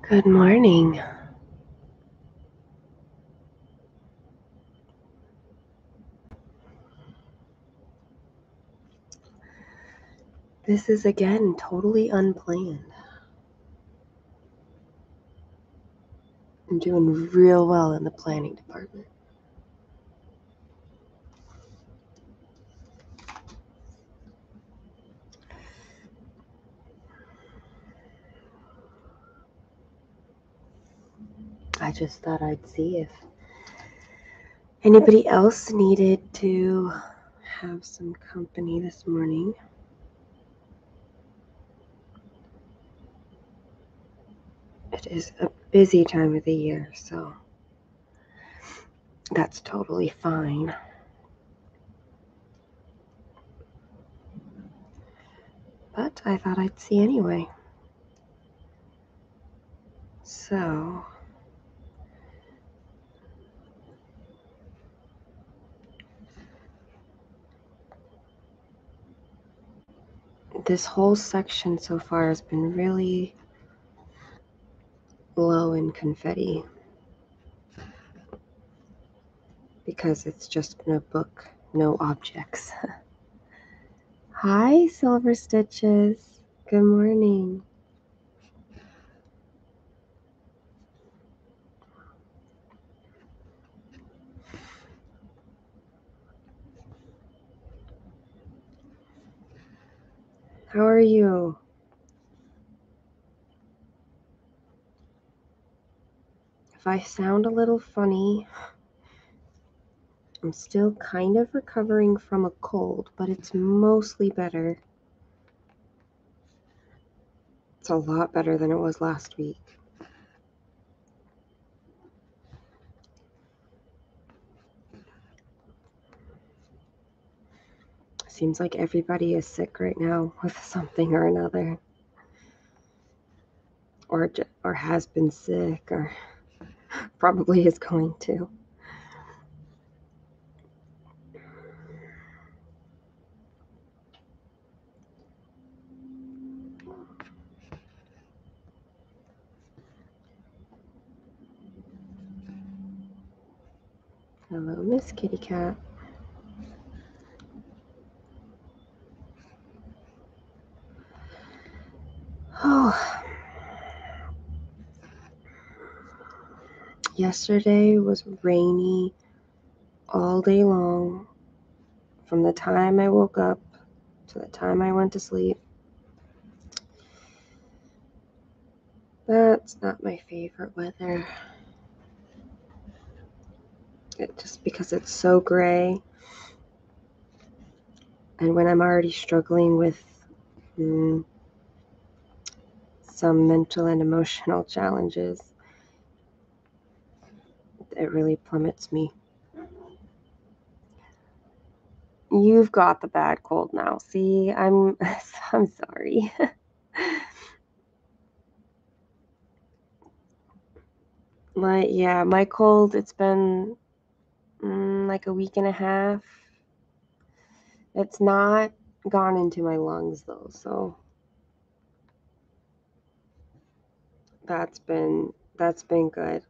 Good morning. This is again totally unplanned. I'm doing real well in the planning department. I just thought I'd see if anybody else needed to have some company this morning. It is a busy time of the year, so that's totally fine. But I thought I'd see anyway. So, this whole section so far has been really low in confetti because it's just been a book, no objects. Hi, Silver Stitches. Good morning. How are you? If I sound a little funny, I'm still kind of recovering from a cold, but it's mostly better. It's a lot better than it was last week. Seems like everybody is sick right now with something or another. Or has been sick, or probably is going to. Hello, Miss Kitty Cat. Oh, yesterday was rainy all day long, from the time I woke up to the time I went to sleep. That's not my favorite weather. Just because it's so gray. And when I'm already struggling with some mental and emotional challenges, it really plummets me. You've got the bad cold now. See, I'm sorry. Yeah, my cold, it's been like a week and a half. It's not gone into my lungs though, so that's been good.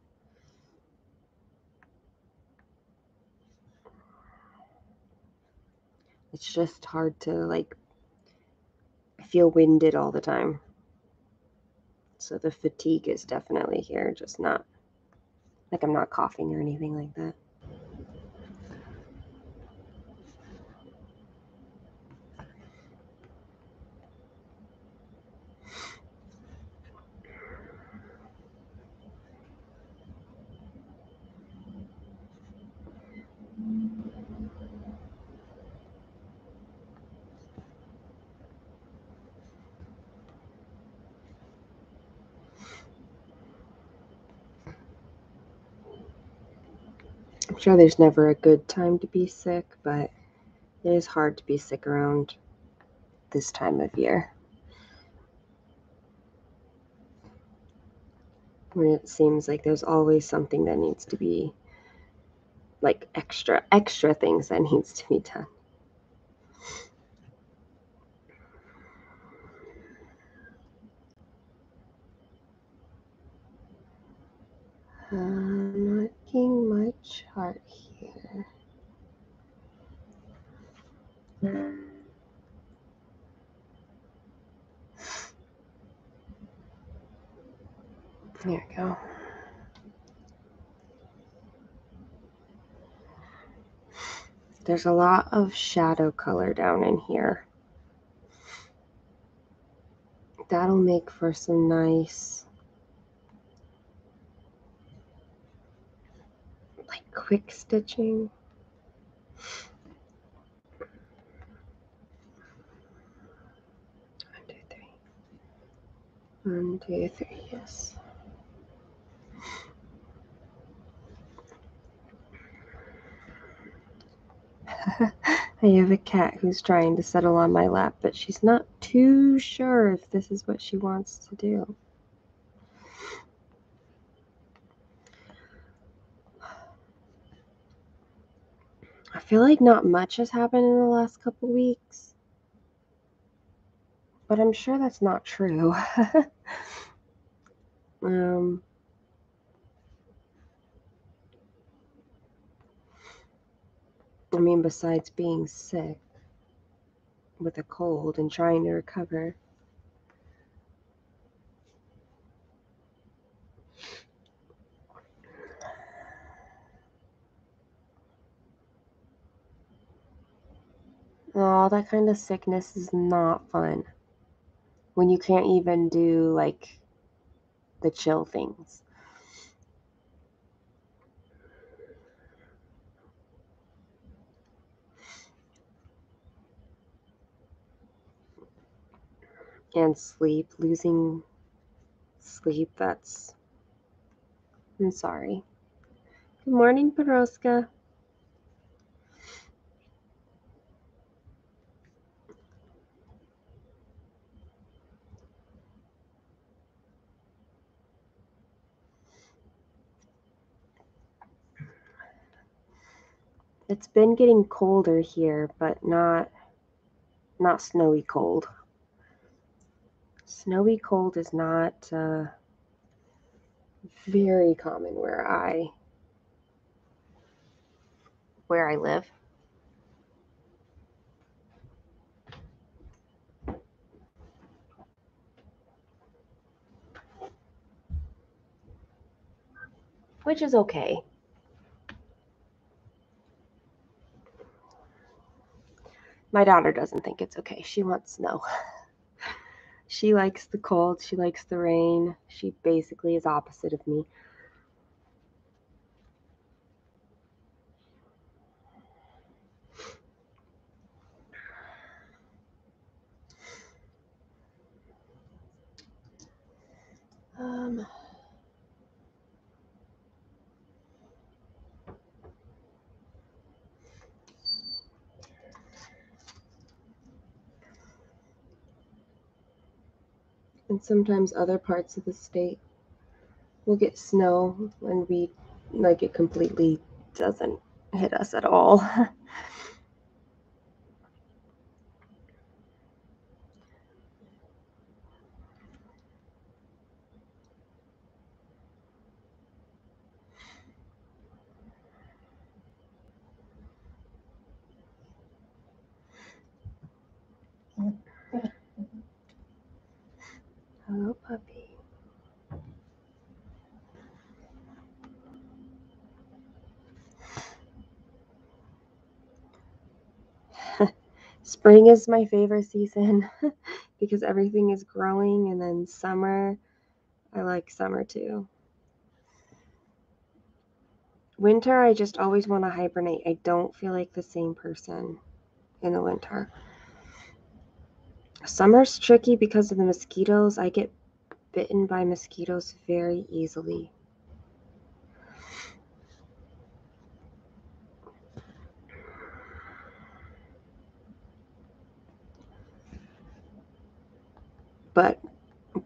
It's just hard to I feel winded all the time. So the fatigue is definitely here, just not like I'm not coughing or anything like that. I'm sure there's never a good time to be sick, but it is hard to be sick around this time of year, when it seems like there's always something that needs to be, like extra things that needs to be done. Marking my chart here. There we go. There's a lot of shadow color down in here. That'll make for some nice, like, quick stitching. 1, 2, 3. 1, 2, 3, yes. I have a cat who's trying to settle on my lap, but she's not too sure if this is what she wants to do. I feel like not much has happened in the last couple weeks, but I'm sure that's not true. I mean, besides being sick with a cold and trying to recover. Oh, that kind of sickness is not fun. When you can't even do, like, the chill things. And sleep, losing sleep, that's... I'm sorry. Good morning, Peroska. It's been getting colder here, but not snowy cold. Snowy cold is not very common where I live. Which is okay. My daughter doesn't think it's okay. She wants snow. She likes the cold. She likes the rain. She basically is opposite of me. And sometimes other parts of the state will get snow and it completely doesn't hit us at all. Hello, puppy. Spring is my favorite season because everything is growing, and then summer, I like summer too. Winter, I just always want to hibernate. I don't feel like the same person in the winter. Summer's tricky because of the mosquitoes. I get bitten by mosquitoes very easily. But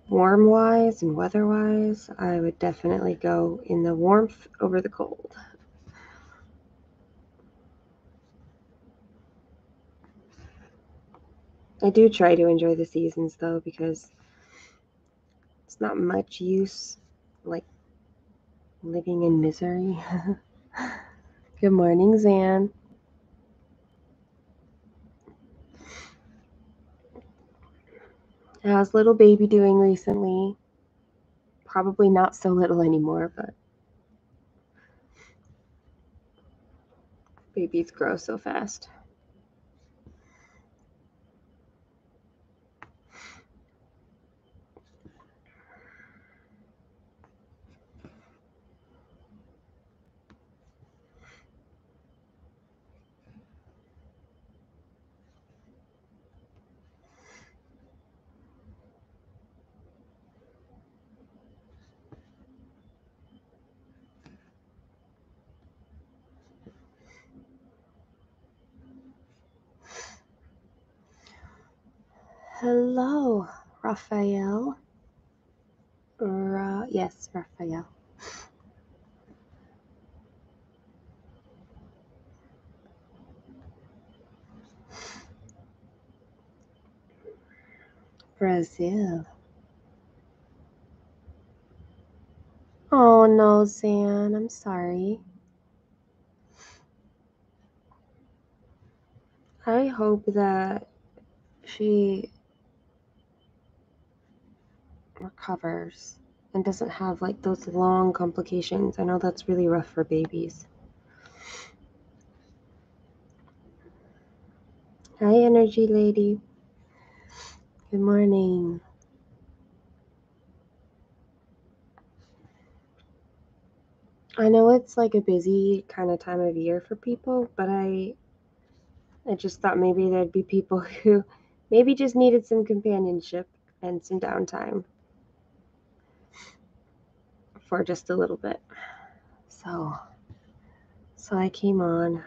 warm-wise and weather-wise, I would definitely go in the warmth over the cold. I do try to enjoy the seasons, though, because it's not much use, like, Living in misery. Good morning, Zan. How's little baby doing recently? Probably not so little anymore, but babies grow so fast. Hello, Raphael. Yes, Raphael. Brazil. Oh no, Zan, I'm sorry. I hope that she recovers and doesn't have like those long complications. I know that's really rough for babies. Hi, energy lady. Good morning. I know it's like a busy kind of time of year for people, but I just thought maybe there'd be people who maybe just needed some companionship and some downtime for just a little bit. So I came on.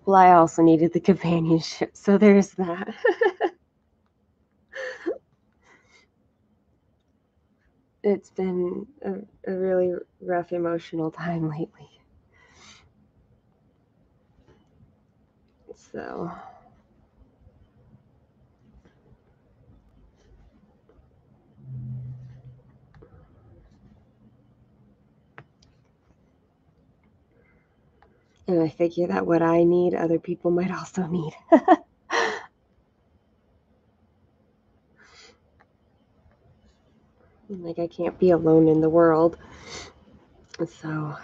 Well, I also needed the companionship, so there's that. It's been a really rough emotional time lately. So and I figure that what I need, other people might also need. Like, I can't be alone in the world. So,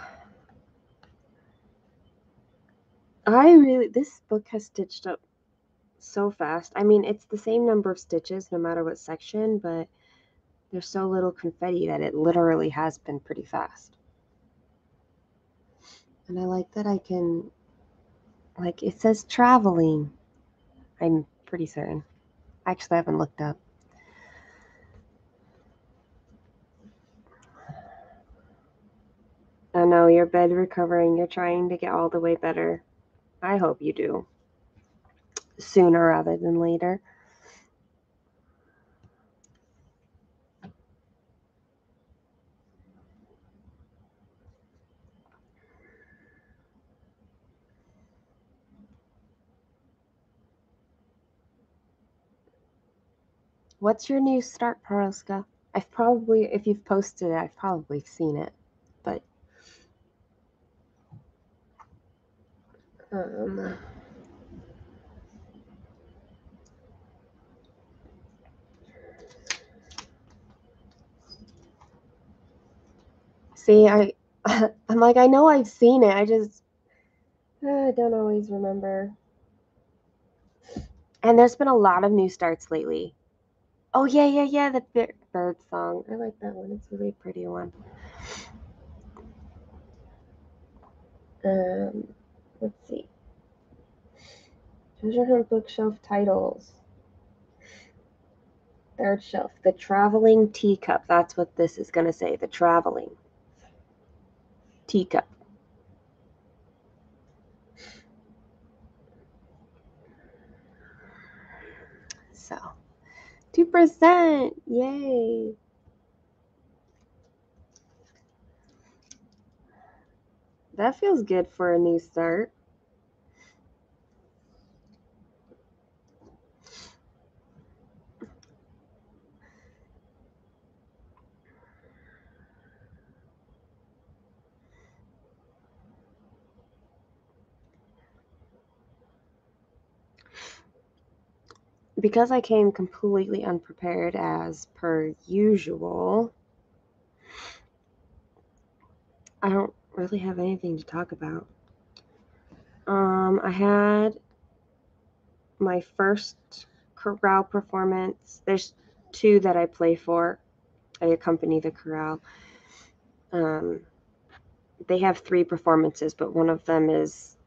this book has stitched up so fast. I mean, it's the same number of stitches no matter what section, but there's so little confetti that it literally has been pretty fast. And I like that I can, like, it says traveling. I'm pretty certain. Actually, I haven't looked up. I know you're bed recovering. You're trying to get all the way better. I hope you do. Sooner rather than later. What's your new start, Paroska? I've probably, if you've posted it, I've probably seen it. But, um, see, I'm like, I know I've seen it. I just, I don't always remember. And there's been a lot of new starts lately. Oh, yeah, the bird song. I like that one. It's a really pretty one. Let's see. Treasure Hunt bookshelf titles. third shelf. The traveling teacup. That's what this is going to say. The traveling teacup. So, 2%. Yay. That feels good for a new start. Because I came completely unprepared as per usual, I don't really have anything to talk about. I had my first chorale performance. There's 2 that I play for. I accompany the chorale. They have 3 performances, but one of them is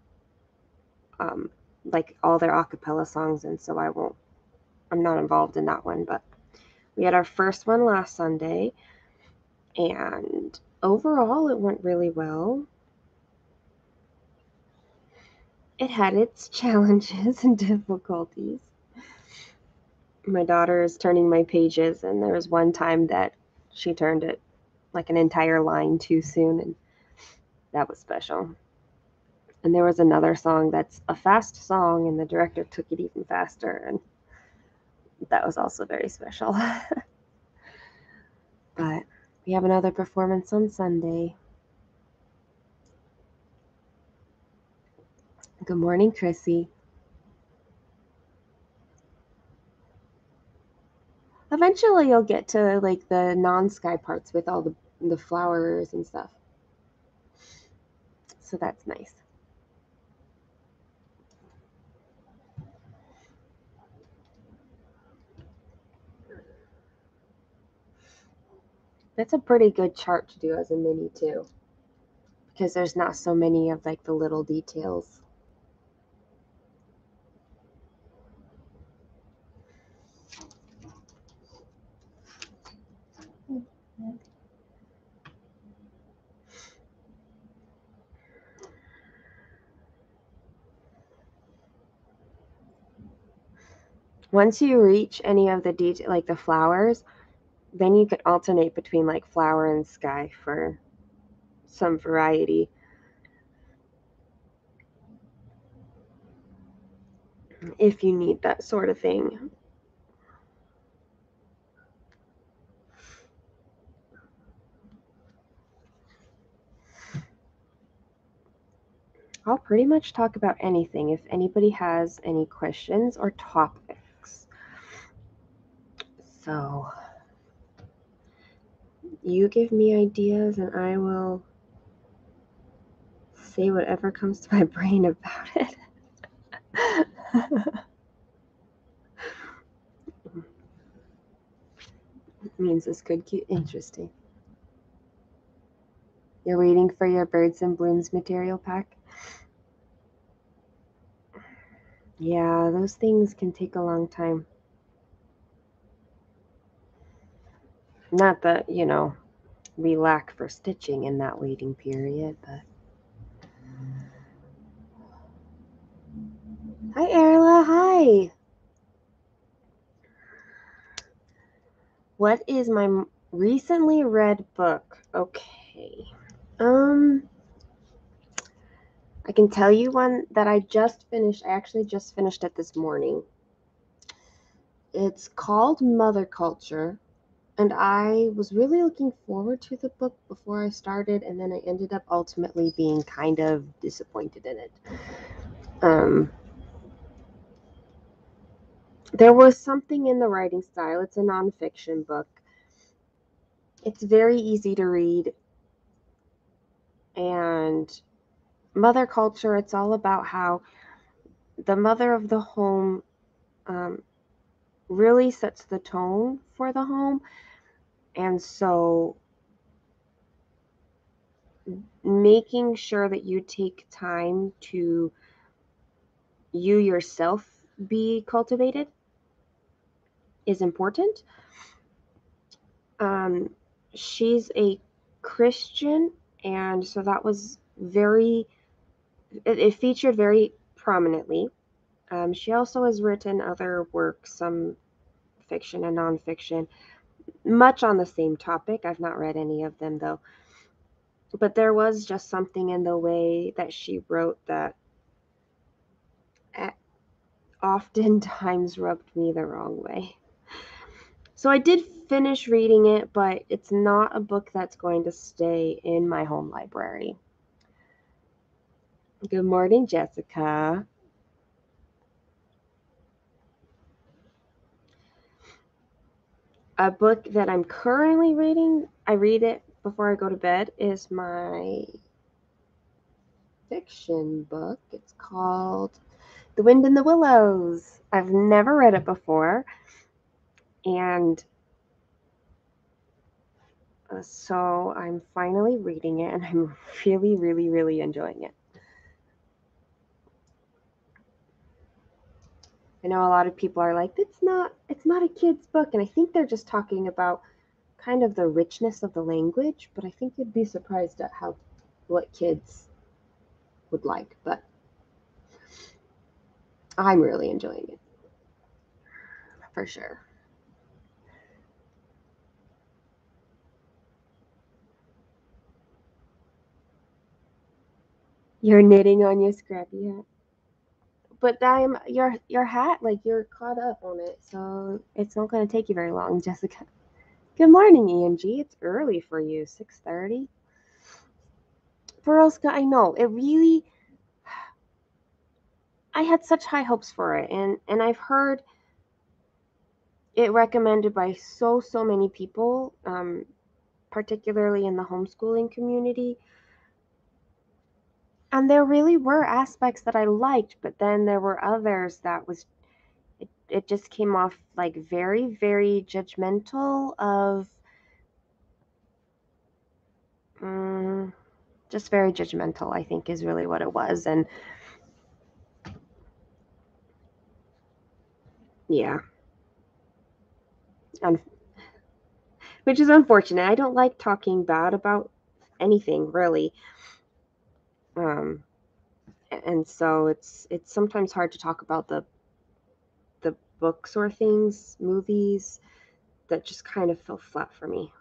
like all their a cappella songs, and so I'm not involved in that one. But we had our first one last Sunday, and overall it went really well. It had its challenges and difficulties. My daughter is turning my pages, and there was one time that she turned it like an entire line too soon, and that was special. And there was another song that's a fast song, and the director took it even faster, and that was also very special. But we have another performance on Sunday. Good morning, Chrissy. Eventually you'll get to like the non-sky parts with all the flowers and stuff. So that's nice. That's a pretty good chart to do as a mini too, because there's not so many of like the little details. Once you reach any of the detail, like the flowers, then you could alternate between like flower and sky for some variety. If you need that sort of thing. I'll pretty much talk about anything if anybody has any questions or topics. So you give me ideas and I will say whatever comes to my brain about it. It means this could get interesting. You're waiting for your Birds and Blooms material pack? Yeah, those things can take a long time. Not that, we lack for stitching in that waiting period, but... Hi, Erla. Hi. What is my recently read book? Okay. I can tell you one that I just finished. I actually just finished it this morning. It's called Mother Culture, and I was really looking forward to the book before I started, and then I ended up ultimately being kind of disappointed in it. There was something in the writing style. It's a nonfiction book. It's very easy to read, and Mother Culture, it's all about how the mother of the home really sets the tone for the home. And so making sure that you take time to you yourself be cultivated is important. She's a Christian, and so that was it featured very prominently. She also has written other works, some fiction and nonfiction, much on the same topic. I've not read any of them though. But there was just something in the way that she wrote that oftentimes rubbed me the wrong way. So I did finish reading it, but it's not a book that's going to stay in my home library. Good morning, Jessica. A book that I'm currently reading, I read it before I go to bed, is my fiction book. It's called The Wind in the Willows. I've never read it before, and so I'm finally reading it, and I'm really, really, really enjoying it. I know a lot of people are like, it's not a kid's book, and I think they're just talking about kind of the richness of the language, but I think you'd be surprised at what kids would like, but I'm really enjoying it for sure. You're knitting on your scrappy hat. But your hat, like you're caught up on it, so it's not going to take you very long, Jessica. Good morning, Angie. It's early for you, 6:30. Pearlska, I know it really. I had such high hopes for it, and I've heard it recommended by so many people, particularly in the homeschooling community. And there really were aspects that I liked, but then there were others that it just came off like very, very judgmental of just very judgmental, I think is really what it was. And yeah, which is unfortunate. I don't like talking bad about anything really. Um, and so it's sometimes hard to talk about the books or things, movies that just kind of fell flat for me.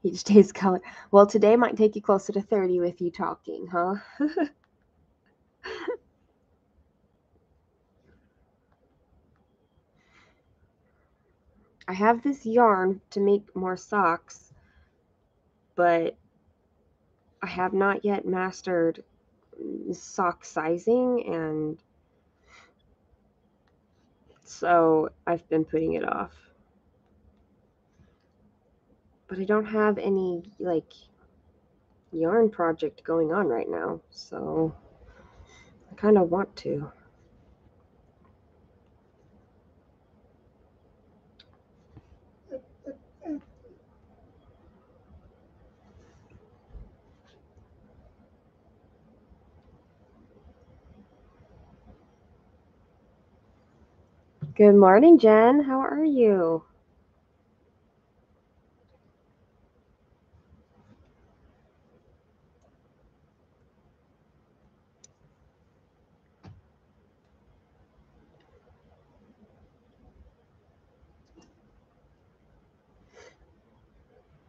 Each day's color. Well, today might take you closer to 30 with you talking, huh? I have this yarn to make more socks, but I have not yet mastered sock sizing, and so I've been putting it off. But I don't have any like yarn project going on right now, so I kind of want to. Good morning, Jen. How are you?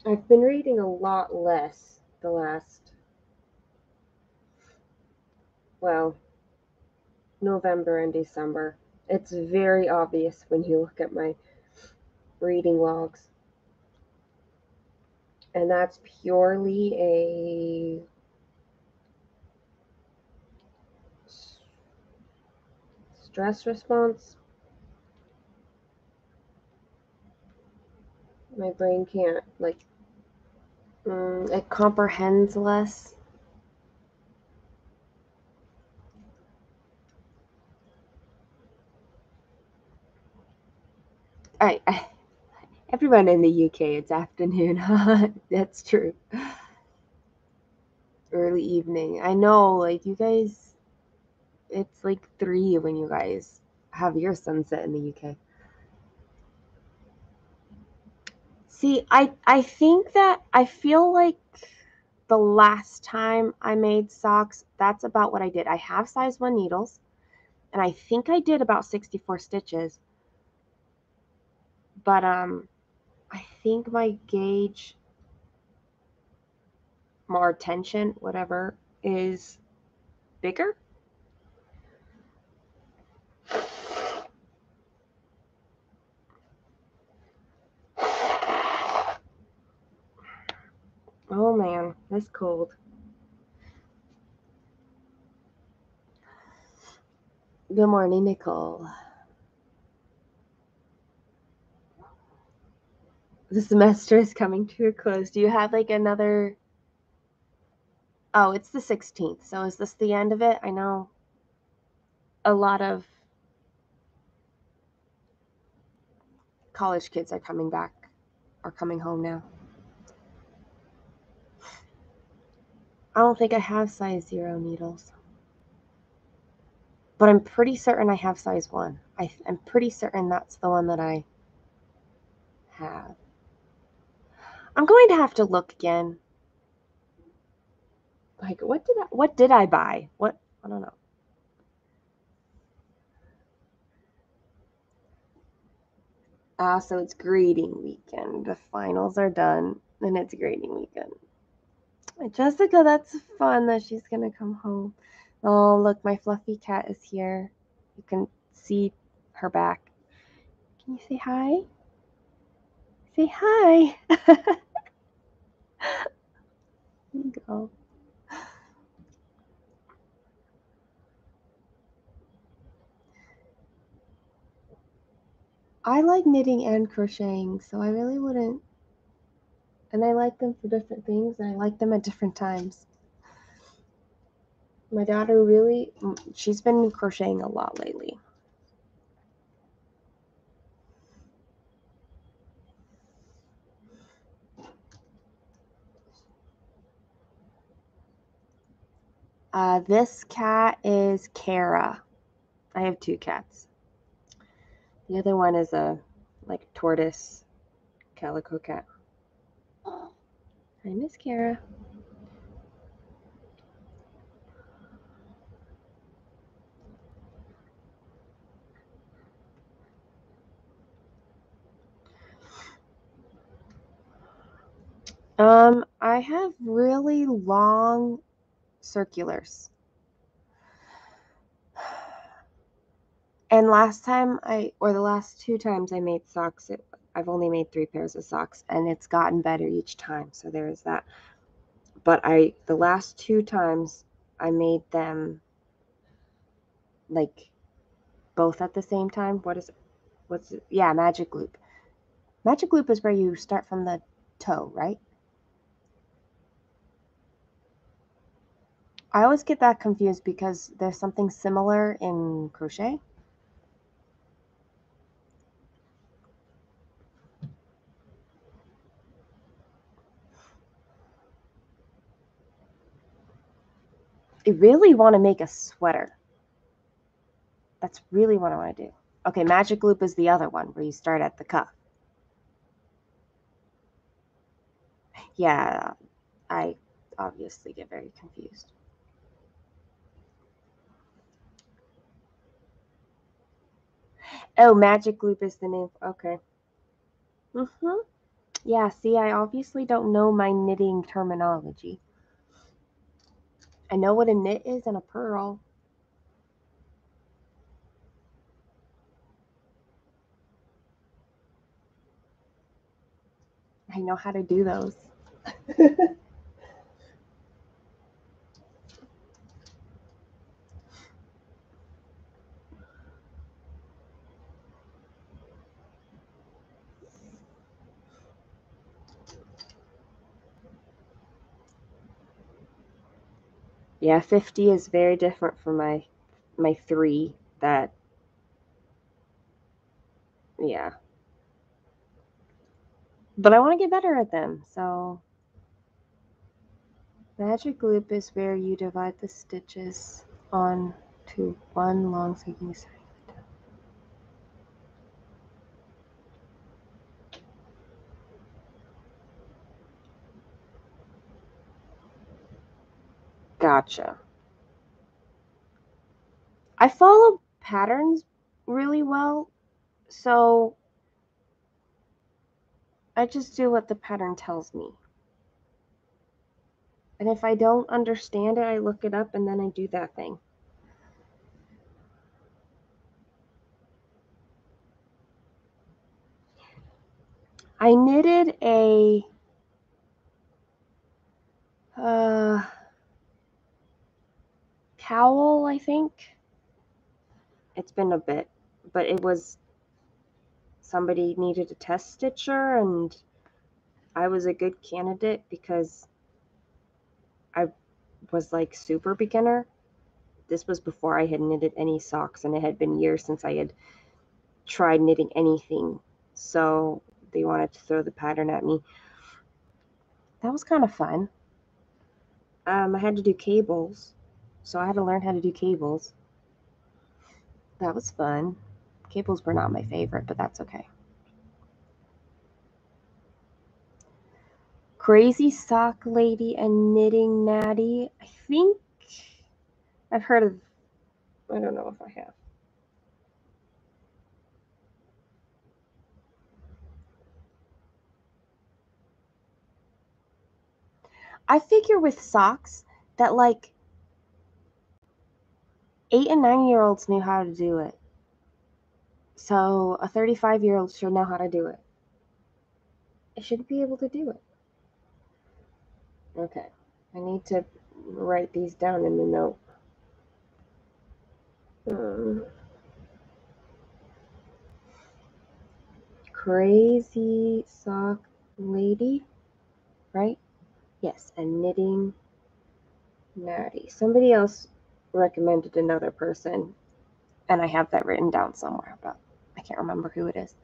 I've been reading a lot less the last, well, November and December. It's very obvious when you look at my reading logs. And that's purely a stress response. My brain can't, like, it comprehends less. I everyone in the UK, it's afternoon. That's true. Early evening. I know, like, you guys, It's like 3 when you guys have your sunset in the UK. See, I think that I feel like the last time I made socks, that's about what I did. I have size 1 needles, and I think I did about 64 stitches. But I think my gauge, more tension, whatever, is bigger. Oh man, that's cold. Good morning, Nicole. The semester is coming to a close. Do you have like another? Oh, it's the 16th. So is this the end of it? I know a lot of college kids are coming back or coming home now. I don't think I have size 0 needles. But I'm pretty certain I have size 1. I'm pretty certain that's the one that I have. I'm going to have to look again. Like, what did I buy? What? I don't know. So it's grading weekend. The finals are done, and it's grading weekend. Jessica, that's fun that she's gonna come home. Oh, look, my fluffy cat is here. You can see her back. Can you say hi? Say hi. There you go. I like knitting and crocheting, so I really wouldn't. And I like them for different things, and I like them at different times. My daughter really, she's been crocheting a lot lately. This cat is Kara. I have 2 cats. The other one is a like tortoise calico cat. Hi, Miss Kara. I have really long circulars. And last time the last 2 times I made socks, I've only made 3 pairs of socks, and it's gotten better each time. So there is that. But the last 2 times I made them like both at the same time. What's it? Yeah, magic loop. Magic loop is where you start from the toe, right? I always get that confused because there's something similar in crochet. I really want to make a sweater. That's really what I want to do. Okay, magic loop is the other one where you start at the cuff. Yeah, I obviously get very confused. Oh, magic loop is the name. Okay. Mm-hmm. Yeah, see, I obviously don't know my knitting terminology. I know what a knit is and a purl. I know how to do those. Yeah, 50 is very different from my 3 that yeah. But I want to get better at them. So magic loop is where you divide the stitches on to one long sinking side. Gotcha. I follow patterns really well, so I just do what the pattern tells me. And if I don't understand it, I look it up and then I do that thing. I knitted a cowl, I think. It's been a bit, but it was somebody needed a test stitcher and I was a good candidate because I was like super beginner. This was before I had knitted any socks and it had been years since I had tried knitting anything. So they wanted to throw the pattern at me. That was kind of fun. I had to do cables, so I had to learn how to do cables. That was fun. Cables were not my favorite, but that's okay. Crazy Sock Lady and Knitting Natty. I think I've heard of, I don't know if I have. I figure with socks that like 8 and 9-year-olds knew how to do it. So a 35-year-old should know how to do it. I should be able to do it. Okay. I need to write these down in the note. Crazy Sock Lady, right? Yes, and Knitting Natty. Somebody else recommended another person, and I have that written down somewhere, but I can't remember who it is.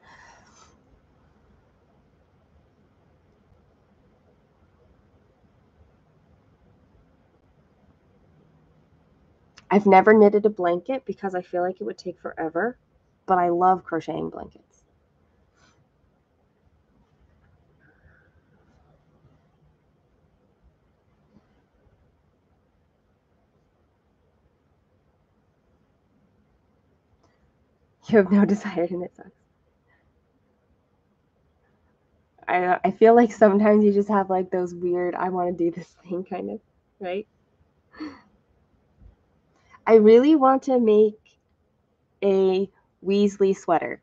I've never knitted a blanket because I feel like it would take forever, but I love crocheting blankets. You have no desire to knit socks. I feel like sometimes you just have like those weird, I want to do this thing kind of, right? I really want to make a Weasley sweater.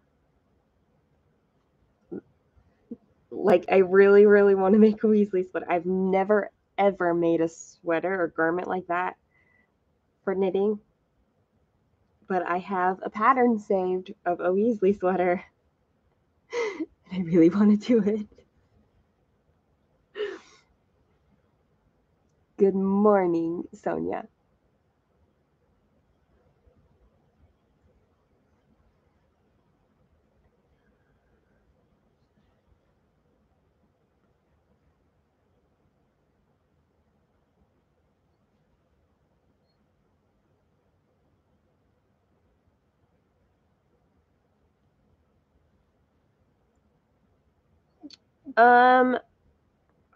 Like, I really, really want to make a Weasley sweater. I've never, ever made a sweater or garment like that for knitting. But I have a pattern saved of a Weasley sweater. And I really want to do it. Good morning, Sonia.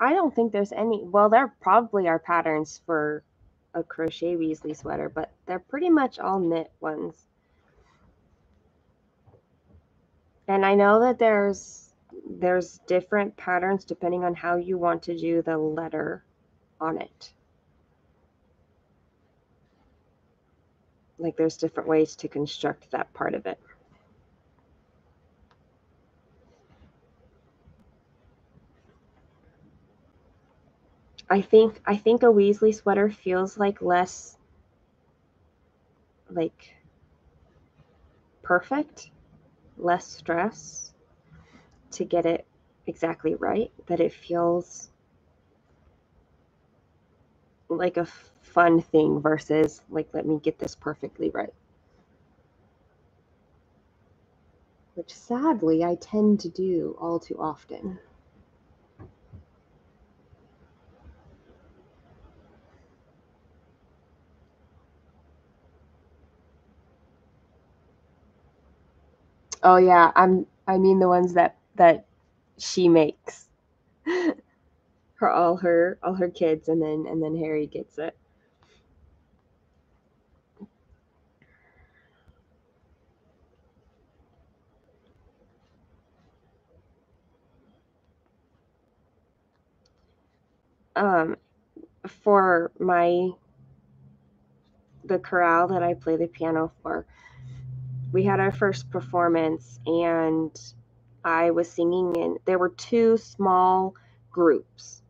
I don't think there's any. Well, there probably are patterns for a crochet Weasley sweater, but they're pretty much all knit ones. And I know that there's different patterns depending on how you want to do the letter on it. Like there's different ways to construct that part of it. I think a Weasley sweater feels like less like perfect, less stress to get it exactly right, that it feels like a fun thing versus like let me get this perfectly right. Which sadly I tend to do all too often. Oh yeah, I mean the ones that she makes. All her kids, and then Harry gets it. For the chorale that I play the piano for, we had our first performance, and I was singing in. There were two small groups,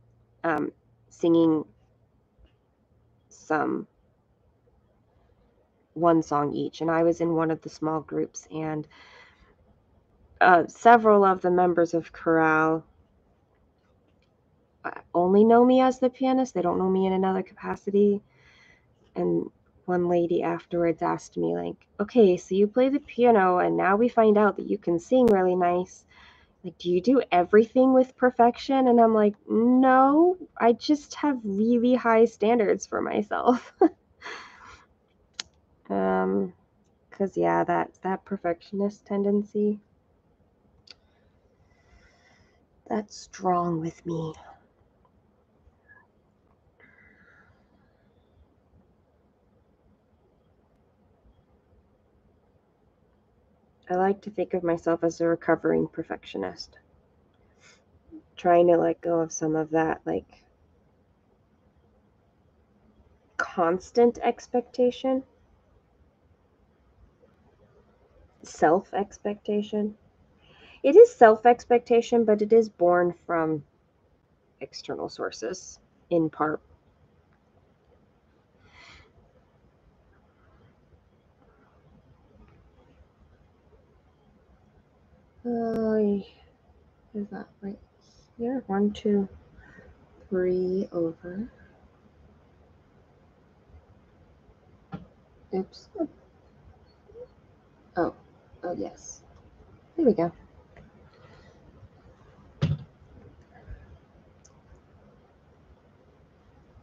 singing one song each, and I was in one of the small groups, and several of the members of chorale only know me as the pianist. They don't know me in another capacity. And one lady afterwards asked me, like, okay, so you play the piano and now we find out that you can sing really nice. Like, do you do everything with perfection? And I'm like, no, I just have really high standards for myself. Because yeah, that perfectionist tendency, that's strong with me. I like to think of myself as a recovering perfectionist, trying to let go of some of that, like, constant expectation, self expectation. It is self expectation, but it is born from external sources in part. Is that right here? 1, 2, 3 over. Oops. Oh, oh yes. There we go.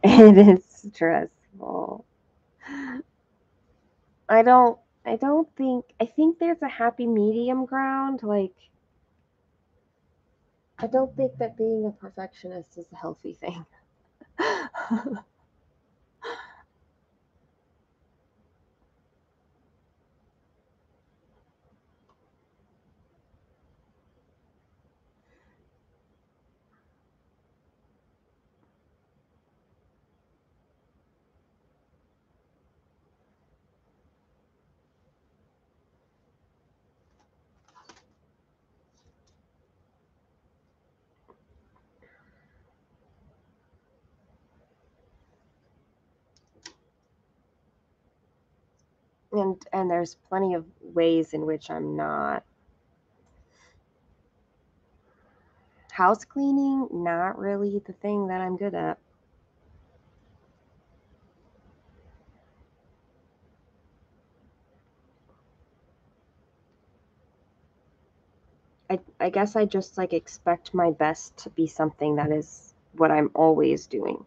It is stressful. I don't I think there's a happy medium ground. Like, I don't think that being a perfectionist is a healthy thing. And there's plenty of ways in which I'm not. House cleaning, not really the thing that I'm good at. I guess I just like expect my best to be something that is what I'm always doing.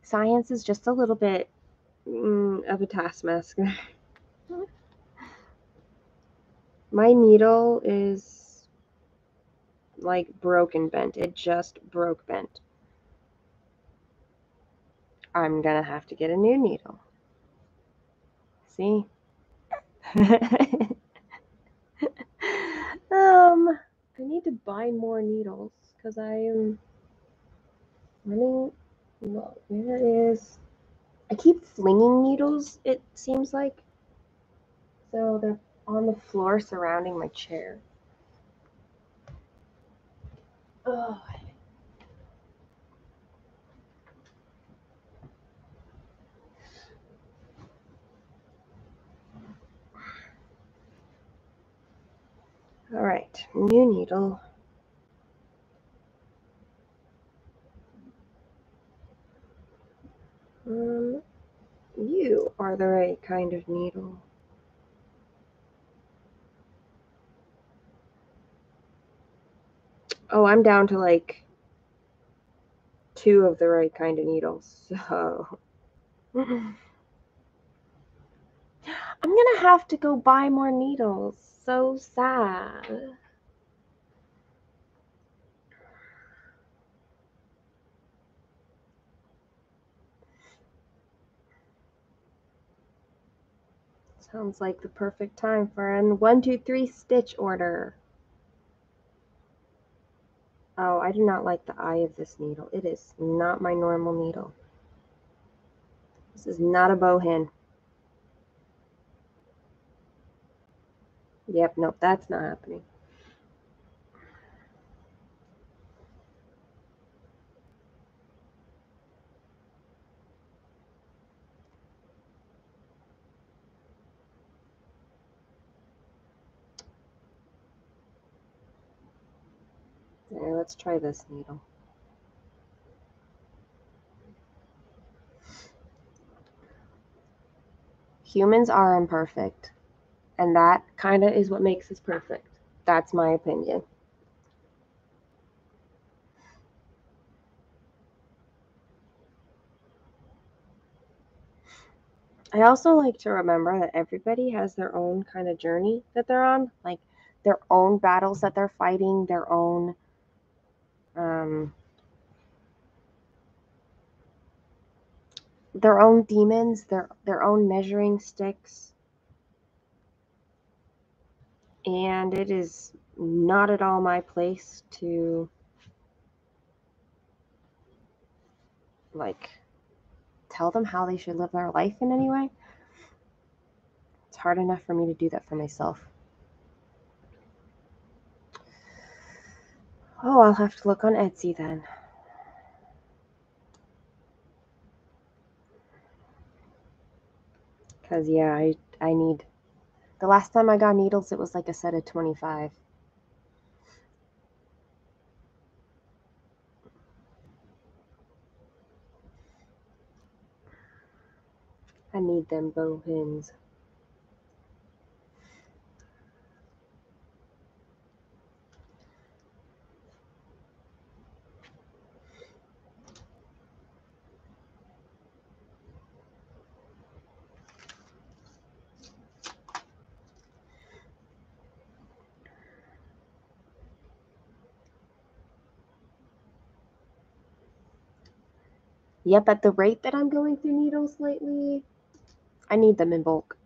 Science is just a little bit of a taskmaster. My needle is like broken bent. It just broke bent. I'm gonna have to get a new needle. See? I need to buy more needles because I am running low. Where is? I keep flinging needles, it seems like. So they're on the floor surrounding my chair. Oh. All right, new needle. You are the right kind of needle. Oh, I'm down to like 2 of the right kind of needles, so I'm gonna have to go buy more needles. So sad. Sounds like the perfect time for an 1, 2, 3 stitch order. Oh, I do not like the eye of this needle. It is not my normal needle. This is not a bowhin. Yep, nope, that's not happening. There, let's try this needle. Humans are imperfect, and that kind of is what makes us perfect. That's my opinion. I also like to remember that everybody has their own kind of journey that they're on, like their own battles that they're fighting, um, their own demons, their own measuring sticks. And it is not at all my place to like tell them how they should live their life in any way. It's hard enough for me to do that for myself. Oh, I'll have to look on Etsy then. Because, yeah, I need. The last time I got needles, it was like a set of 25. I need them bow pins. Yep, at the rate that I'm going through needles lately, I need them in bulk.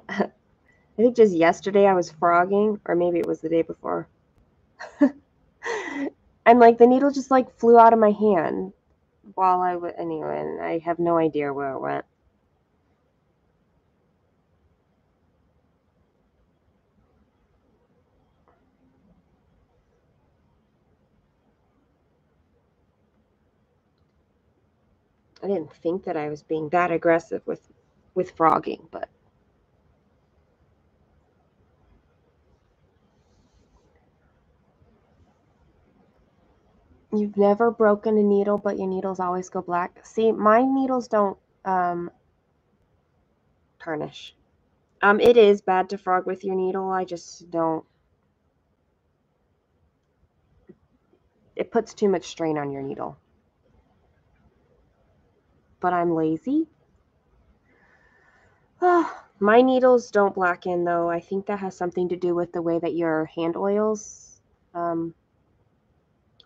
I think just yesterday I was frogging, or maybe it was the day before. And like the needle just like flew out of my hand while I was anyway, and I have no idea where it went. I didn't think that I was being that aggressive with frogging, but you've never broken a needle, but your needles always go black. See, my needles don't tarnish. It is bad to frog with your needle. I just don't. It puts too much strain on your needle. But I'm lazy. My needles don't blacken though. I think that has something to do with the way that your hand oils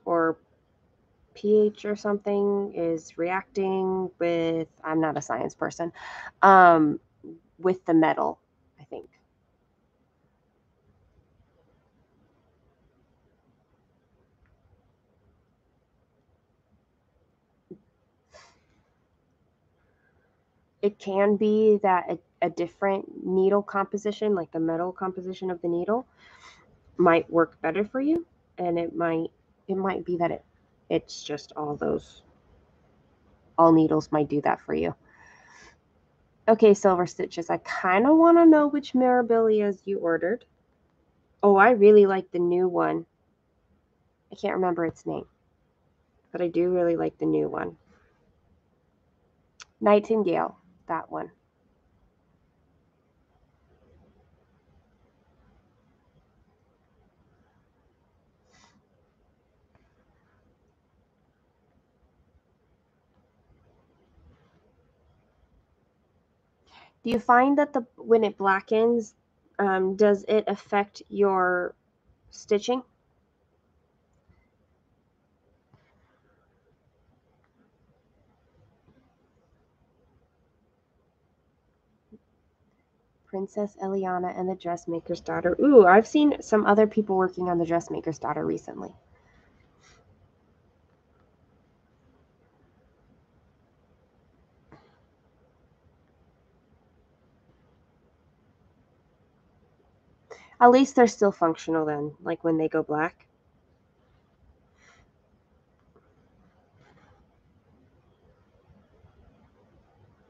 or pH or something is reacting with. I'm not a science person. Um, with the metal, I think. It can be that a different needle composition, like the metal composition of the needle, might work better for you, and it might be that it's just all needles might do that for you. Okay, Silver Stitches, I kind of want to know which Mirabilias you ordered. Oh, I really like the new one. I can't remember its name, but I do really like the new one. Nightingale, that one. Do you find that when it blackens, does it affect your stitching? Princess Eliana and the Dressmaker's Daughter. Ooh, I've seen some other people working on the Dressmaker's Daughter recently. At least they're still functional then, like when they go black.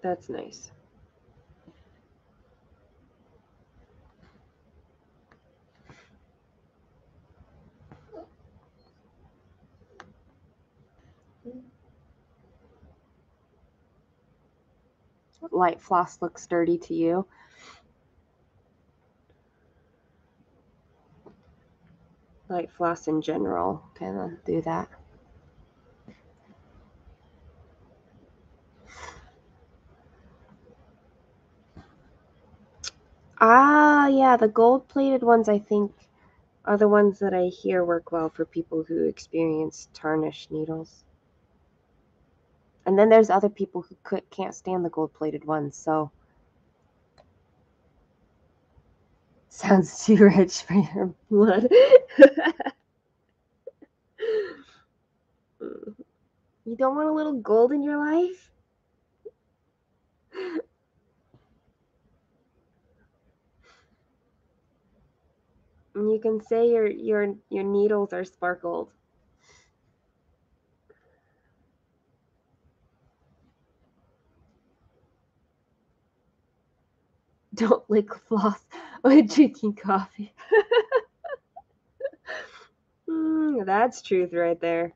That's nice. Light floss looks sturdy to you. Light floss in general kind of do that. Ah, yeah, the gold-plated ones I think are the ones that I hear work well for people who experience tarnished needles. And then there's other people who can't stand the gold-plated ones, so sounds too rich for your blood. You don't want a little gold in your life? And you can say your needles are sparkled. Don't lick floss when drinking coffee. That's truth right there.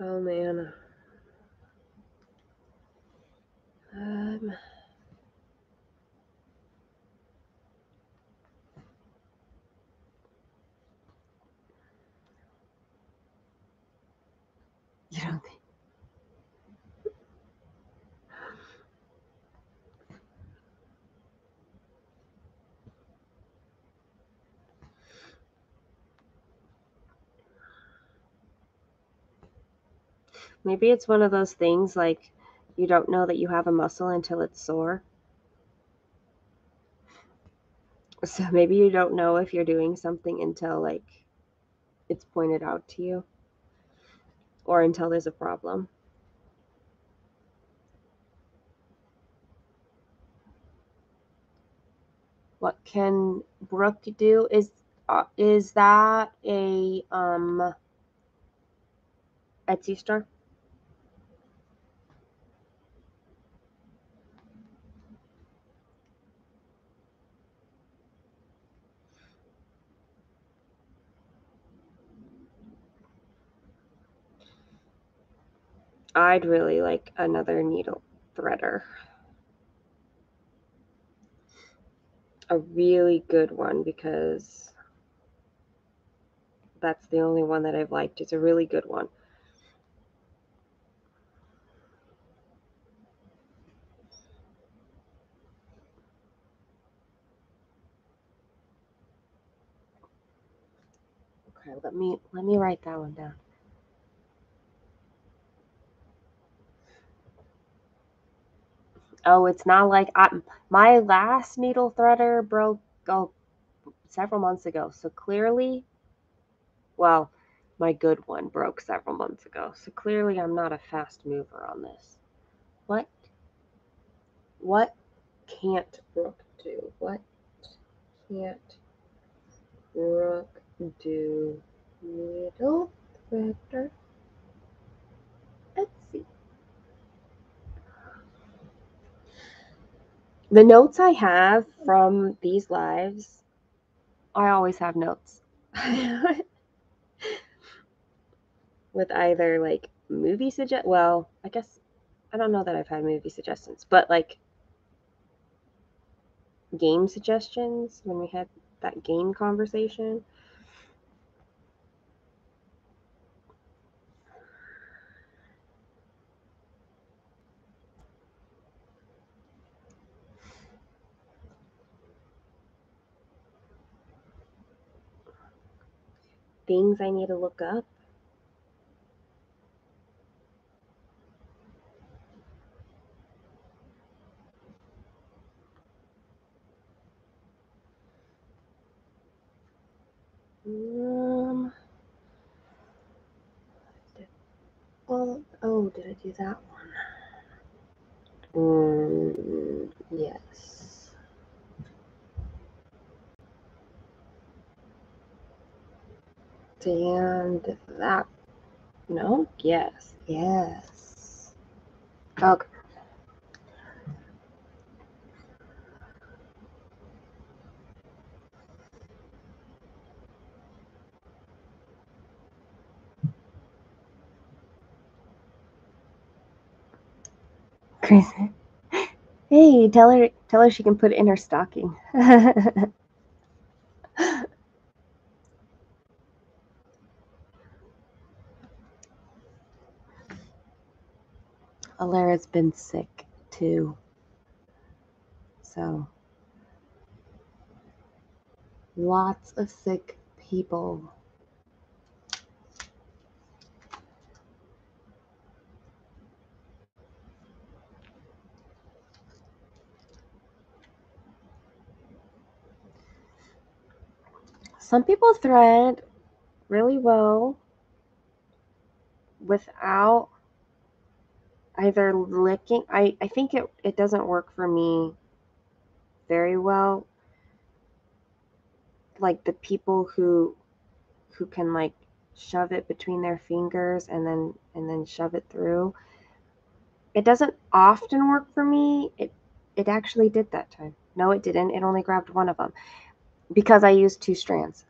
Oh man. You don't think? Maybe it's one of those things like you don't know that you have a muscle until it's sore. So maybe you don't know if you're doing something until like it's pointed out to you or until there's a problem. What can Brooke do? Is that a Etsy store? I'd really like another needle threader. A really good one because that's the only one that I've liked. It's a really good one. Okay, let me write that one down. Oh, it's not like my last needle threader broke several months ago. So clearly, well, my good one broke several months ago. So clearly I'm not a fast mover on this. What can't Brooke do? What can't Brooke do? Needle threader. Let's see. The notes I have from these lives, I always have notes. With either like movie well, I guess I don't know that I've had movie suggestions, but like game suggestions when we had that game conversation. Things I need to look up. Oh, did I do that one? Yes. And that, no? Yes. Yes. Okay. Crazy. Hey, tell her she can put it in her stocking. Alara's been sick too. So lots of sick people. Some people thread really well without either licking. I think it doesn't work for me very well. Like the people who can like shove it between their fingers and then shove it through. It doesn't often work for me. It actually did that time. No, it didn't. It only grabbed one of them because I used 2 strands.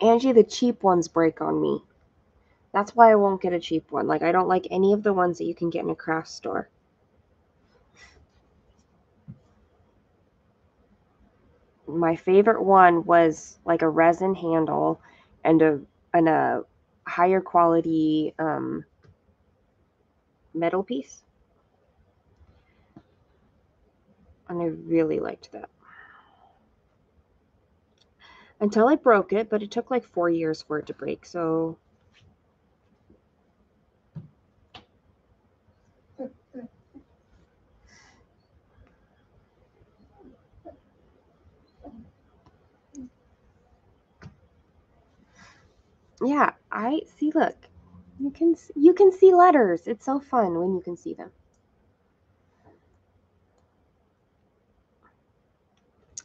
Angie, the cheap ones break on me. That's why I won't get a cheap one. Like I don't like any of the ones that you can get in a craft store. My favorite one was like a resin handle and a higher quality metal piece. And I really liked that. Until I broke it, but it took like 4 years for it to break. So yeah, I see. Look, you can see letters. It's so fun when you can see them.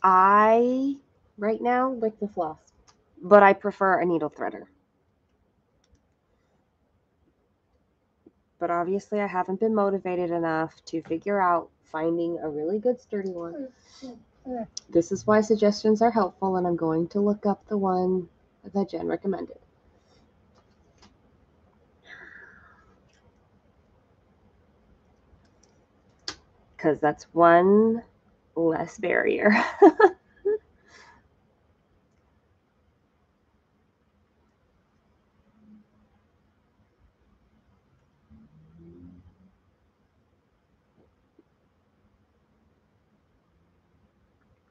I right now like the floss, but I prefer a needle threader. But obviously, I haven't been motivated enough to figure out finding a really good sturdy one. This is why suggestions are helpful, and I'm going to look up the one that Jen recommended. Because that's one less barrier.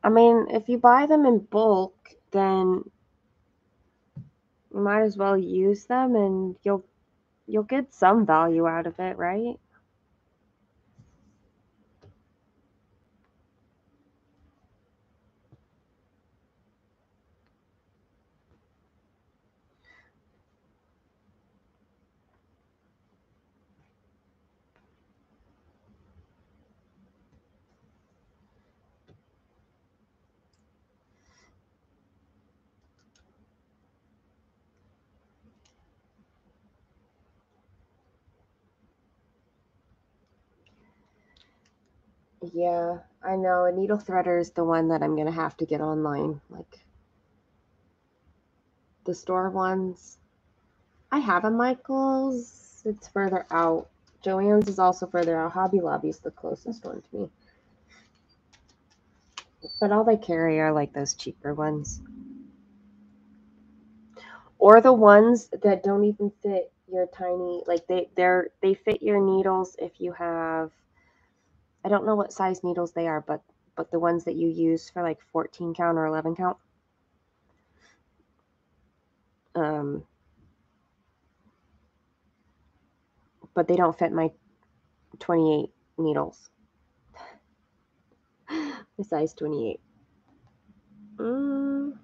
I mean, if you buy them in bulk, then you might as well use them and you'll get some value out of it, right? Yeah, I know. A needle threader is the one that I'm gonna have to get online. Like the store ones. I have a Michael's. It's further out. Joann's is also further out. Hobby Lobby's the closest one to me. But all they carry are like those cheaper ones. Or the ones that don't even fit your tiny, like they fit your needles if you have, I don't know what size needles they are, but the ones that you use for like 14 count or 11 count. Um, but they don't fit my 28 needles. The size 28. Mm.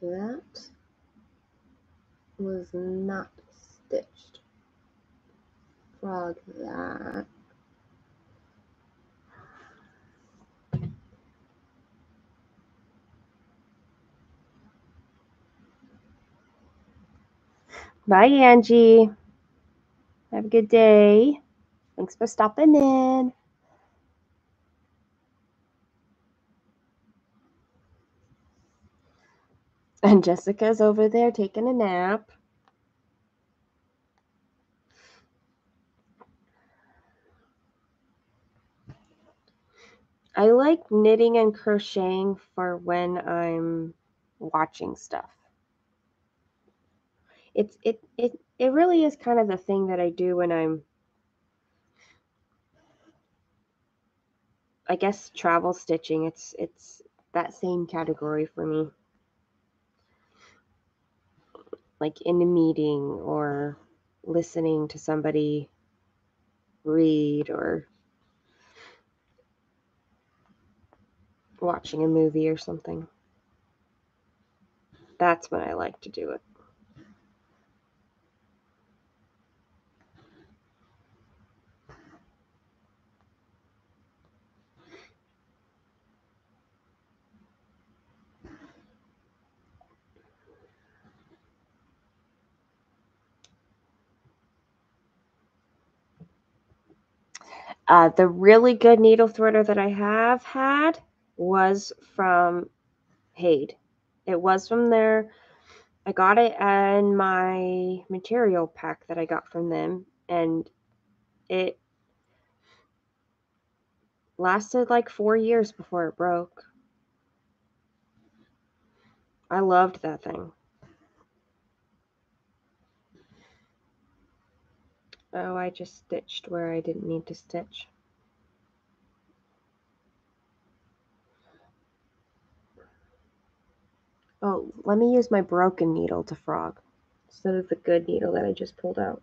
That was not stitched. Frog that. Bye, Angie. Have a good day. Thanks for stopping in. And Jessica's over there taking a nap. I like knitting and crocheting for when I'm watching stuff. It really is kind of the thing that I do when I'm, I guess, travel stitching. It's that same category for me. Like in a meeting or listening to somebody read or watching a movie or something. That's when I like to do it. The really good needle threader that I have had was from Haid. It was from there. I got it in my material pack that I got from them, and it lasted like 4 years before it broke. I loved that thing. Oh, I just stitched where I didn't need to stitch. Oh, let me use my broken needle to frog instead of the good needle that I just pulled out.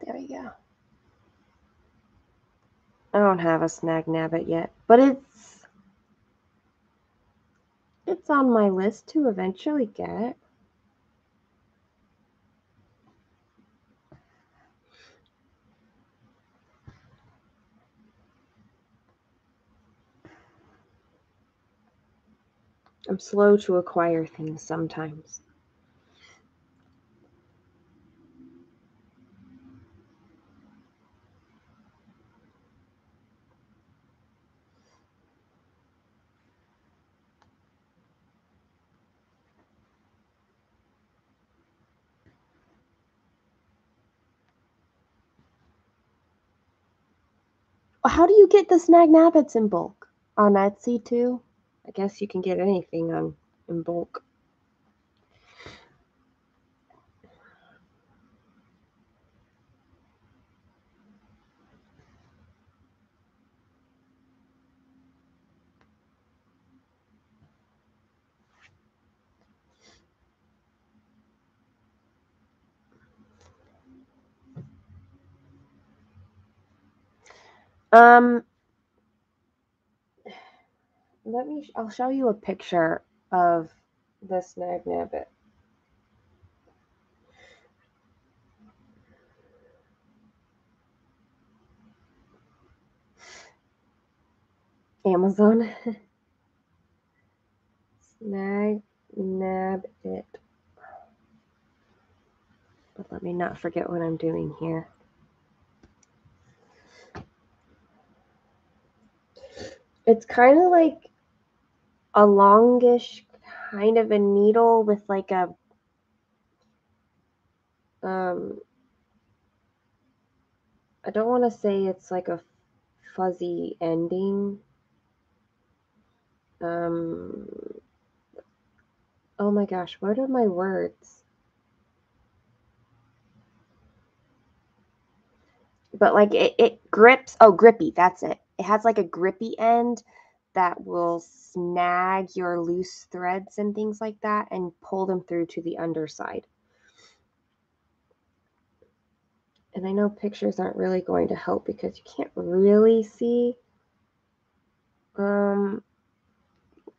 There we go. I don't have a snag nabbit yet, but it's on my list to eventually get. I'm slow to acquire things sometimes. How do you get the snag nabbits in bulk? On Etsy too? I guess you can get anything in bulk. I'll show you a picture of the snag nabbit. Amazon. Snag nabbit. But let me not forget what I'm doing here. It's kind of like a longish kind of a needle with like a I don't want to say it's like a fuzzy ending. Oh my gosh, what are my words? But like it grips. Oh, grippy, that's it. It has like a grippy end that will snag your loose threads and things like that and pull them through to the underside. And I know pictures aren't really going to help because you can't really see. And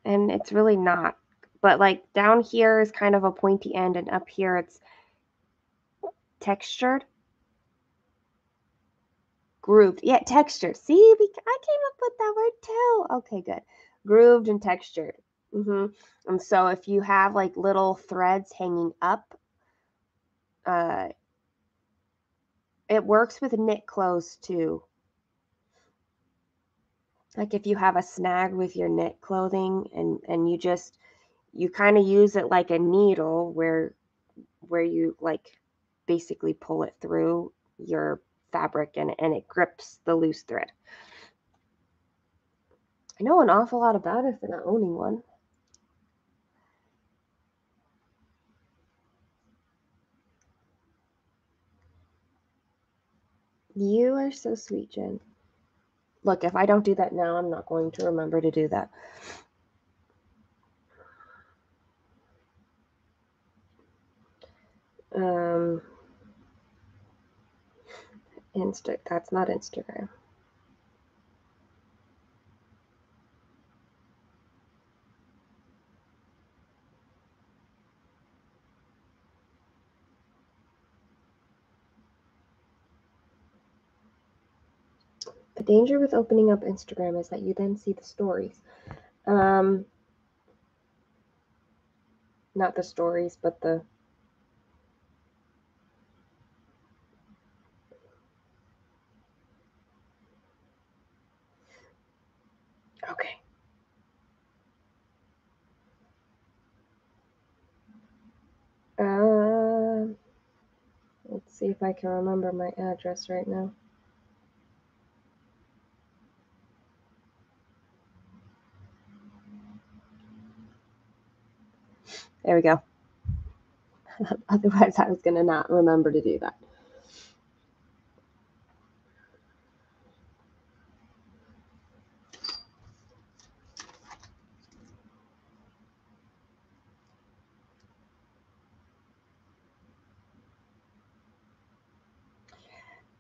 it's really not. But like down here is kind of a pointy end and up here it's textured. Grooved. Yeah, textured. See, I came up with that word too. Okay, good. Grooved and textured. And so if you have like little threads hanging up, it works with knit clothes too. Like if you have a snag with your knit clothing and you kind of use it like a needle where you like basically pull it through your fabric and it grips the loose thread. I know an awful lot about it for not owning one. You are so sweet, Jen. Look, if I don't do that now, I'm not going to remember to do that. That's not Instagram. The danger with opening up Instagram is that you then see the stories. Not the stories, but the... Okay. Let's see if I can remember my address right now. There we go. Otherwise, I was going to not remember to do that.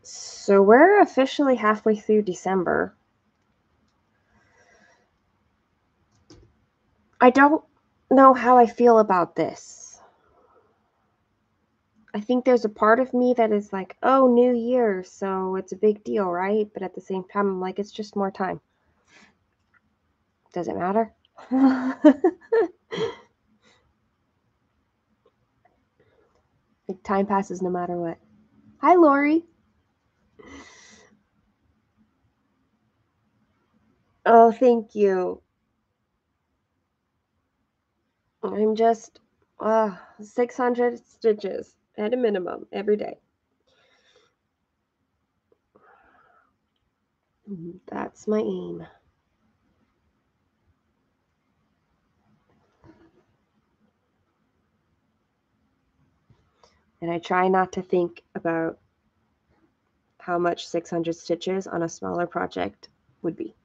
So we're officially halfway through December. I don't know how I feel about this. I think there's a part of me that is like, oh, new year, so it's a big deal, right? But at the same time, I'm like, it's just more time. Does it matter? Like, time passes no matter what. Hi, Lori. Oh, thank you. I'm just 600 stitches at a minimum every day. That's my aim. And I try not to think about how much 600 stitches on a smaller project would be.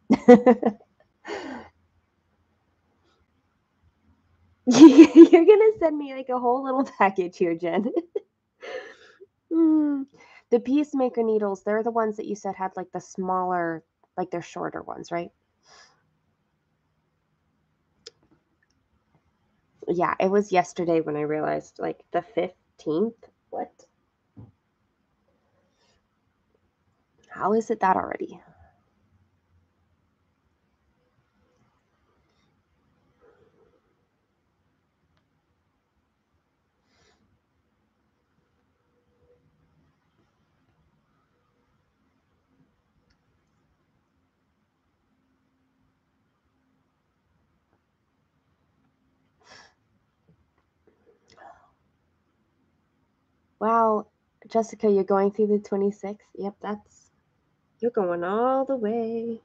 You're gonna send me like a whole little package here, Jen. The Peacemaker needles, they're the ones that you said had like the smaller Like they're shorter ones, right? Yeah, it was yesterday when I realized, like, the 15th. What? How is it that already? Wow, Jessica, you're going through the 26th? Yep, you're going all the way.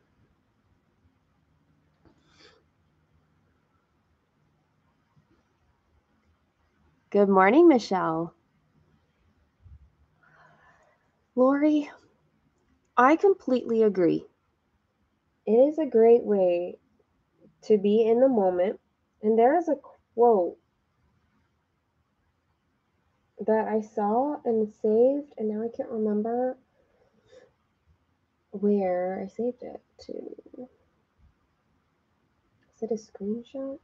Good morning, Michelle. Lori, I completely agree. It is a great way to be in the moment. And there is a quote that I saw and saved, and now I can't remember where I saved it to. Is it a screenshot?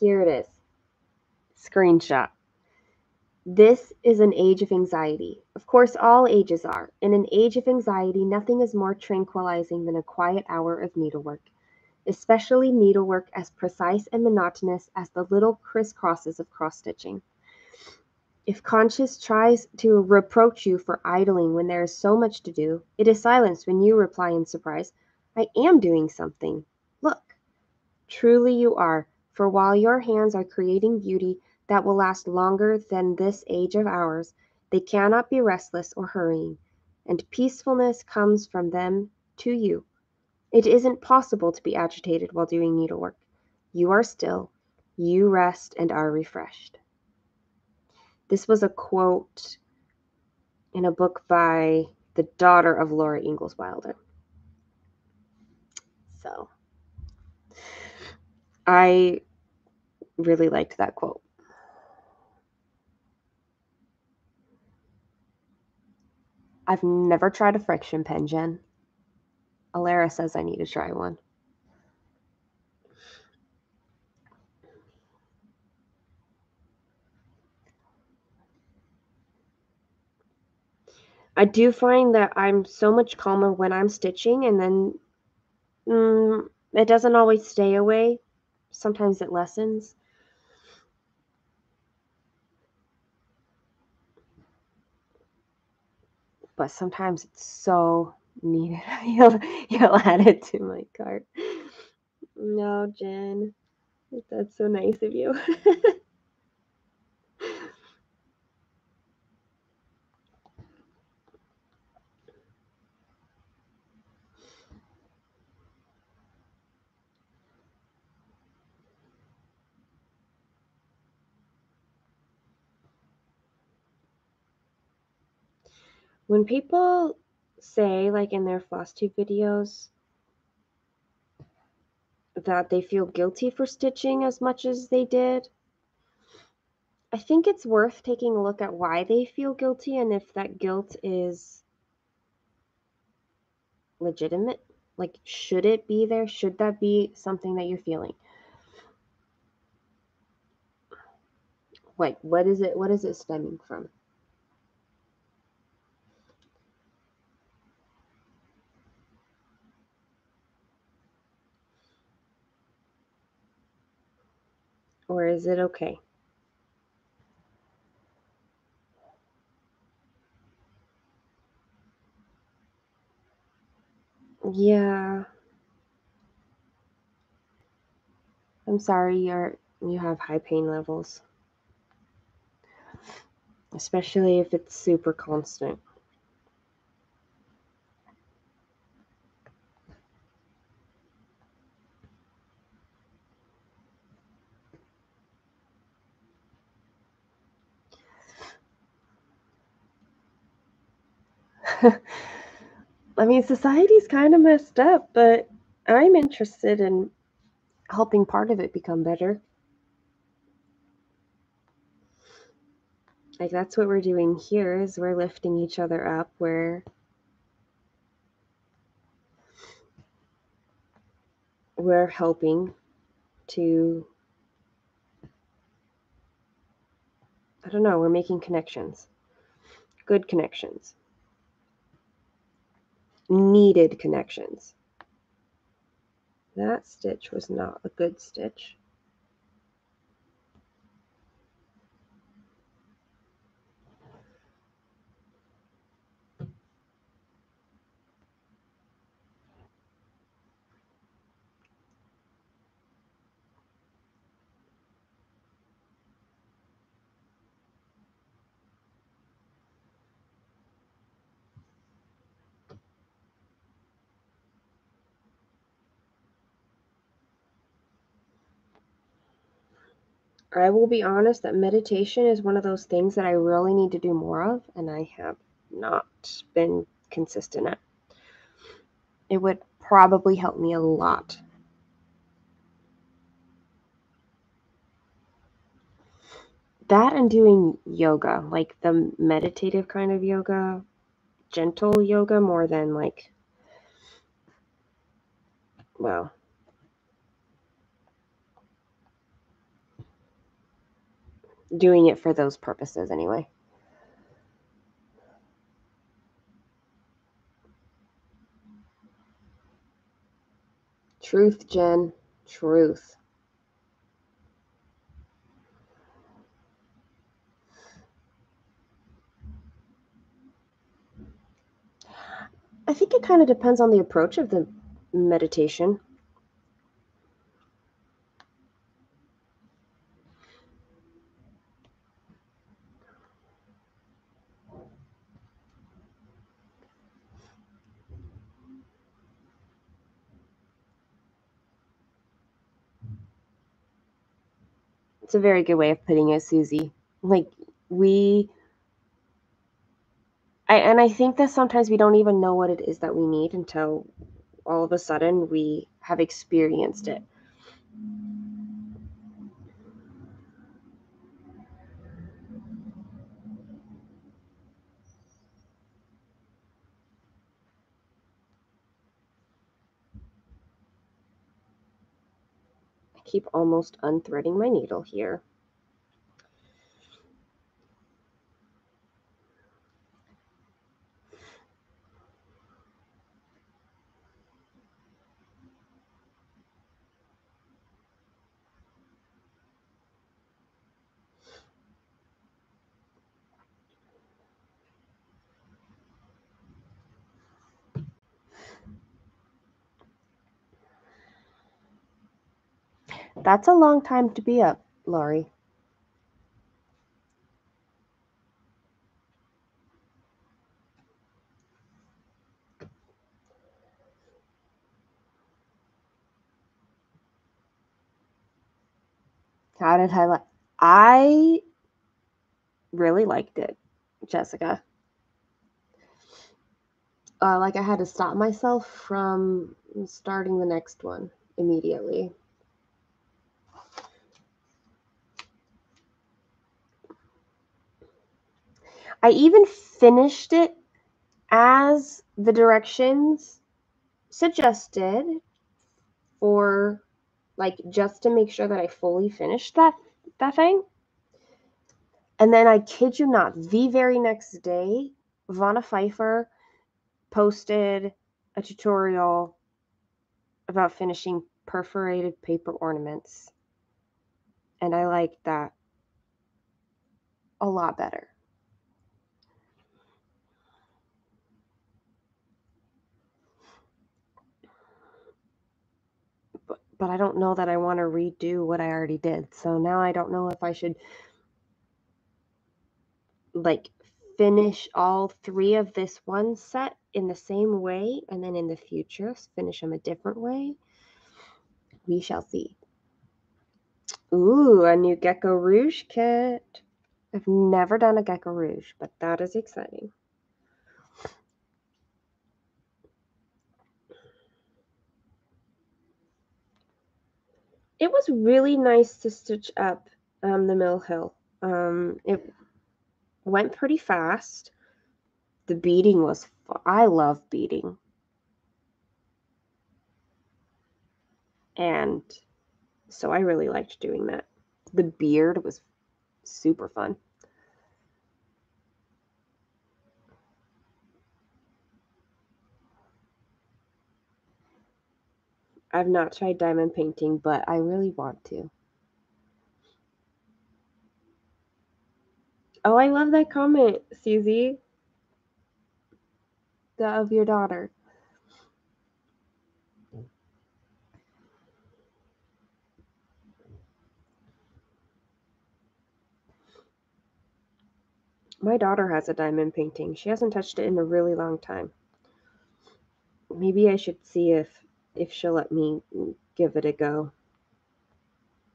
Here it is. Screenshot. This is an age of anxiety. Of course, all ages are. In an age of anxiety, nothing is more tranquilizing than a quiet hour of needlework, especially needlework as precise and monotonous as the little crisscrosses of cross-stitching. If conscience tries to reproach you for idling when there is so much to do, it is silenced when you reply in surprise, I am doing something. Look. Truly you are, for while your hands are creating beauty that will last longer than this age of ours, they cannot be restless or hurrying, and peacefulness comes from them to you. It isn't possible to be agitated while doing needlework. You are still, you rest and are refreshed. This was a quote in a book by the daughter of Laura Ingalls Wilder. So I really liked that quote. I've never tried a friction pen, Jen. Alara says I need to try one. I do find that I'm so much calmer when I'm stitching, and then it doesn't always stay away. Sometimes it lessens. But sometimes it's so needed. You'll add it to my cart. No, Jen. That's so nice of you. When people say, like in their floss tube videos, that they feel guilty for stitching as much as they did, I think it's worth taking a look at why they feel guilty and if that guilt is legitimate. Like, should it be there? Should that be something that you're feeling? Like, what is it? What is it stemming from? Or is it okay? Yeah. I'm sorry you have high pain levels. Especially if it's super constant. I mean, society's kind of messed up, but I'm interested in helping part of it become better. Like that's what we're doing here is we're lifting each other up. We're helping to, I don't know, we're making connections. Good connections. Needed connections. That stitch was not a good stitch. I will be honest that meditation is one of those things that I really need to do more of, and I have not been consistent at. It would probably help me a lot. That and doing yoga, like the meditative kind of yoga, gentle yoga more than like, well, doing it for those purposes anyway. Truth, Jen. Truth. I think it kind of depends on the approach of the meditation. It's a very good way of putting it, Susie. Like, I think that sometimes we don't even know what it is that we need until all of a sudden we have experienced it. I keep almost unthreading my needle here. That's a long time to be up, Laurie. How did I like? I really liked it, Jessica. Like I had to stop myself from starting the next one immediately. I even finished it as the directions suggested, or like just to make sure that I fully finished that thing. And then I kid you not, the very next day, Vanna Pfeiffer posted a tutorial about finishing perforated paper ornaments. And I liked that a lot better. But I don't know that I want to redo what I already did. So now I don't know if I should like finish all 3 of this one set in the same way and then in the future finish them a different way. We shall see. Ooh, a new Gecko Rouge kit. I've never done a Gecko Rouge, but that is exciting. It was really nice to stitch up the Mill Hill. It Went pretty fast. The beading was I love beading. And so I really liked doing that. The beard was super fun. I've not tried diamond painting, but I really want to. Oh, I love that comment, Susie. Of your daughter. My daughter has a diamond painting. She hasn't touched it in a really long time. Maybe I should see if she'll let me give it a go.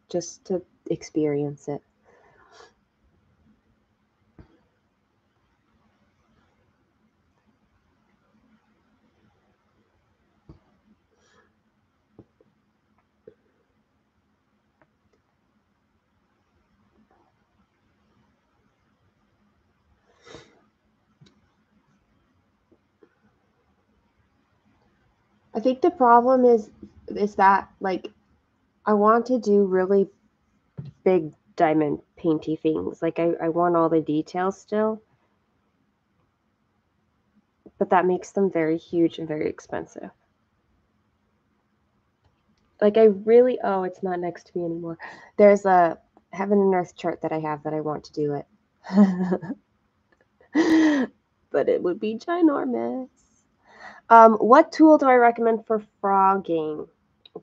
Just to experience it. I think the problem is that like I want to do really big diamond painty things. Like I want all the details still. But that makes them very huge and very expensive. Like I really it's not next to me anymore. There's a heaven and earth chart that I have that I want to do it. But it would be ginormous. What tool do I recommend for frogging?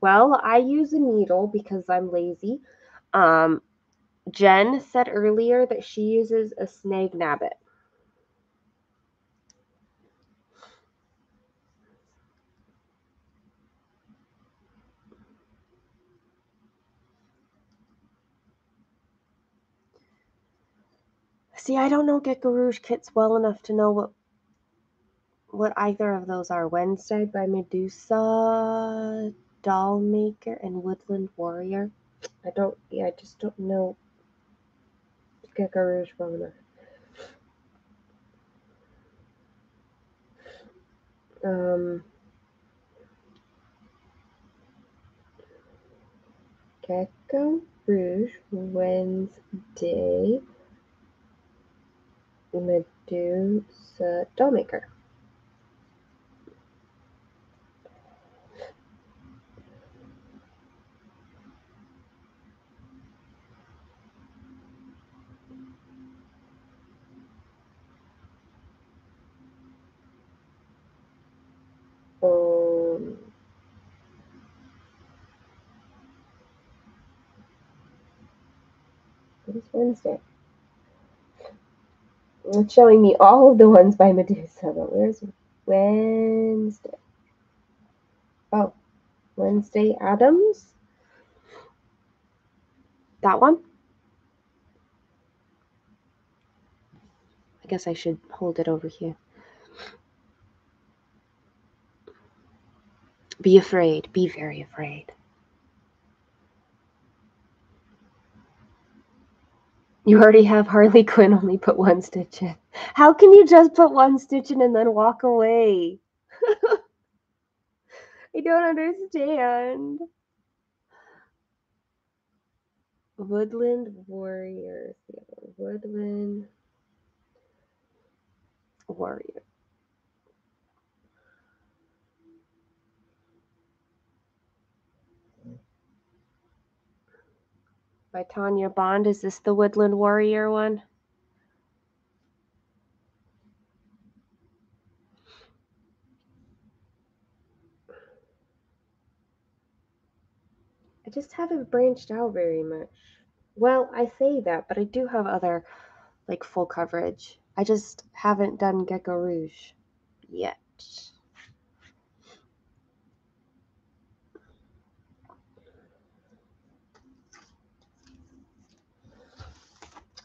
Well, I use a needle because I'm lazy. Jen said earlier that she uses a snag nabbit. See, I don't know Gecko Rouge kits well enough to know what either of those are. Wednesday by Medusa, Doll Maker, and Woodland Warrior. I just don't know Gecko Rouge well enough. Gecko Rouge, Wednesday, Medusa, Doll Maker. What is Wednesday? It's showing me all of the ones by Medusa, but where's Wednesday? Oh, Wednesday Adams? That one? I guess I should hold it over here. Be afraid. Be very afraid. You already have Harley Quinn only put one stitch in. How can you just put one stitch in and then walk away? I don't understand. Woodland Warrior. Woodland Warrior. By Tanya Bond. Is this the Woodland Warrior one? I just haven't branched out very much. Well, I say that, but I do have other, like, full coverage. I just haven't done Gecko Rouge yet.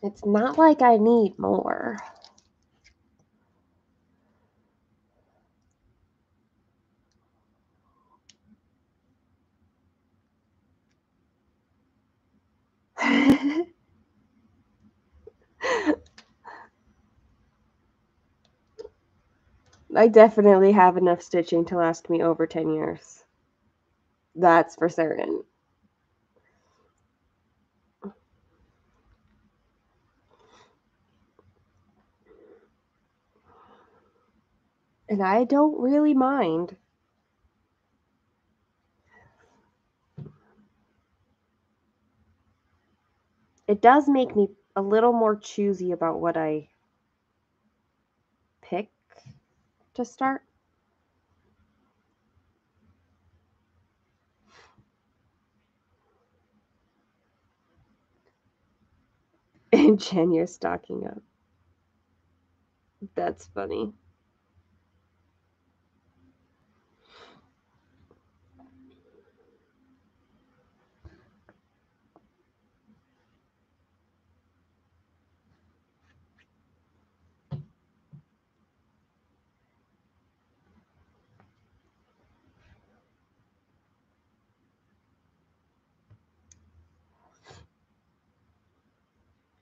It's not like I need more. I definitely have enough stitching to last me over 10 years. That's for certain. And I don't really mind. It does make me a little more choosy about what I pick to start. And Jen, you're stocking up. That's funny.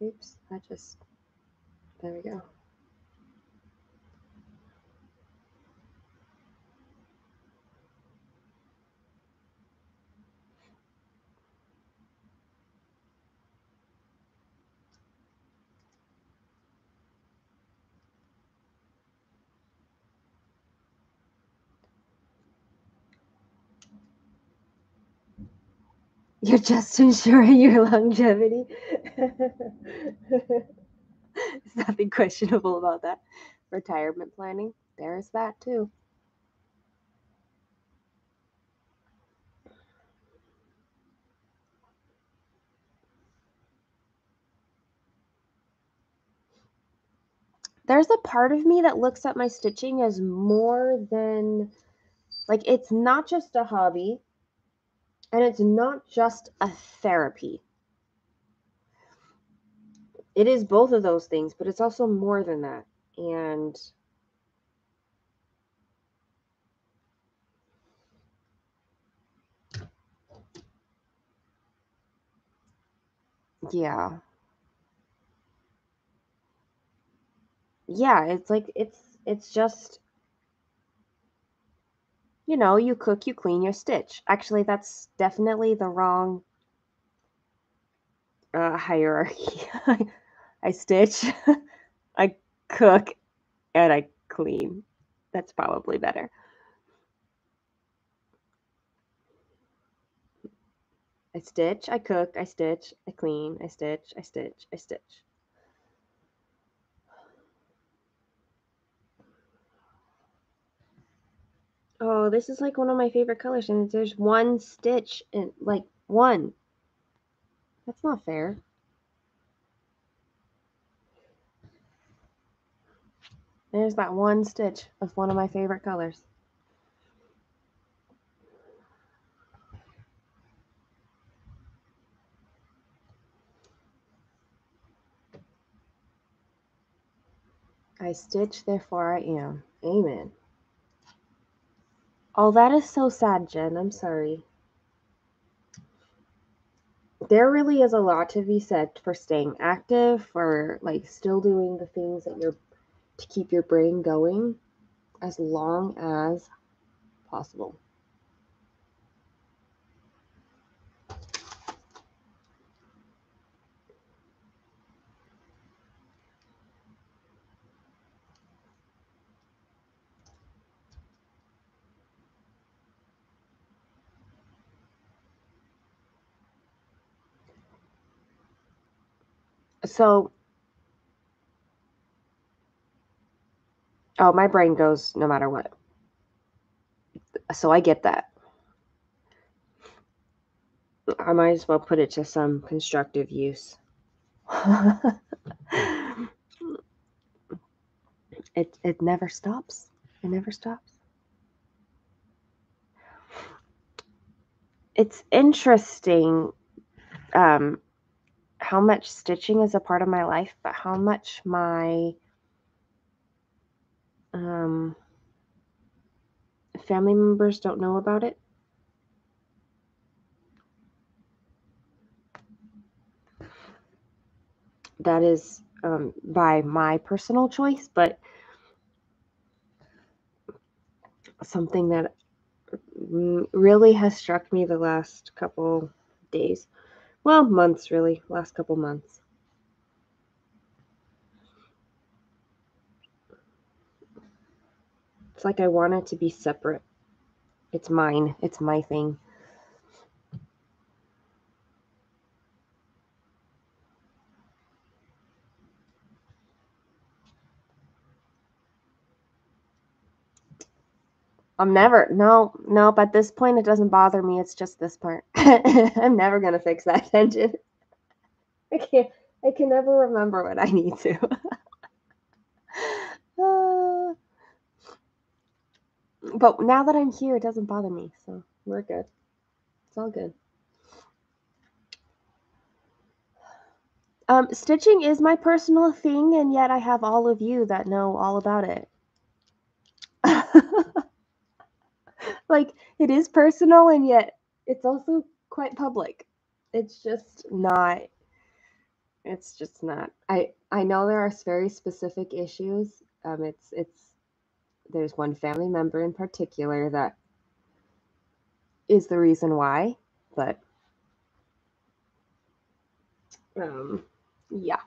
Oops, there we go. You're just ensuring your longevity. There's nothing questionable about that. Retirement planning, there's that too. There's a part of me that looks at my stitching as more than, like, it's not just a hobby and it's not just a therapy. It is both of those things, but it's also more than that. And yeah. Yeah, it's like it's just, you cook, you clean, you stitch. Actually, that's definitely the wrong hierarchy. I stitch, I cook, and I clean. That's probably better. I stitch, I cook, I stitch, I clean, I stitch, I stitch, I stitch. Oh, this is like one of my favorite colors, and there's one stitch, and like one. That's not fair. There's that one stitch of one of my favorite colors. I stitch, therefore I am. Amen. Oh, that is so sad, Jen. I'm sorry. There really is a lot to be said for staying active, for like still doing the things that you're to keep your brain going as long as possible. So, oh, my brain goes no matter what. So I get that. I might as well put it to some constructive use. It never stops. It never stops. It's interesting how much stitching is a part of my life, but how much my family members don't know about it. That is by my personal choice, but something that really has struck me the last couple days. Well, months, really. Last couple months. It's like I want it to be separate. It's mine. It's my thing. I'm never, nope. At this point, it doesn't bother me. It's just this part. I'm never going to fix that tension. I can never remember what I need to. But now that I'm here, it doesn't bother me. So we're good. It's all good. Stitching is my personal thing, and yet I have all of you that know all about it. Like, it is personal, and yet it's also quite public. It's just not. I know there are very specific issues. There's one family member in particular that is the reason why, but yeah.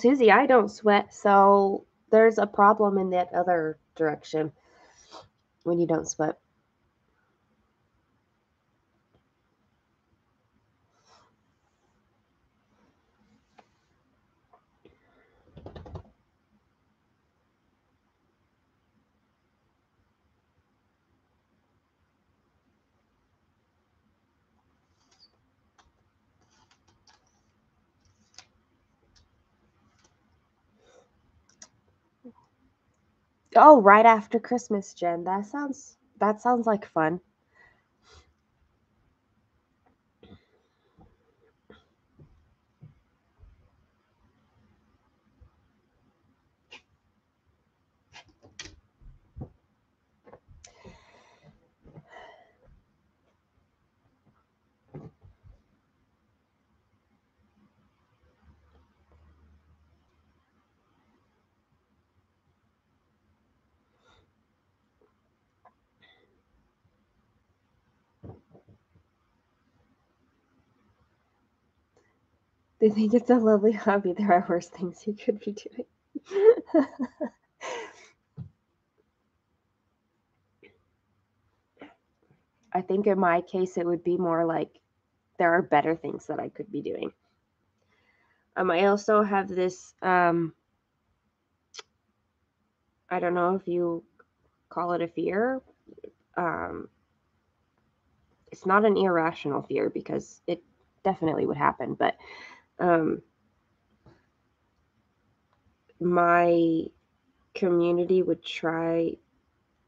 Susie, I don't sweat, so there's a problem in that other direction when you don't sweat. Oh, right after Christmas, Jen. That sounds like fun. They think it's a lovely hobby. There are worse things you could be doing. I think in my case, it would be more like there are better things that I could be doing. I also have this, I don't know if you call it a fear. It's not an irrational fear because it definitely would happen, but my community would try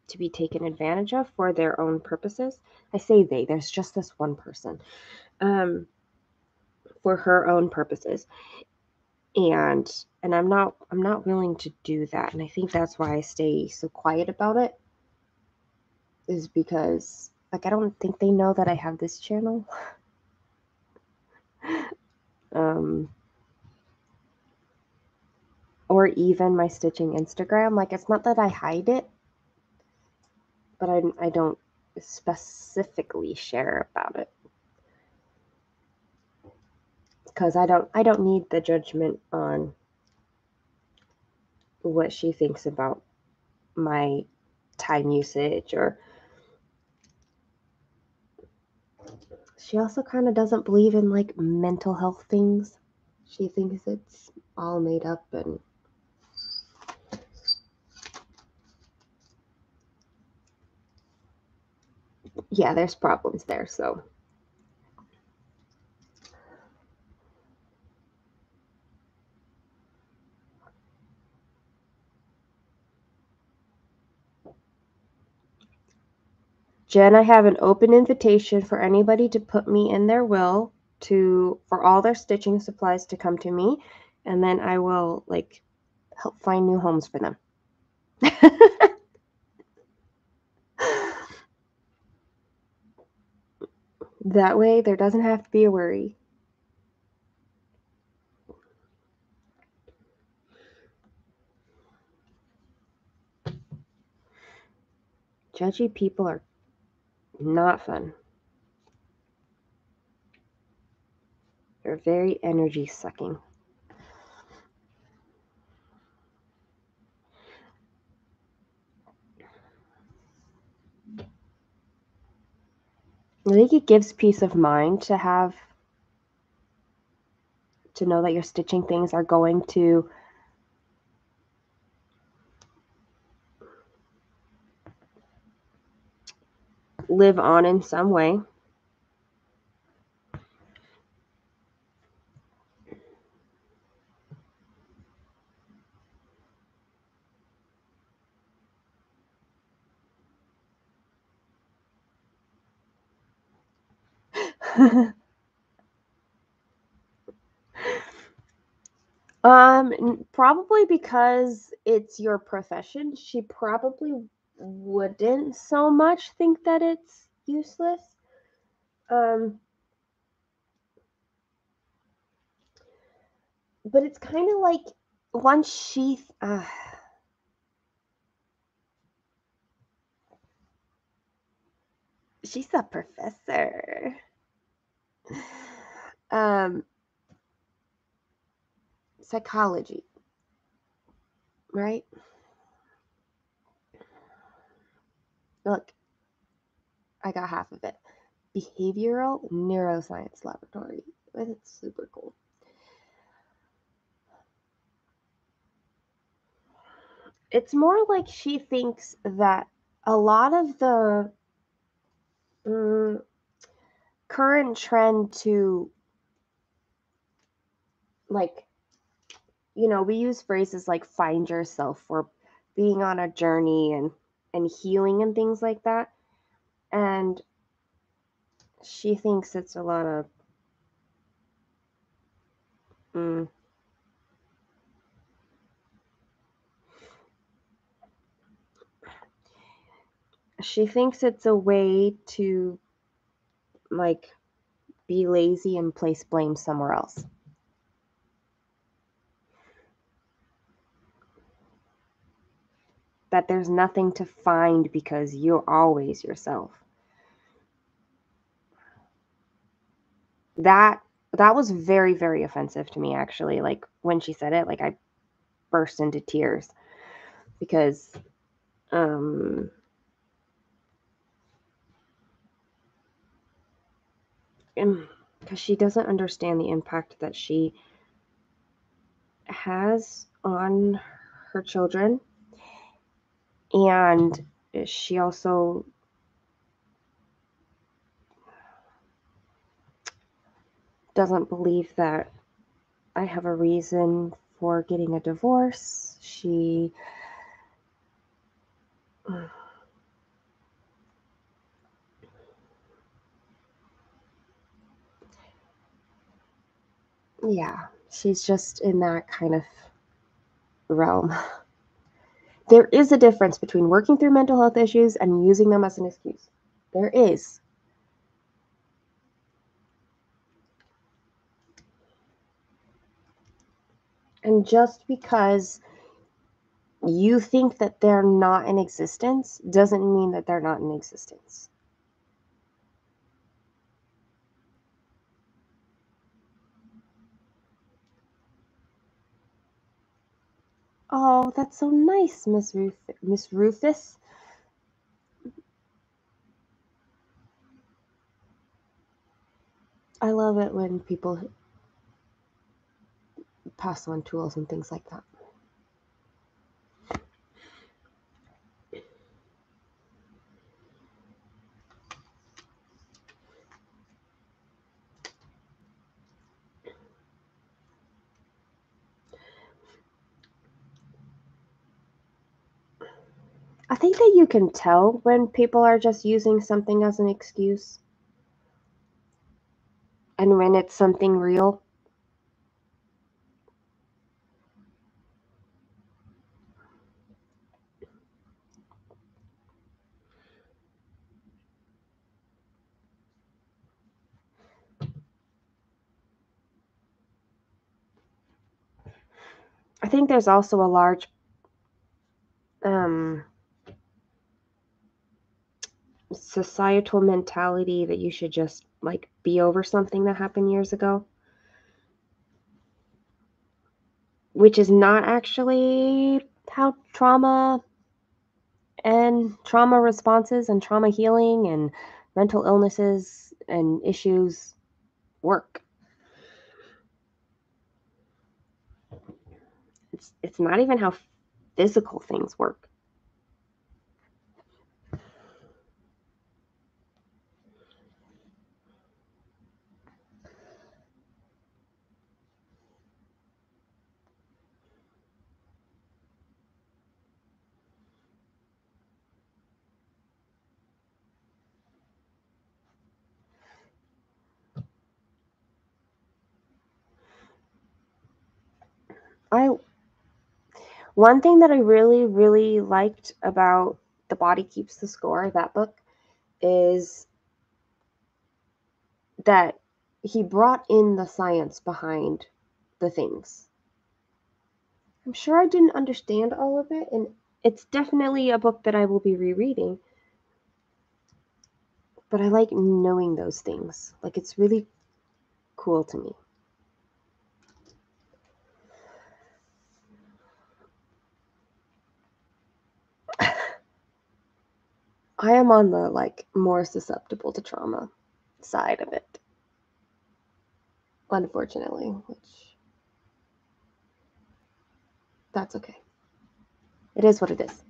to be taken advantage of for their own purposes. I say they, there's just this one person, for her own purposes. And I'm not willing to do that. And I think that's why I stay so quiet about it, is because like I don't think they know that I have this channel. Or even my stitching Instagram. Like, it's not that I hide it, but I don't specifically share about it because I don't need the judgment on what she thinks about my time usage. Or she also kind of doesn't believe in like mental health things. She thinks it's all made up, and yeah, there's problems there. So Jen, I have an open invitation for anybody to put me in their will for all their stitching supplies to come to me, and then I will like help find new homes for them. That way there doesn't have to be a worry. Judgy people are not fun. They're very energy sucking. I think it gives peace of mind to know that your stitching things are going to live on in some way. Probably because it's your profession. She probably wouldn't so much think that it's useless. But it's kind of like once she's a professor. Psychology, right? Look, I got half of it. Behavioral neuroscience laboratory. It's super cool. It's more like she thinks that a lot of the current trend to, like, we use phrases like find yourself or being on a journey and healing and things like that. And she thinks it's a lot of she thinks it's a way to, like, be lazy and place blame somewhere else. That there's nothing to find because you're always yourself. That was very, very offensive to me, actually. Like, when she said it, like, I burst into tears because she doesn't understand the impact that she has on her children, and she also doesn't believe that I have a reason for getting a divorce. Yeah, she's just in that kind of realm. There is a difference between working through mental health issues and using them as an excuse. There is. And just because you think that they're not in existence doesn't mean that they're not in existence. Oh, that's so nice, Miss Rufus. I love it when people pass on tools and things like that. I think that you can tell when people are just using something as an excuse and when it's something real. I think there's also a large societal mentality that you should just like be over something that happened years ago, which is not actually how trauma and trauma responses and trauma healing and mental illnesses and issues work. It's not even how physical things work. One thing that I really, really liked about The Body Keeps the Score, that book, is that he brought in the science behind the things. I'm sure I didn't understand all of it, and it's definitely a book that I will be rereading. But I like knowing those things. Like, it's really cool to me. I am on the, like, more susceptible to trauma side of it. Unfortunately, which that's okay. It is what it is.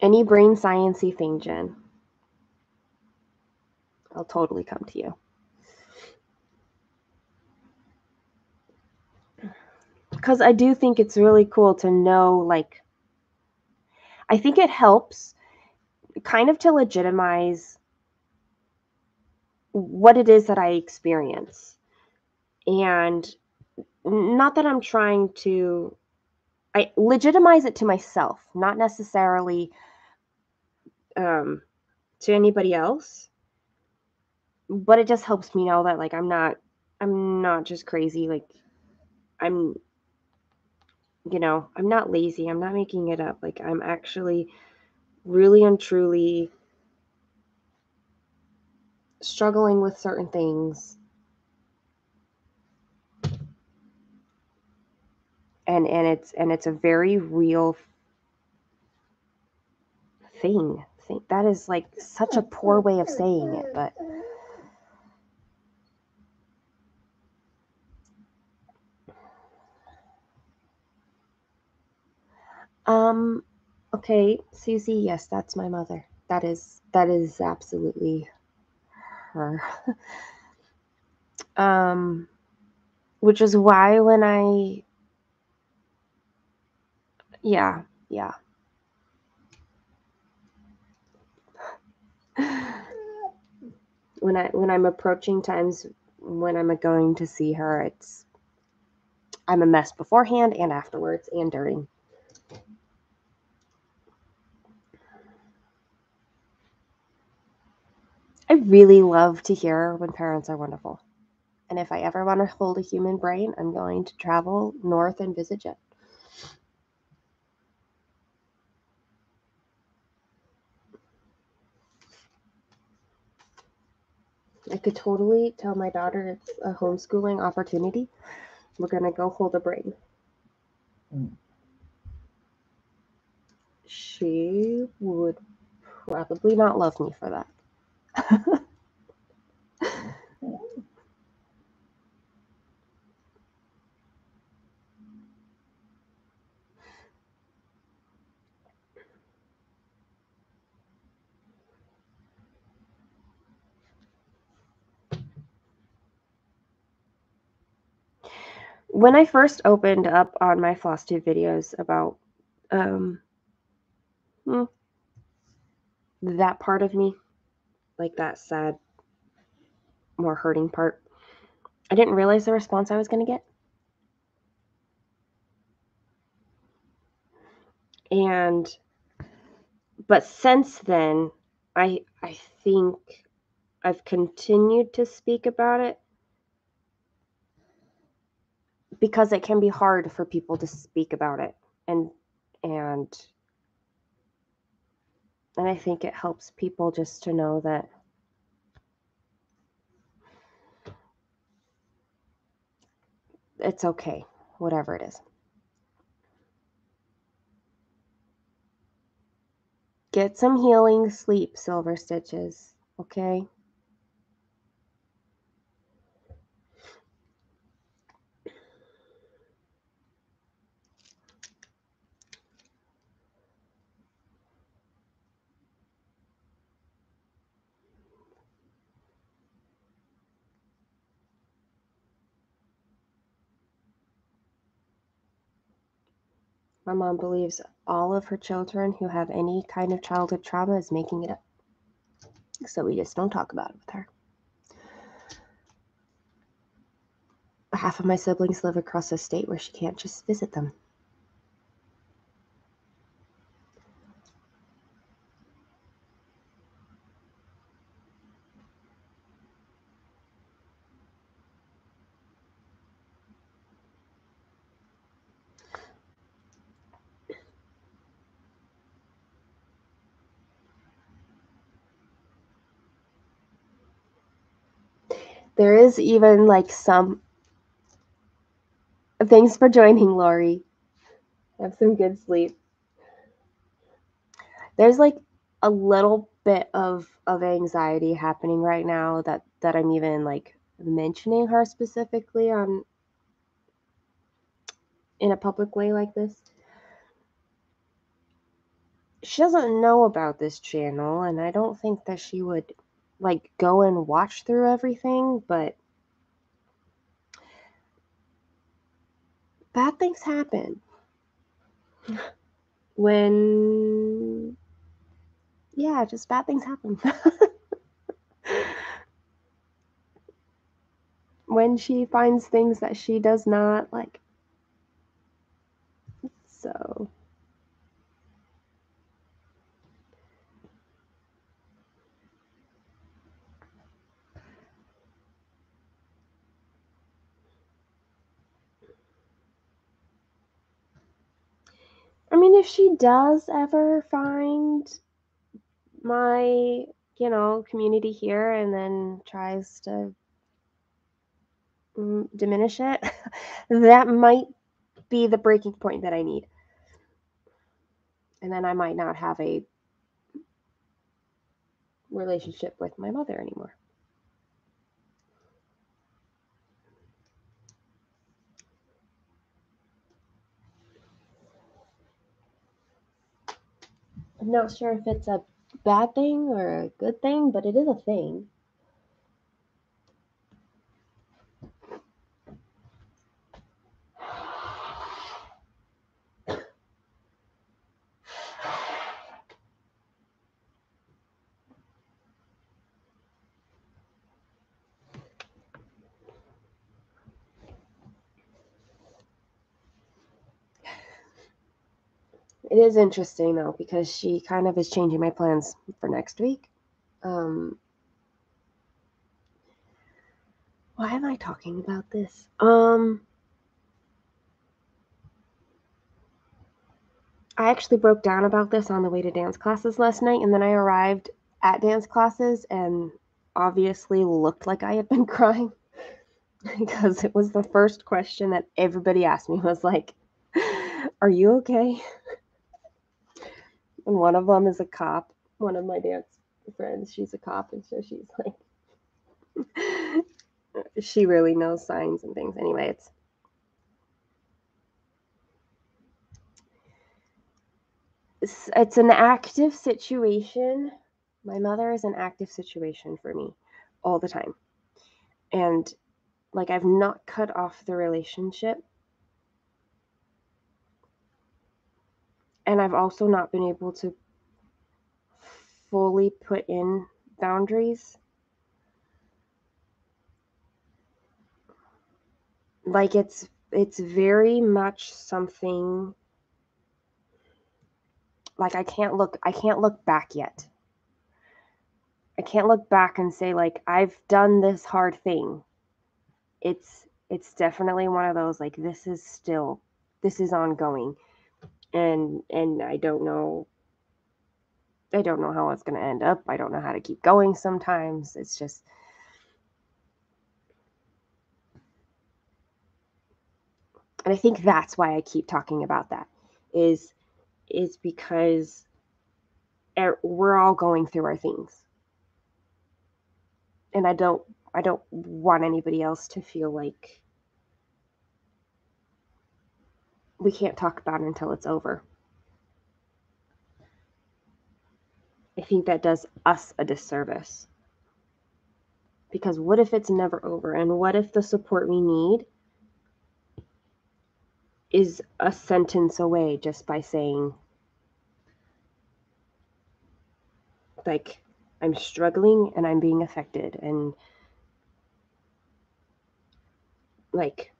Any brain science-y thing, Jen, I'll totally come to you. Because I do think it's really cool to know, like, I think it helps kind of to legitimize what it is that I experience. And not that I'm trying to, I legitimize it to myself, not necessarily to anybody else, but it just helps me know that, like, I'm not just crazy. Like, I'm, I'm not lazy. I'm not making it up. Like, I'm actually really and truly struggling with certain things. And it's a very real thing. That is like such a poor way of saying it, but okay, Susie, yes, that's my mother. That is absolutely her. Which is why when yeah, yeah. When I'm approaching times when I'm going to see her, I'm a mess beforehand and afterwards and during. I really love to hear when parents are wonderful. And if I ever want to hold a human brain, I'm going to travel north and visit Jen. I could totally tell my daughter it's a homeschooling opportunity. We're going to go hold a brain. She would probably not love me for that. When I first opened up on my FlossTube videos about that part of me, like that sad, more hurting part, I didn't realize the response I was going to get. But since then, I think I've continued to speak about it because it can be hard for people to speak about it, and and I think it helps people just to know that it's okay, whatever it is. Get some healing sleep, Silver Stitches, okay? My mom believes all of her children who have any kind of childhood trauma is making it up. So we just don't talk about it with her. Half of my siblings live across the state where she can't just visit them. There is even like some. Thanks for joining, Lori. Have some good sleep. There's like a little bit of anxiety happening right now that I'm even like mentioning her specifically on in a public way like this. She doesn't know about this channel, and I don't think that she would like go and watch through everything, but bad things happen when just bad things happen. When she finds things that she does not like. So I mean, if she does ever find my, community here and then tries to diminish it, that might be the breaking point that I need. And then I might not have a relationship with my mother anymore. I'm not sure if it's a bad thing or a good thing, but it is a thing. It is interesting though, because she kind of is changing my plans for next week. Why am I talking about this? I actually broke down about this on the way to dance classes last night, and then I arrived at dance classes and obviously looked like I had been crying because it was the first question that everybody asked me was like, "Are you okay?" And one of them is a cop. One of my dance friends, she's a cop, and so she's like, she really knows signs and things. Anyway, it's an active situation. My mother is an active situation for me all the time. And like I've not cut off the relationship. And I've also not been able to fully put in boundaries. Like it's very much something like I can't look back yet. I can't look back and say like I've done this hard thing. It's definitely one of those like this is ongoing, and I don't know how it's going to end up. I don't know how to keep going sometimes. It's just and I think that's why I keep talking about that is because we're all going through our things. And I don't want anybody else to feel like we can't talk about it until it's over. I think that does us a disservice. Because what if it's never over? And what if the support we need is a sentence away just by saying, like, I'm struggling and I'm being affected and like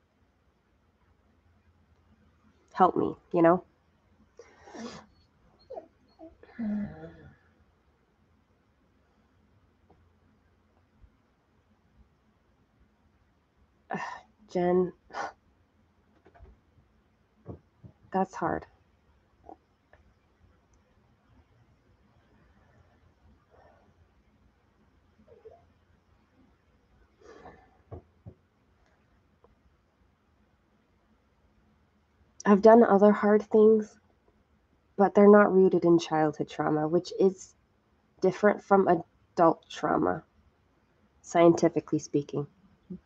help me, you know? Jen, that's hard. I've done other hard things, but they're not rooted in childhood trauma, which is different from adult trauma, scientifically speaking.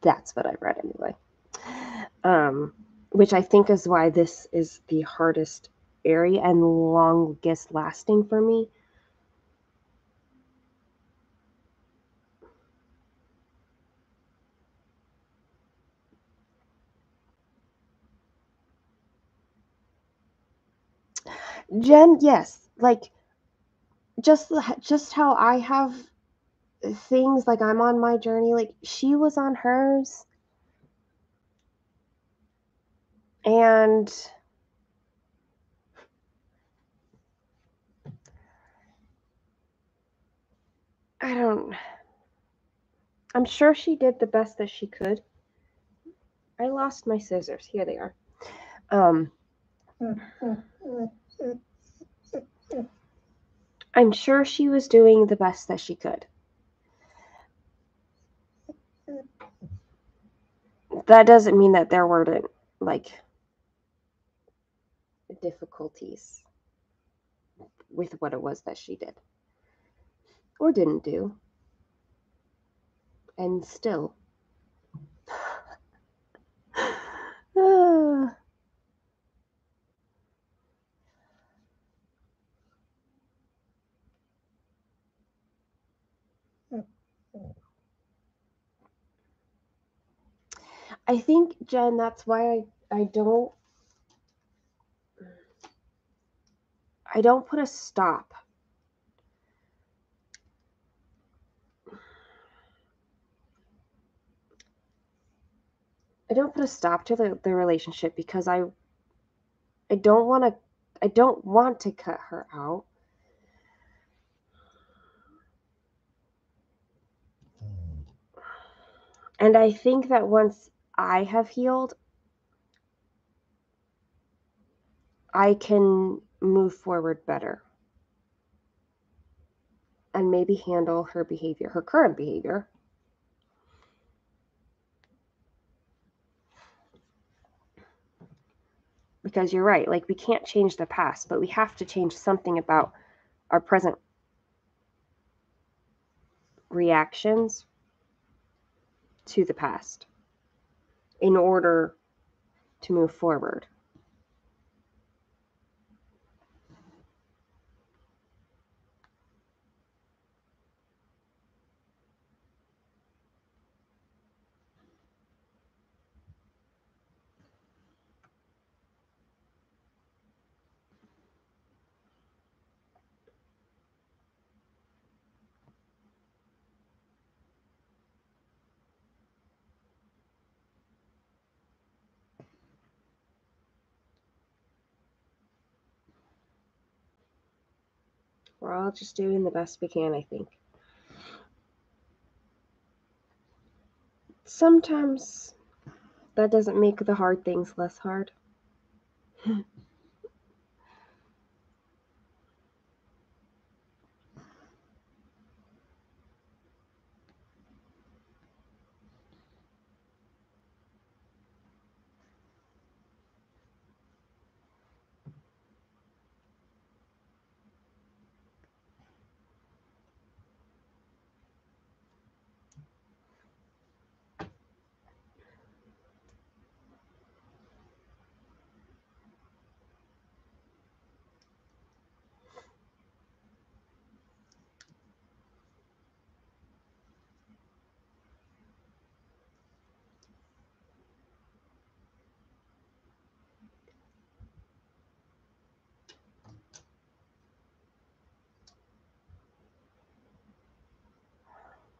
That's what I read anyway. Which I think is why this is the hardest area and longest lasting for me. Jen, yes, like just how I have things, like I'm on my journey, like she was on hers, and I'm sure she did the best that she could. I lost my scissors. Here they are. I'm sure she was doing the best that she could. That doesn't mean that there weren't like difficulties with what it was that she did or didn't do. And still. I think, Jen, that's why I don't put a stop. I don't put a stop to the relationship because I don't want to cut her out. And I think that once I have healed, I can move forward better and maybe handle her behavior, her current behavior. Because you're right, like we can't change the past, but we have to change something about our present reactions to the past in order to move forward. We're all just doing the best we can, I think. Sometimes that doesn't make the hard things less hard.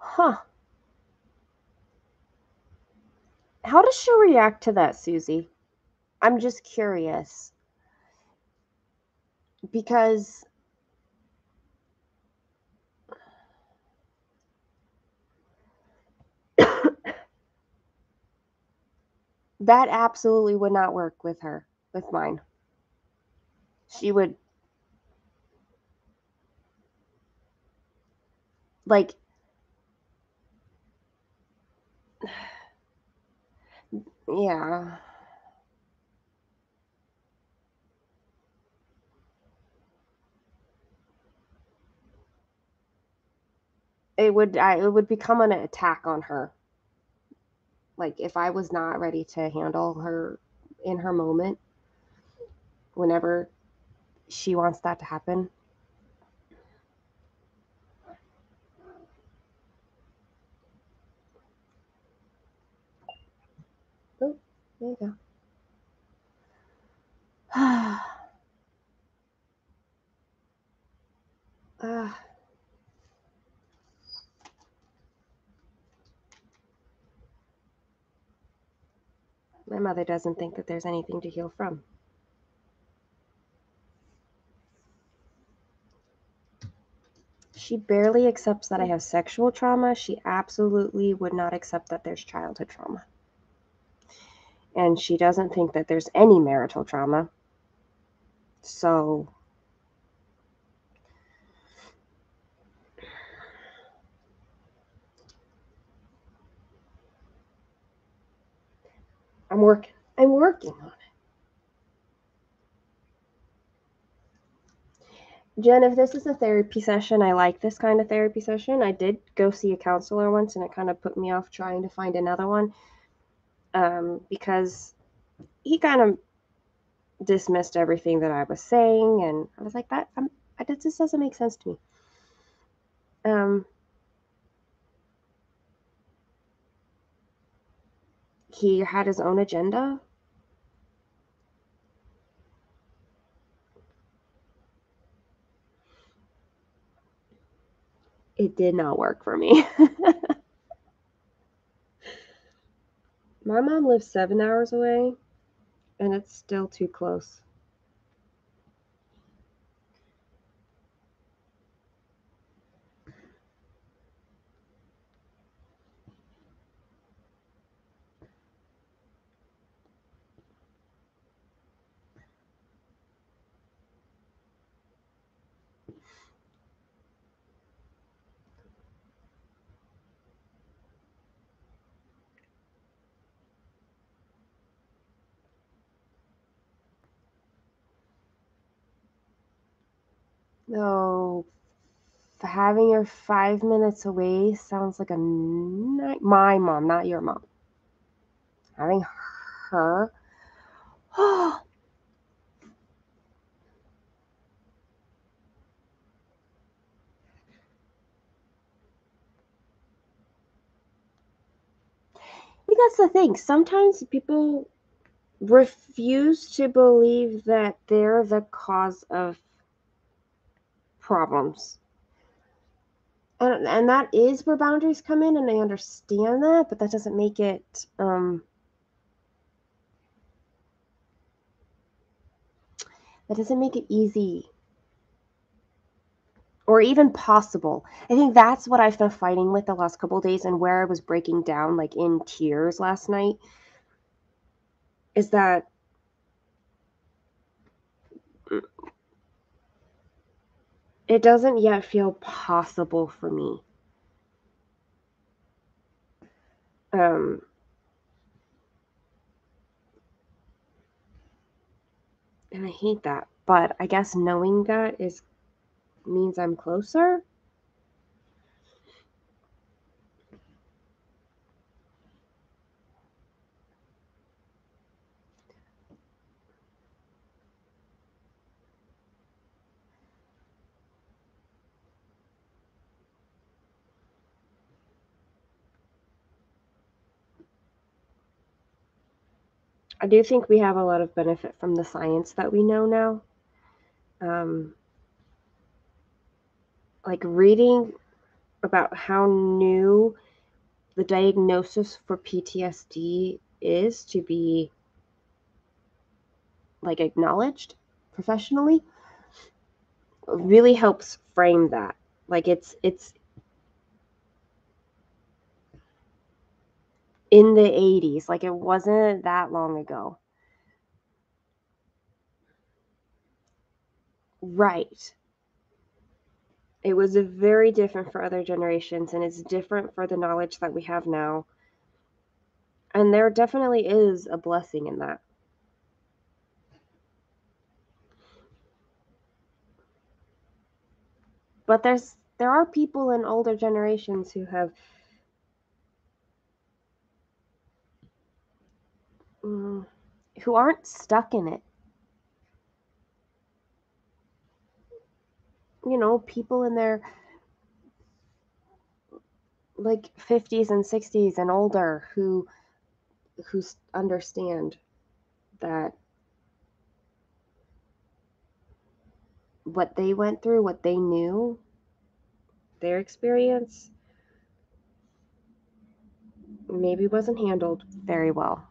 Huh. How does she react to that, Susie? I'm just curious. Because that absolutely would not work with her, with mine. She would, like, yeah. It would become an attack on her. Like, if I was not ready to handle her in her moment, whenever she wants that to happen. Oh, there you go. uh, my mother doesn't think that there's anything to heal from. She barely accepts that I have sexual trauma. She absolutely would not accept that there's childhood trauma. And she doesn't think that there's any marital trauma. So I'm working on it. Jen, if this is a therapy session, I like this kind of therapy session. I did go see a counselor once, and it kind of put me off trying to find another one, because he kind of dismissed everything that I was saying, and I was like, this doesn't make sense to me. He had his own agenda. It did not work for me. My mom lives 7 hours away, and it's still too close. No, having her 5 minutes away sounds like my mom, not your mom. Having her. That's the thing. Sometimes people refuse to believe that they're the cause of problems. And that is where boundaries come in, and I understand that, but that doesn't make it easy. or even possible. I think that's what I've been fighting with the last couple of days, and where I was breaking down like in tears last night, is that it doesn't yet feel possible for me. And I hate that, but I guess knowing that means I'm closer. I do think we have a lot of benefit from the science that we know now. Like reading about how new the diagnosis for PTSD is to be like acknowledged professionally really helps frame that. Like it's in the 80s, like it wasn't that long ago. Right. It was very different for other generations, and it's different for the knowledge that we have now. And there definitely is a blessing in that. But there are people in older generations who have who aren't stuck in it. You know, people in their like 50s and 60s and older who understand that what they went through, what they knew, their experience maybe wasn't handled very well.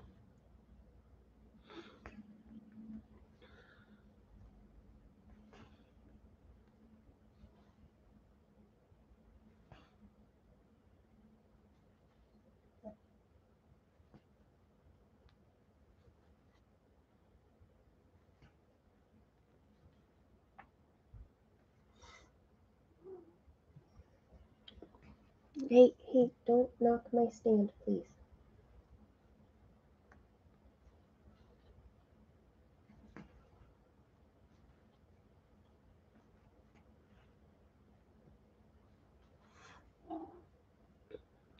Hey, don't knock my stand, please.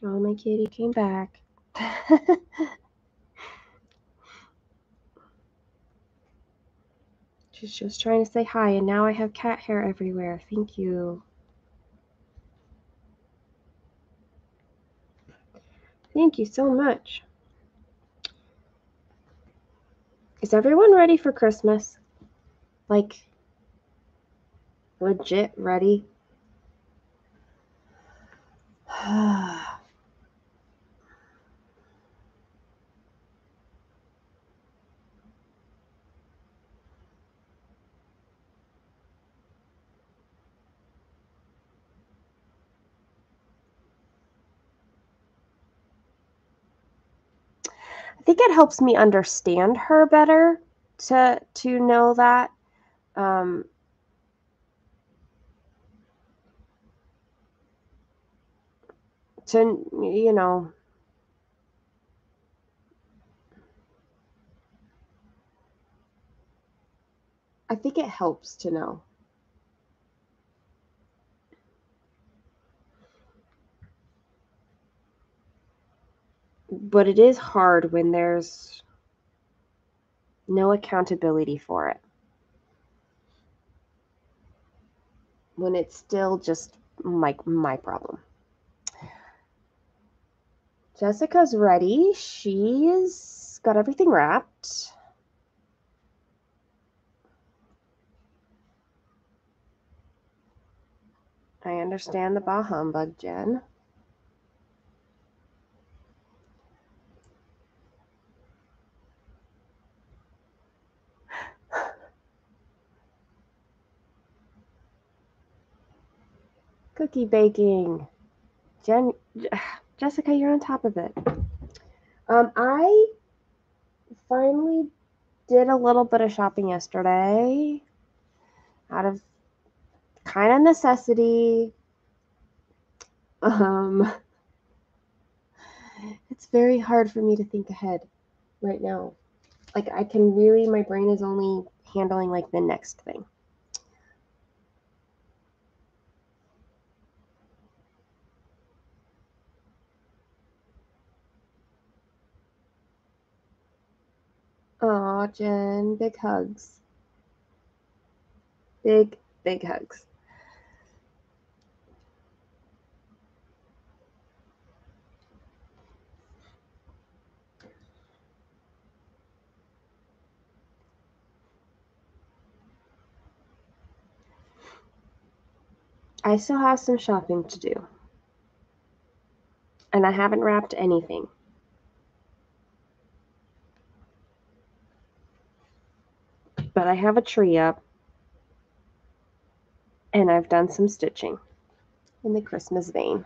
Oh, my kitty came back. She's just trying to say hi, and now I have cat hair everywhere. Thank you. Thank you so much. Is everyone ready for Christmas? Like, legit ready? I think it helps me understand her better to know that. Um, to, you know, I think it helps to know. But it is hard when there's no accountability for it. When it's still just like my problem. Jessica's ready. She's got everything wrapped. I understand the bah humbug, Jen. Cookie baking. Jessica, you're on top of it. I finally did a little bit of shopping yesterday out of kind of necessity. It's very hard for me to think ahead right now. Like I can really, my brain is only handling like the next thing. Aw, Jen, big hugs. Big, big hugs. I still have some shopping to do. And I haven't wrapped anything. But I have a tree up. And I've done some stitching in the Christmas vein.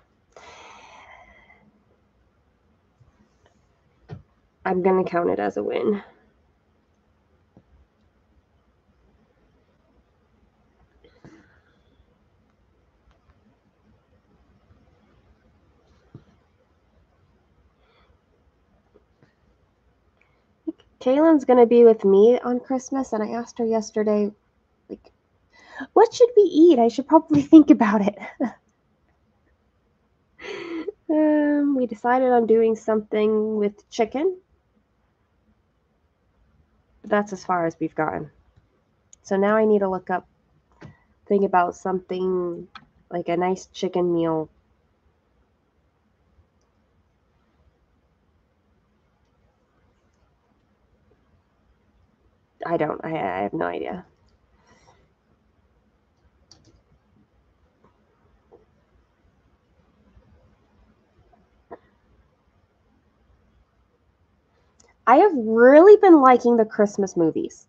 I'm going to count it as a win. Kaylin's going to be with me on Christmas, and I asked her yesterday, like, what should we eat? I should probably think about it. We decided on doing something with chicken. But that's as far as we've gotten. So now I need to think about something like a nice chicken meal. I have no idea. I have really been liking the Christmas movies.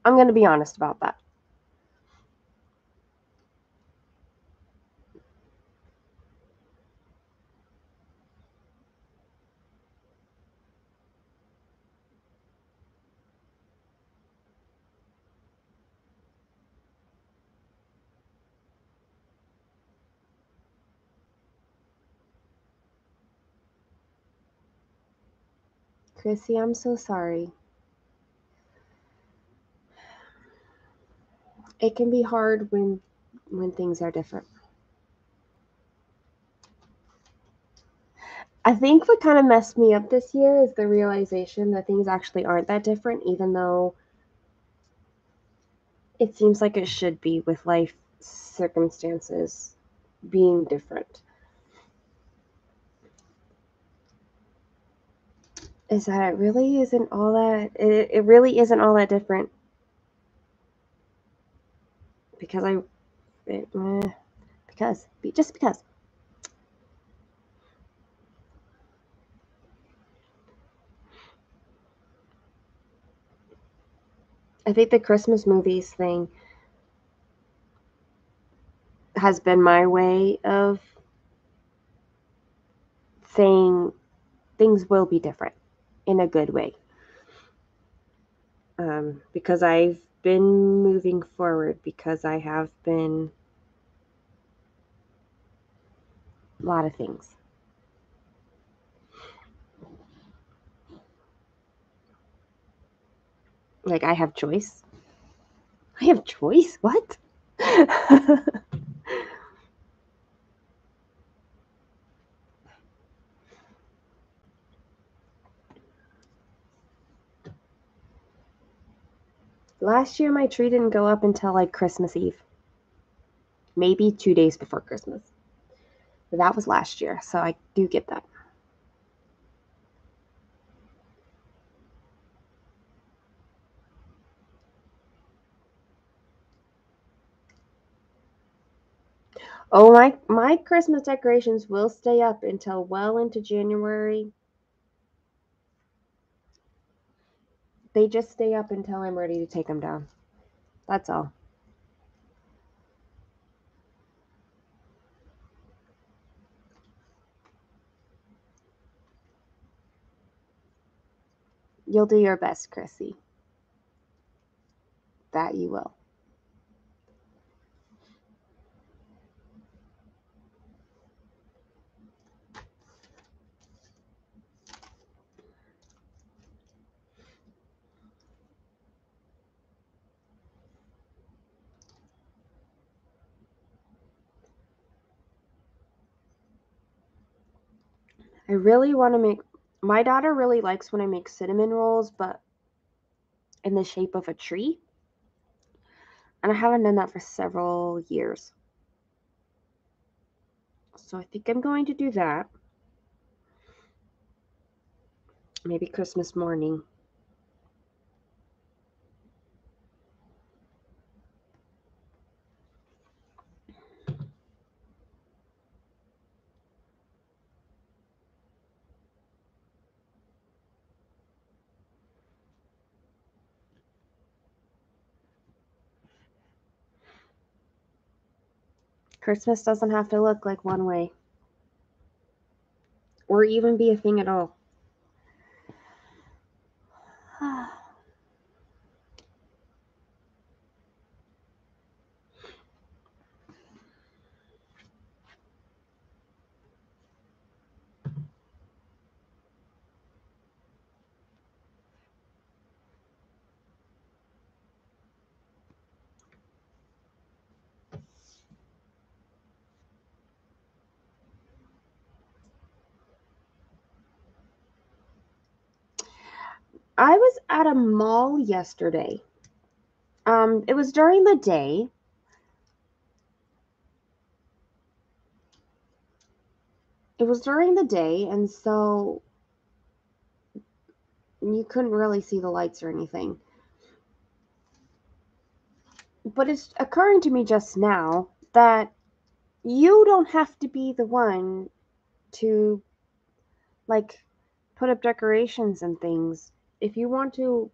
I'm going to be honest about that. Chrissy, I'm so sorry. It can be hard when things are different. I think what kind of messed me up this year is the realization that things actually aren't that different, even though it seems like it should be with life circumstances being different. Is that it really isn't all that, it really isn't all that different. Because just because. I think the Christmas movies thing has been my way of saying things will be different in a good way. Because I've been moving forward, because I have been a lot of things. Like I have choice. I have choice? What? Last year my tree didn't go up until like Christmas Eve. Maybe 2 days before Christmas. But that was last year, so I do get that. Oh, my Christmas decorations will stay up until well into January. They just stay up until I'm ready to take them down. That's all. You'll do your best, Chrissy. That you will. I really want to make, my daughter really likes when I make cinnamon rolls, but in the shape of a tree. And I haven't done that for several years. So I think I'm going to do that. Maybe Christmas morning. Christmas doesn't have to look like one way. Or even be a thing at all. I was at a mall yesterday. It was during the day. And so you couldn't really see the lights or anything. But it's occurring to me just now that you don't have to be the one to, like, put up decorations and things. If you want to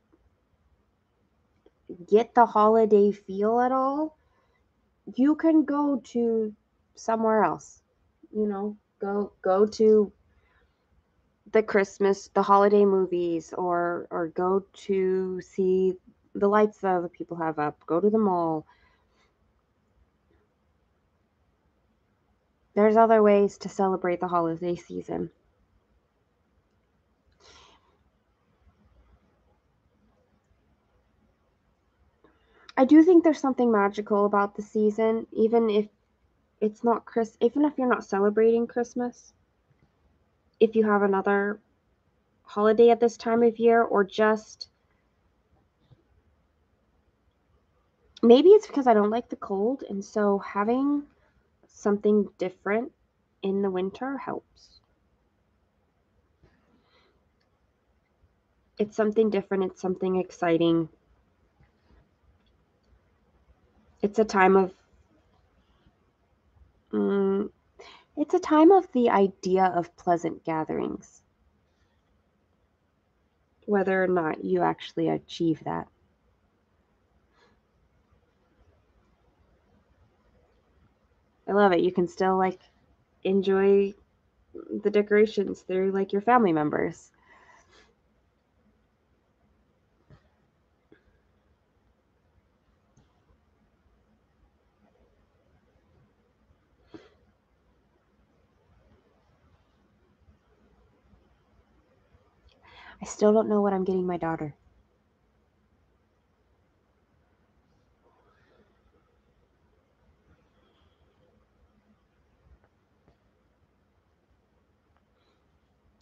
get the holiday feel at all, you can go to somewhere else. Go to the holiday movies, or go to see the lights that other people have up. Go to the mall. There's other ways to celebrate the holiday season. I do think there's something magical about the season, even if even if you're not celebrating Christmas. If you have another holiday at this time of year, or just maybe it's because I don't like the cold, and so having something different in the winter helps. It's something different, it's something exciting. It's a time of it's a time of the idea of pleasant gatherings, whether or not you actually achieve that. I love it. You can still enjoy the decorations through your family members. I still don't know what I'm getting my daughter.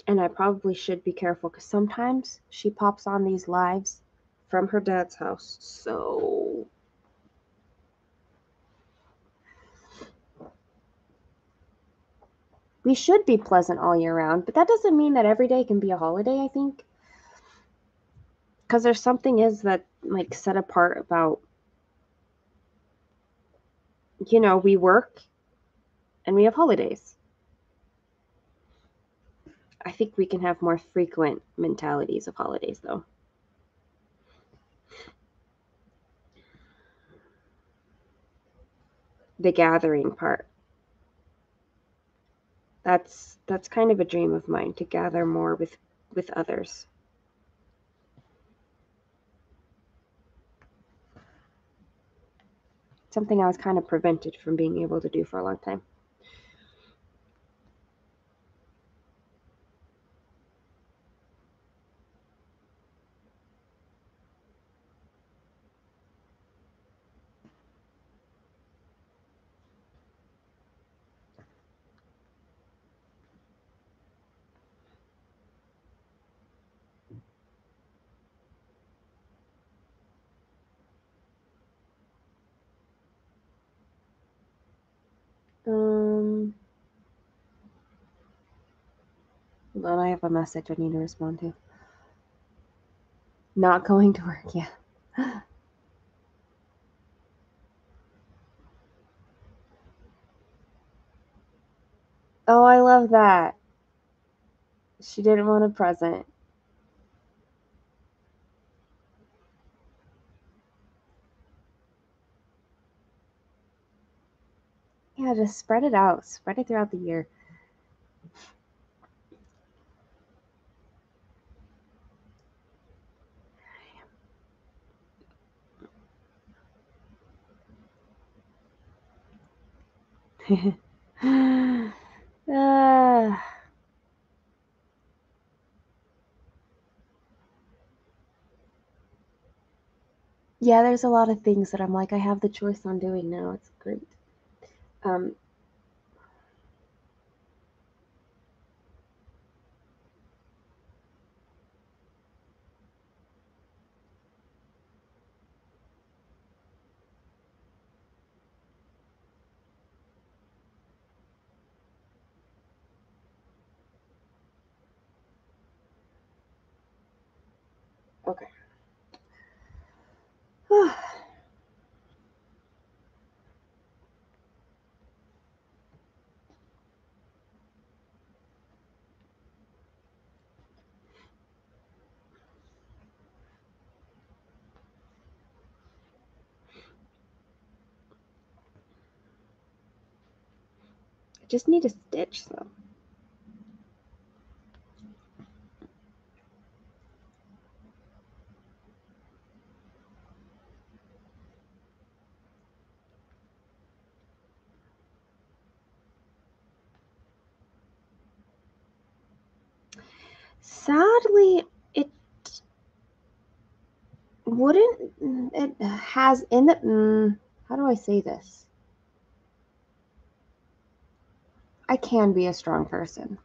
And I probably should be careful because sometimes she pops on these lives from her dad's house. So we should be pleasant all year round, but that doesn't mean that every day can be a holiday, I think. Because there's something is that set apart about, we work and we have holidays. I think we can have more frequent mentalities of holidays, though. The gathering part. That's kind of a dream of mine, to gather more with others. something I was kind of prevented from being able to do for a long time. Hold on, I have a message I need to respond to. Not going to work, yeah. Oh, I love that. She didn't want a present. Yeah, just spread it out. Spread it throughout the year. uh, yeah, there's a lot of things that I'm like, I have the choice on doing now. It's great. Um, okay. I just need a stitch, though. Sadly, it wouldn't. It has in the. How do I say this? I can be a strong person.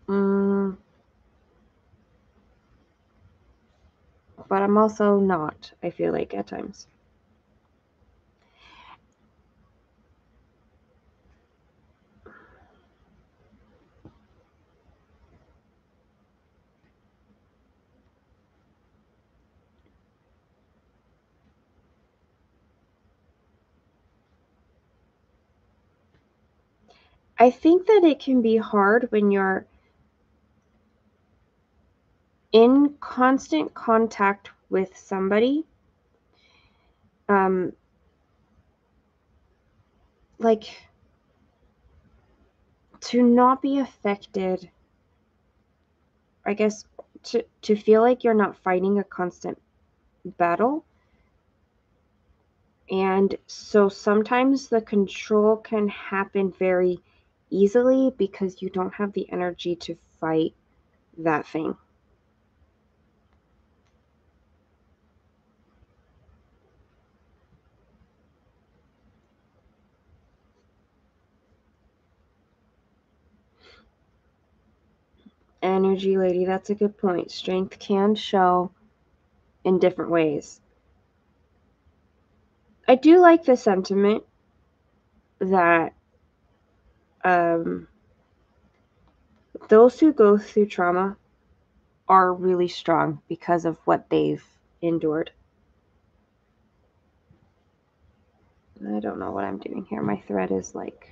But I'm also not, I feel like, at times. I think that it can be hard when you're in constant contact with somebody. Like, to not be affected, I guess, to feel like you're not fighting a constant battle. And so sometimes the control can happen very easily because you don't have the energy to fight that thing. Energy lady, that's a good point. Strength can show in different ways. I do like the sentiment that those who go through trauma are really strong because of what they've endured. I don't know what I'm doing here. My thread is like...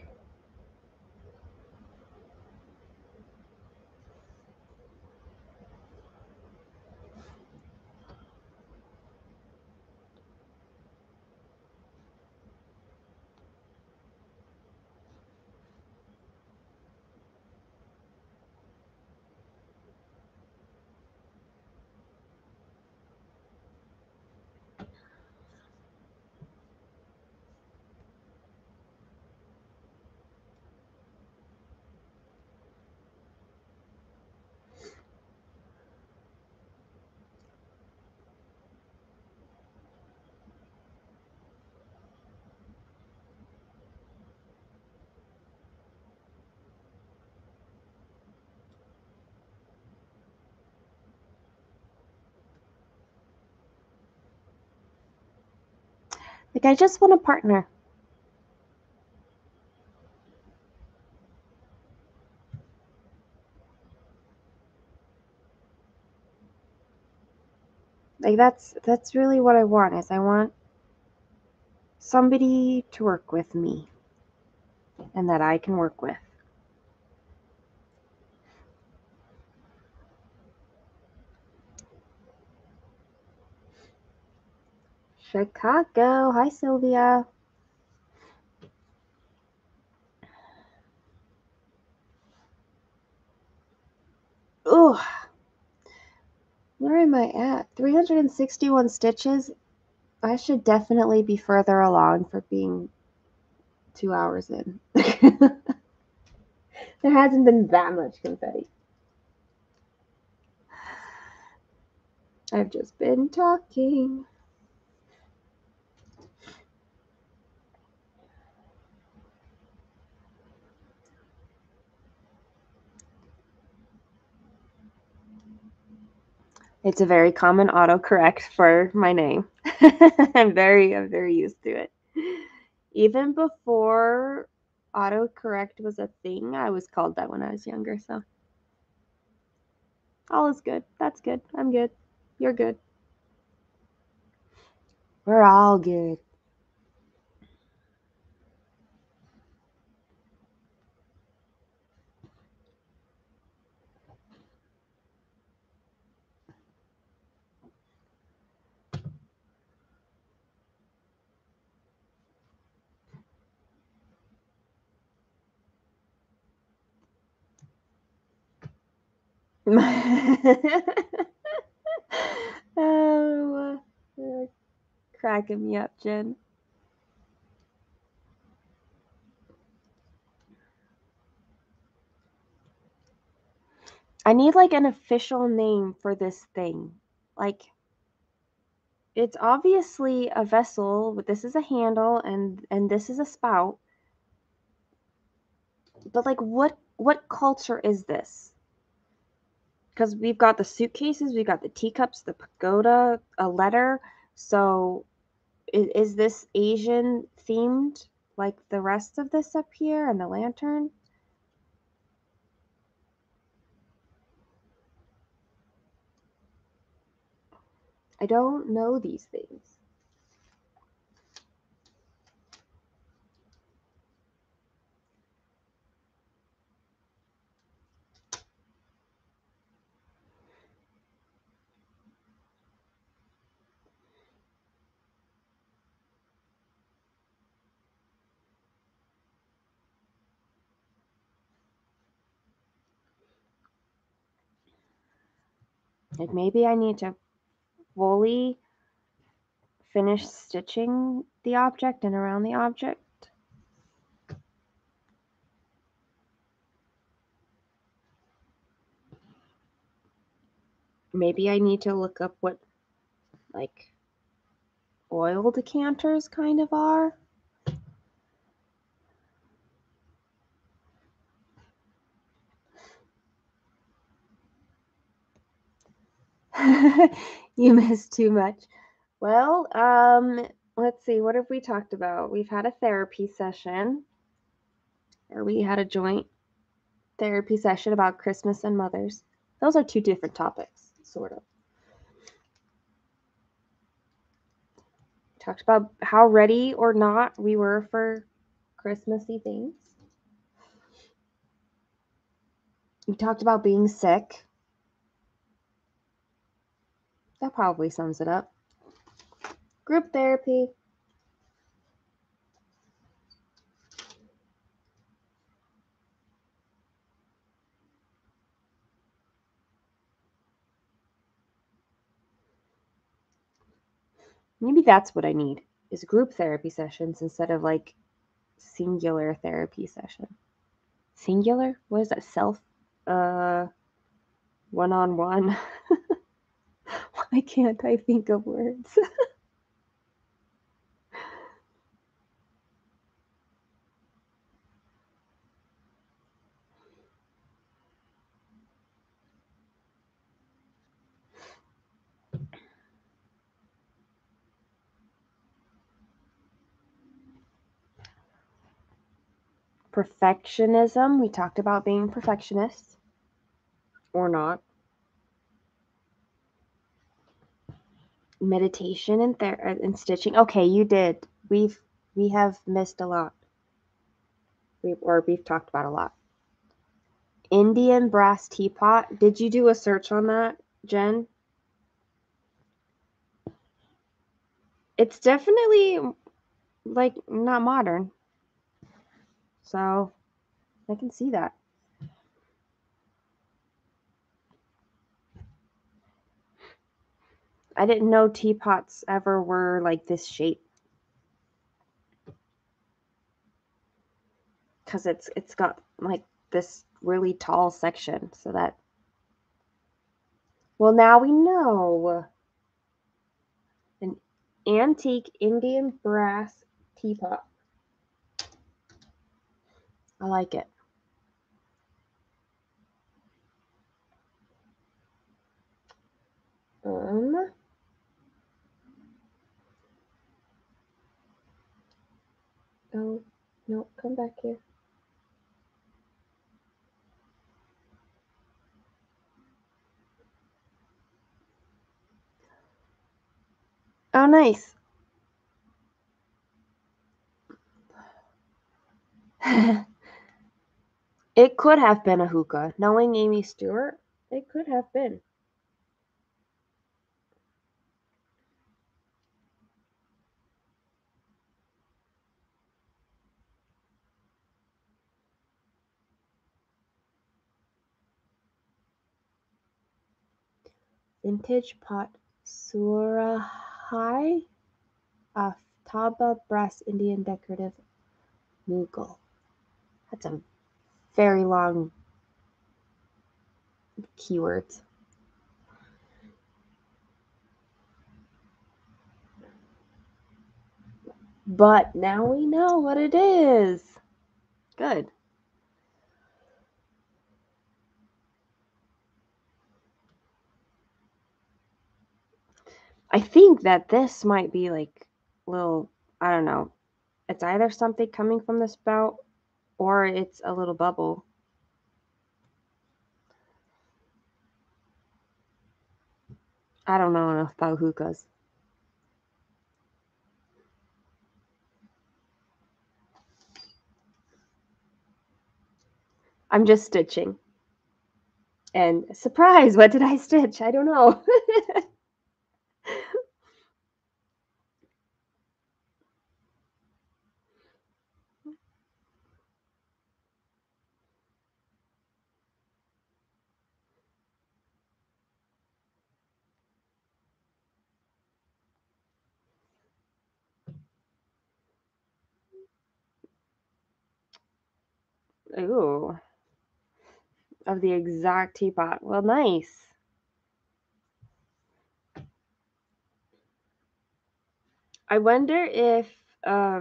Like, I just want a partner. Like, that's really what I want, is I want somebody to work with me and that I can work with. Chicago. Hi, Sylvia. Ugh. Where am I at? 361 stitches. I should definitely be further along for being 2 hours in. There hasn't been that much confetti. I've just been talking. It's a very common autocorrect for my name. I'm very used to it. Even before autocorrect was a thing, I was called that when I was younger, so all is good. That's good. I'm good. You're good. We're all good. Oh, you're cracking me up, Jen. I need like an official name for this thing. Like, it's obviously a vessel, but this is a handle and this is a spout. But like, what culture is this? Because we've got the suitcases, we've got the teacups, the pagoda, a letter. So is this Asian themed like the rest of this up here and the lantern? I don't know these things. Like, maybe I need to fully finish stitching the object and around the object. Maybe I need to look up what like oil decanters kind of are. You missed too much. Well, let's see, what have we talked about? We've had a therapy session, or we had a joint therapy session about Christmas and mothers. Those are two different topics, sort of. Talked about how ready or not we were for Christmassy things. We talked about being sick. That probably sums it up. Group therapy. Maybe that's what I need, is group therapy sessions instead of like singular therapy session. Singular? What is that? Self? One-on-one. Why can't I think of words? Perfectionism. We talked about being perfectionists or not. Meditation and stitching. Okay, you did. We have missed a lot. We've talked about a lot. Indian brass teapot. Did you do a search on that, Jen? It's definitely like not modern. So I can see that. I didn't know teapots ever were like this shape. Because it's got like this really tall section. So that, well, now we know. An antique Indian brass teapot. I like it. Oh, no, come back here. Oh, nice. It could have been a hookah. Knowing Amy Stewart, it could have been. Vintage pot Surahai Aftaba brass Indian decorative Mughal. That's a very long keywords. But now we know what it is. Good. I think that this might be like little, I don't know. It's either something coming from the spout or it's a little bubble. I don't know enough about hookahs. I'm just stitching. And surprise, what did I stitch? I don't know. Ooh, of the exact teapot. Well, nice. I wonder if I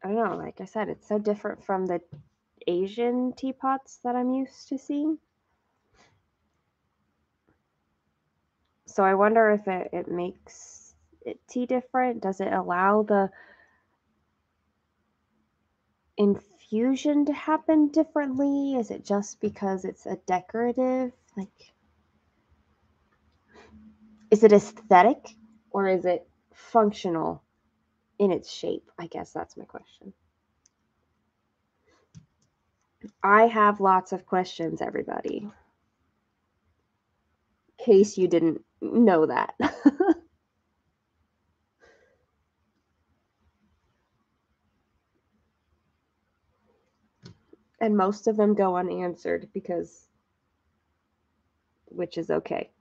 don't know, like I said, it's so different from the Asian teapots that I'm used to seeing. So I wonder if it makes it tea different. Does it allow the infusion to happen differently? Is it just because it's a decorative? Like, is it aesthetic or is it functional in its shape? I guess that's my question. I have lots of questions, everybody. In case you didn't know that. And most of them go unanswered because, which is okay.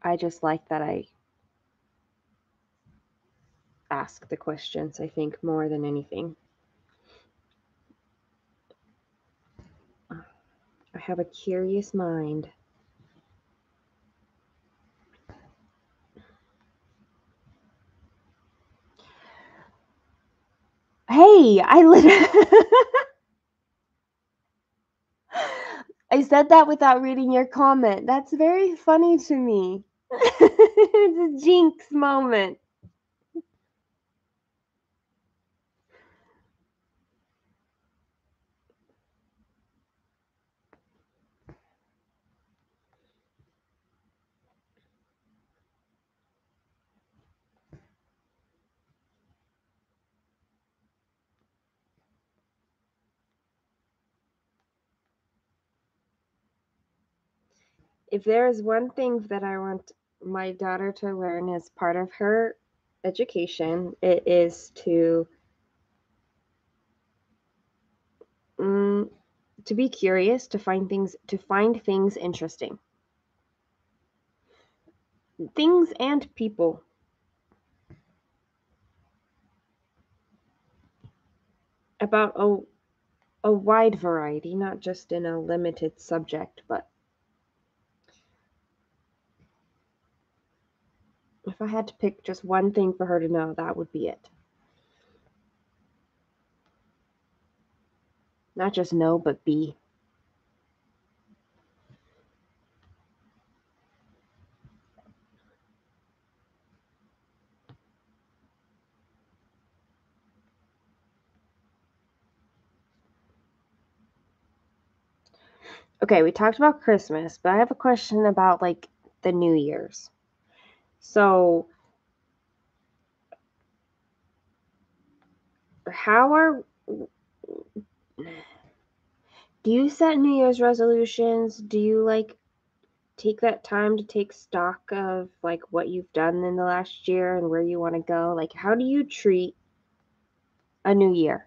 I just like that I ask the questions, I think, more than anything. I have a curious mind. Hey, I said that without reading your comment. That's very funny to me. It's a jinx moment. If there is one thing that I want my daughter to learn as part of her education, it is to be curious, to find things interesting. Things and people. About a wide variety, not just in a limited subject, but if I had to pick just one thing for her to know, that would be it. Not just know, but be. Okay, we talked about Christmas, but I have a question about like the New Year's. So, how are do you set New Year's resolutions? Do you like take that time to take stock of like what you've done in the last year and where you want to go? Like, how do you treat a new year?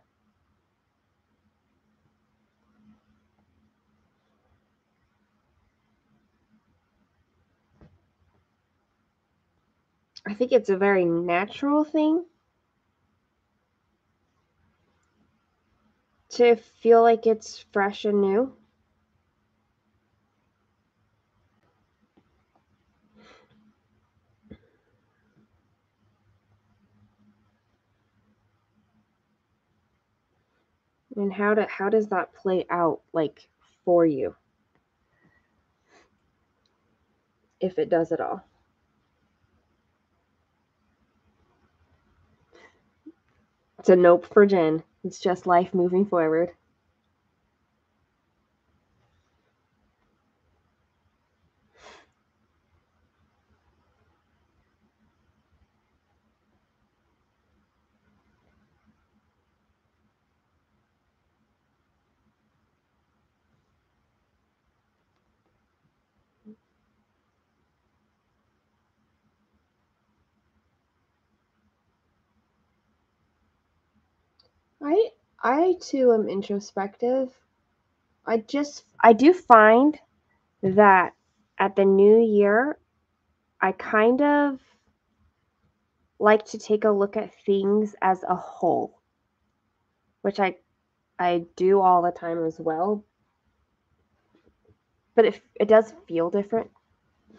I think it's a very natural thing to feel like it's fresh and new. And how does that play out like for you, if it does at all? It's a nope for Jen. It's just life moving forward. I I too am introspective. I do find that at the new year I kind of like to take a look at things as a whole, which I do all the time as well. But it does feel different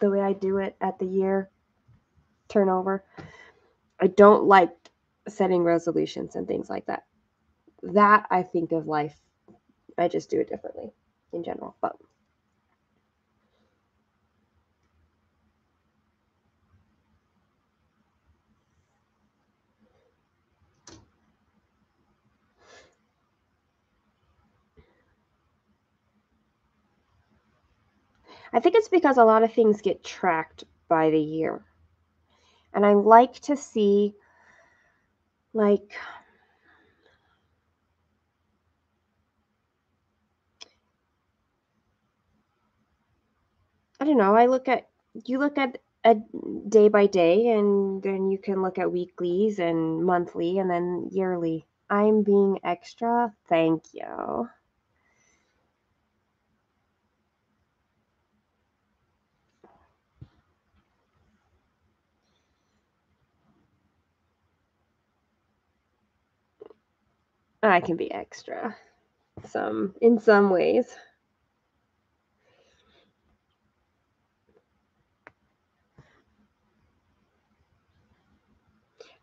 the way I do it at the year turnover. I don't like setting resolutions and things like that. That I think of life, I just do it differently in general. But I think it's because a lot of things get tracked by the year. And I like to see, like, I don't know, you look at a day by day, and then you can look at weeklies and monthly and then yearly. I'm being extra. Thank you. I can be extra in some ways.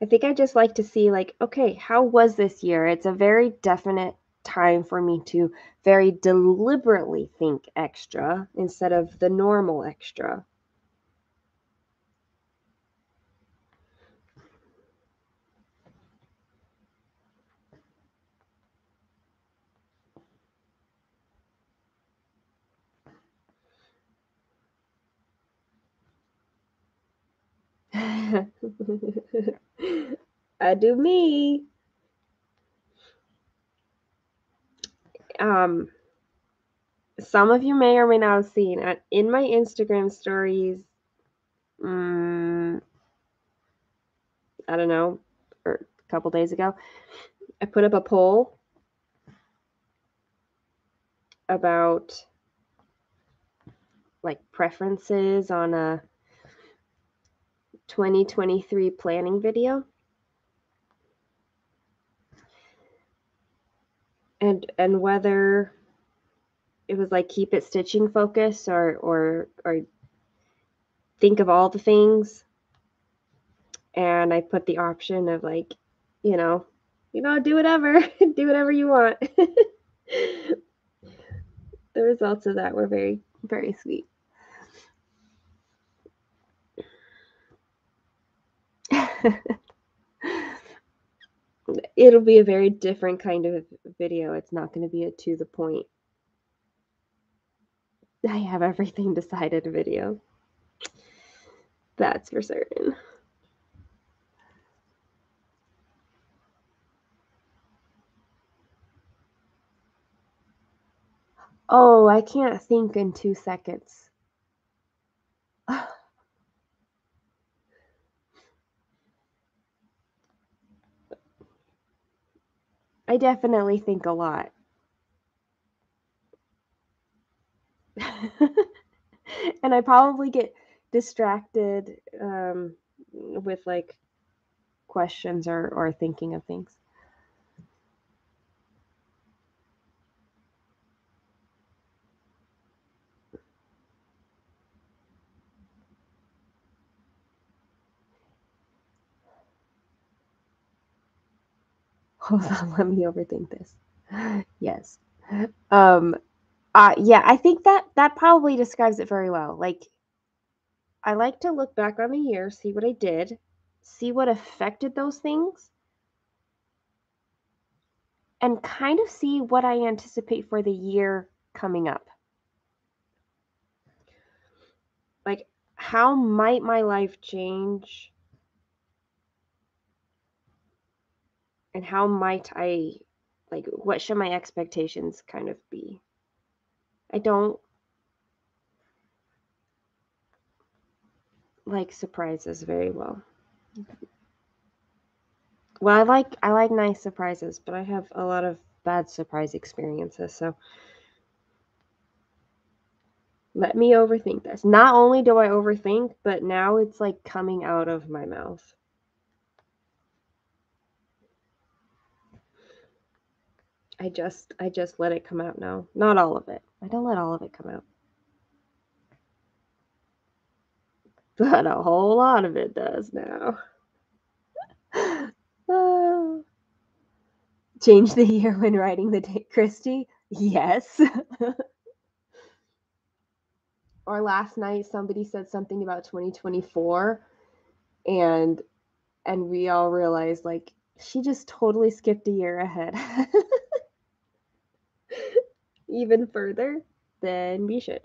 I think I just like to see, like, okay, how was this year? It's a very definite time for me to very deliberately think extra instead of the normal extra. I do me. Um, some of you may or may not have seen in my Instagram stories. Mm, I don't know, or a couple days ago, I put up a poll about like preferences on a 2023 planning video, and whether it was like keep it stitching focus or think of all the things. And I put the option of like, you know, do whatever, do whatever you want. The results of that were very, very sweet. It'll be a very different kind of video. It's not going to be a to the point, I have everything decided video. That's for certain. Oh, I can't think in 2 seconds. I definitely think a lot. And I probably get distracted with like questions or thinking of things. Hold on, let me overthink this. Yes. Um yeah, I think that probably describes it very well. Like, I like to look back on the year, see what I did, see what affected those things, and kind of see what I anticipate for the year coming up. Like, how might my life change? And how might I, like, what should my expectations kind of be? I don't like surprises very well. Well, I like nice surprises, but I have a lot of bad surprise experiences, so let me overthink this. Not only do I overthink, but now it's like coming out of my mouth. I just let it come out now. Not all of it. I don't let all of it come out. But a whole lot of it does now. Oh. Change the year when writing the date, Christy? Yes. Or last night somebody said something about 2024 and we all realized like she just totally skipped a year ahead. Even further than we should.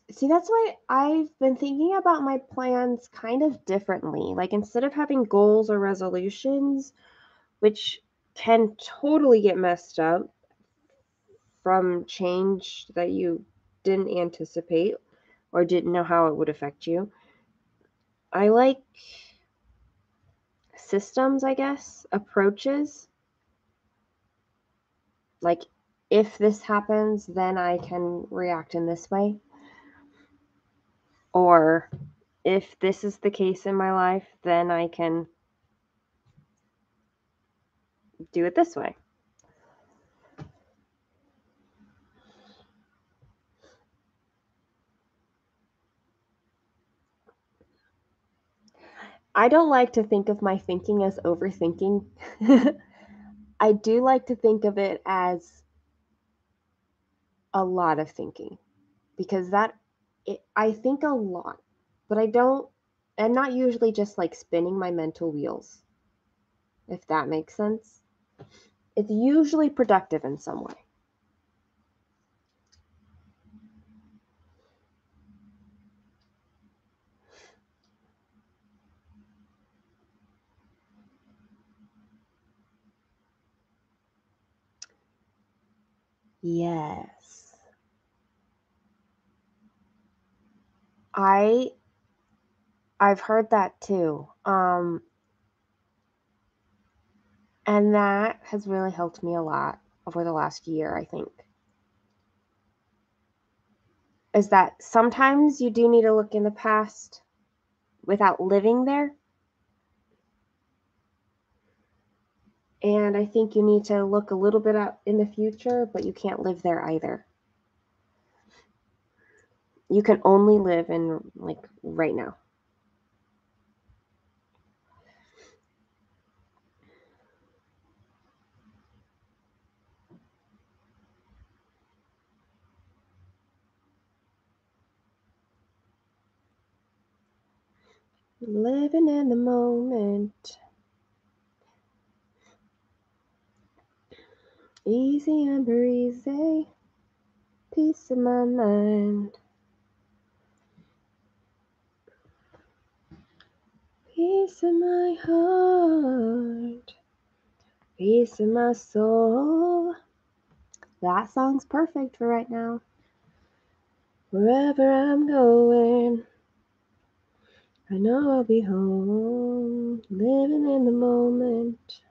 See, that's why I've been thinking about my plans kind of differently. Like, instead of having goals or resolutions, which can totally get messed up from change that you didn't anticipate or didn't know how it would affect you, I like systems, I guess, approaches. Like, if this happens, then I can react in this way. Or if this is the case in my life, then I can do it this way. I don't like to think of my thinking as overthinking. I do like to think of it as a lot of thinking, because I think a lot, but I'm not usually just like spinning my mental wheels, if that makes sense. It's usually productive in some way. Yes. I've heard that too. And that has really helped me a lot over the last year, I think. Is that sometimes you do need to look in the past without living there. And I think you need to look a little bit out in the future, but you can't live there either. You can only live in like right now. Living in the moment. Easy and breezy. Peace of my mind. Peace in my heart. Peace in my soul. That song's perfect for right now. Wherever I'm going, I know I'll be home. Living in the moment.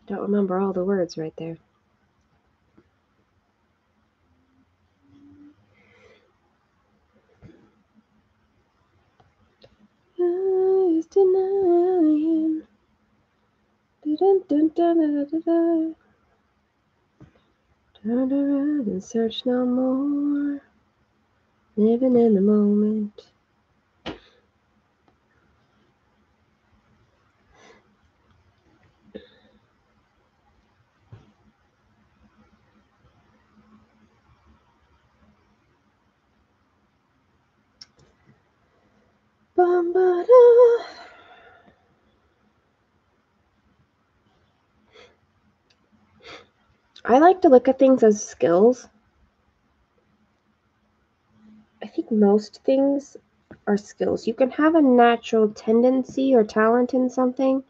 Don't remember all the words right there. I was denying. Turn around and search no more. Living in the moment. Bum-ba-da. I like to look at things as skills. I think most things are skills. You can have a natural tendency or talent in something,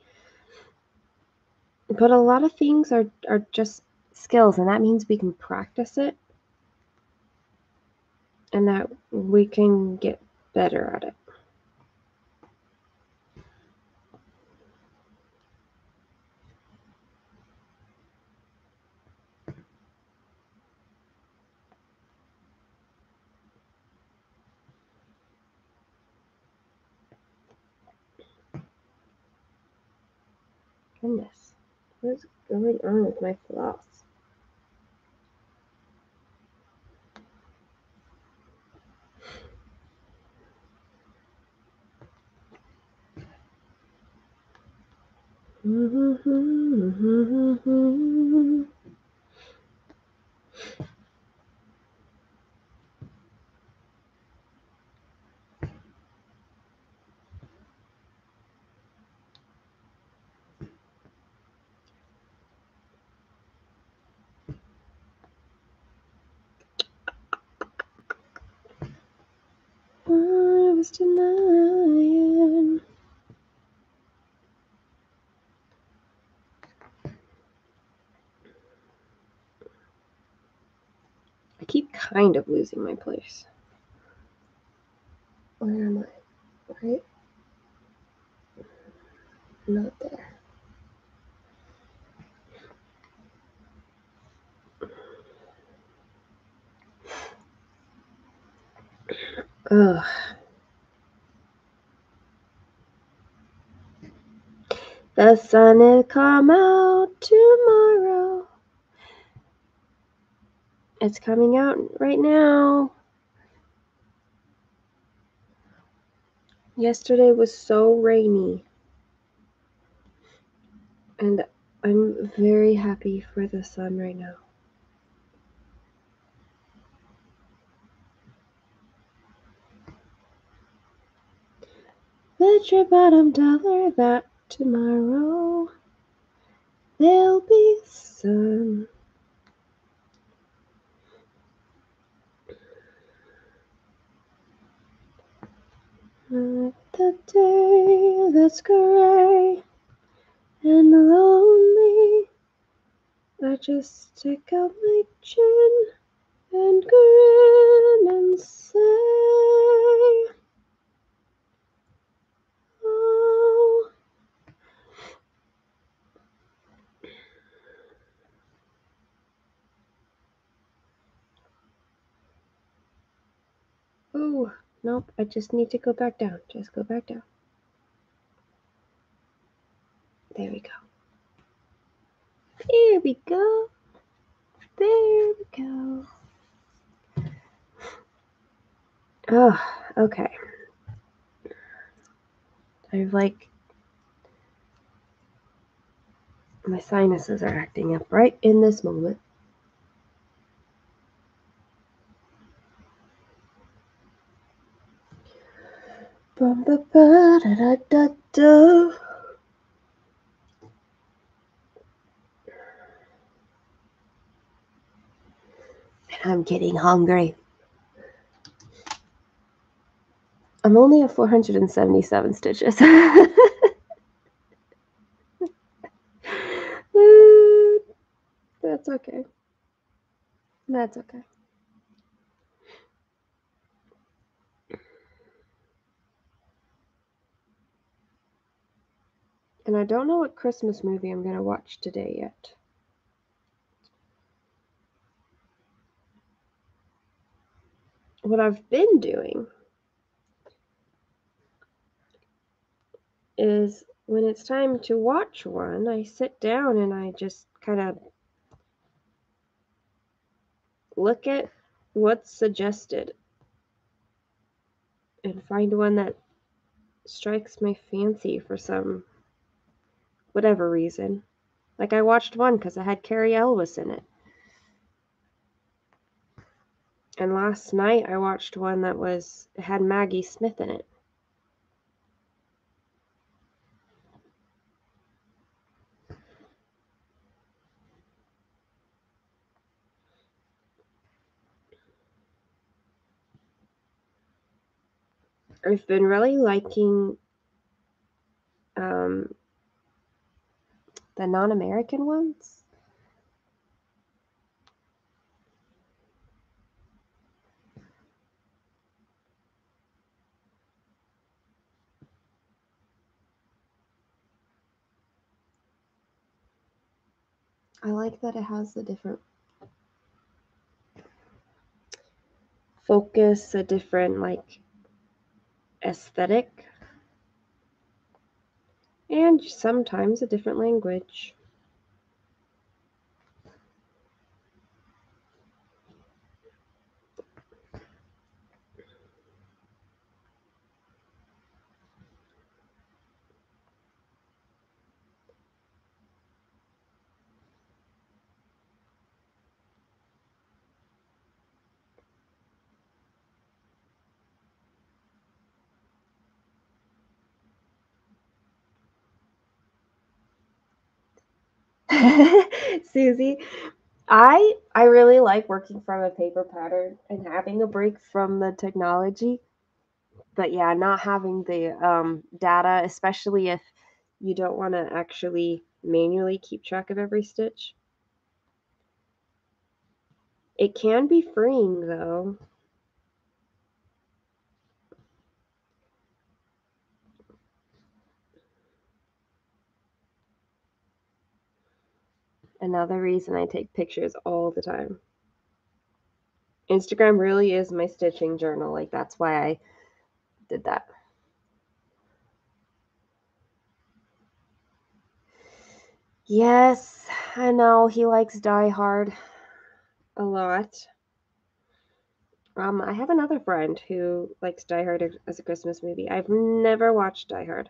but a lot of things are just skills, and that means we can practice it and that we can get better at it. Goodness, what's going on with my floss? I was denying. I keep kind of losing my place. Where am I? Right? Not there. Ugh. The sun will come out tomorrow. It's coming out right now. Yesterday was so rainy. And I'm very happy for the sun right now. Bet your bottom dollar that tomorrow there'll be sun. The day that's gray and lonely, I just stick out my chin and grin and say, oh. Oh, nope, I just need to go back down. Just go back down. There we go. There we go. There we go. Oh, okay. I've my sinuses are acting up right in this moment. Bum, ba, ba, da, da, da, da. And I'm getting hungry. I'm only at 477 stitches. That's okay. That's okay. And I don't know what Christmas movie I'm going to watch today yet. What I've been doing is when it's time to watch one, I sit down and I just kind of look at what's suggested and find one that strikes my fancy for some whatever reason. Like I watched one because it had Carrie Elwes in it. And last night I watched one that it had Maggie Smith in it. I've been really liking the non-American ones. I like that it has a different focus, a different aesthetic, and sometimes a different language. Susie, I really like working from a paper pattern and having a break from the technology. But yeah, not having the data, especially if you don't want to actually manually keep track of every stitch. It can be freeing though. Another reason I take pictures all the time. Instagram really is my stitching journal. Like, that's why I did that. Yes, I know he likes Die Hard a lot. I have another friend who likes Die Hard as a Christmas movie. I've never watched Die Hard.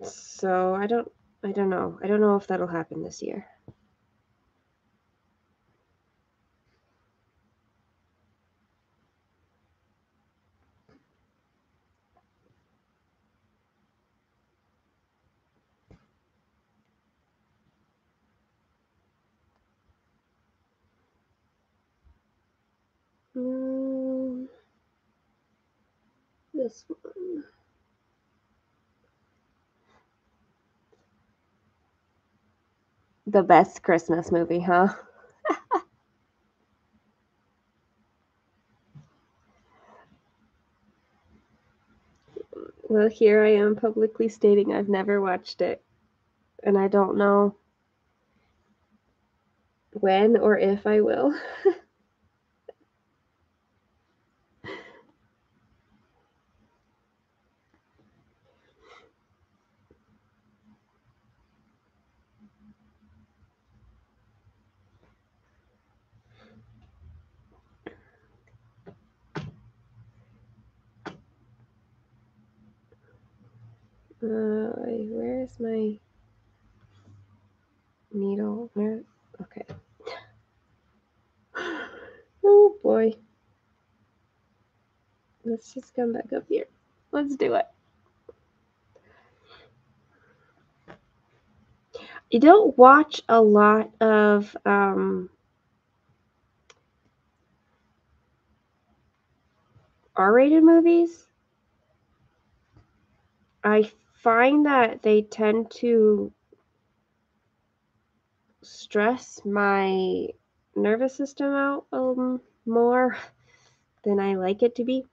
So I don't know. I don't know if that'll happen this year. This one. The best Christmas movie, huh? Well, here I am publicly stating I've never watched it, and I don't know when or if I will. Where is my needle? Where? Okay. Oh boy. Let's just come back up here. Let's do it. You don't watch a lot of R-rated movies. I find that they tend to stress my nervous system out more than I like it to be.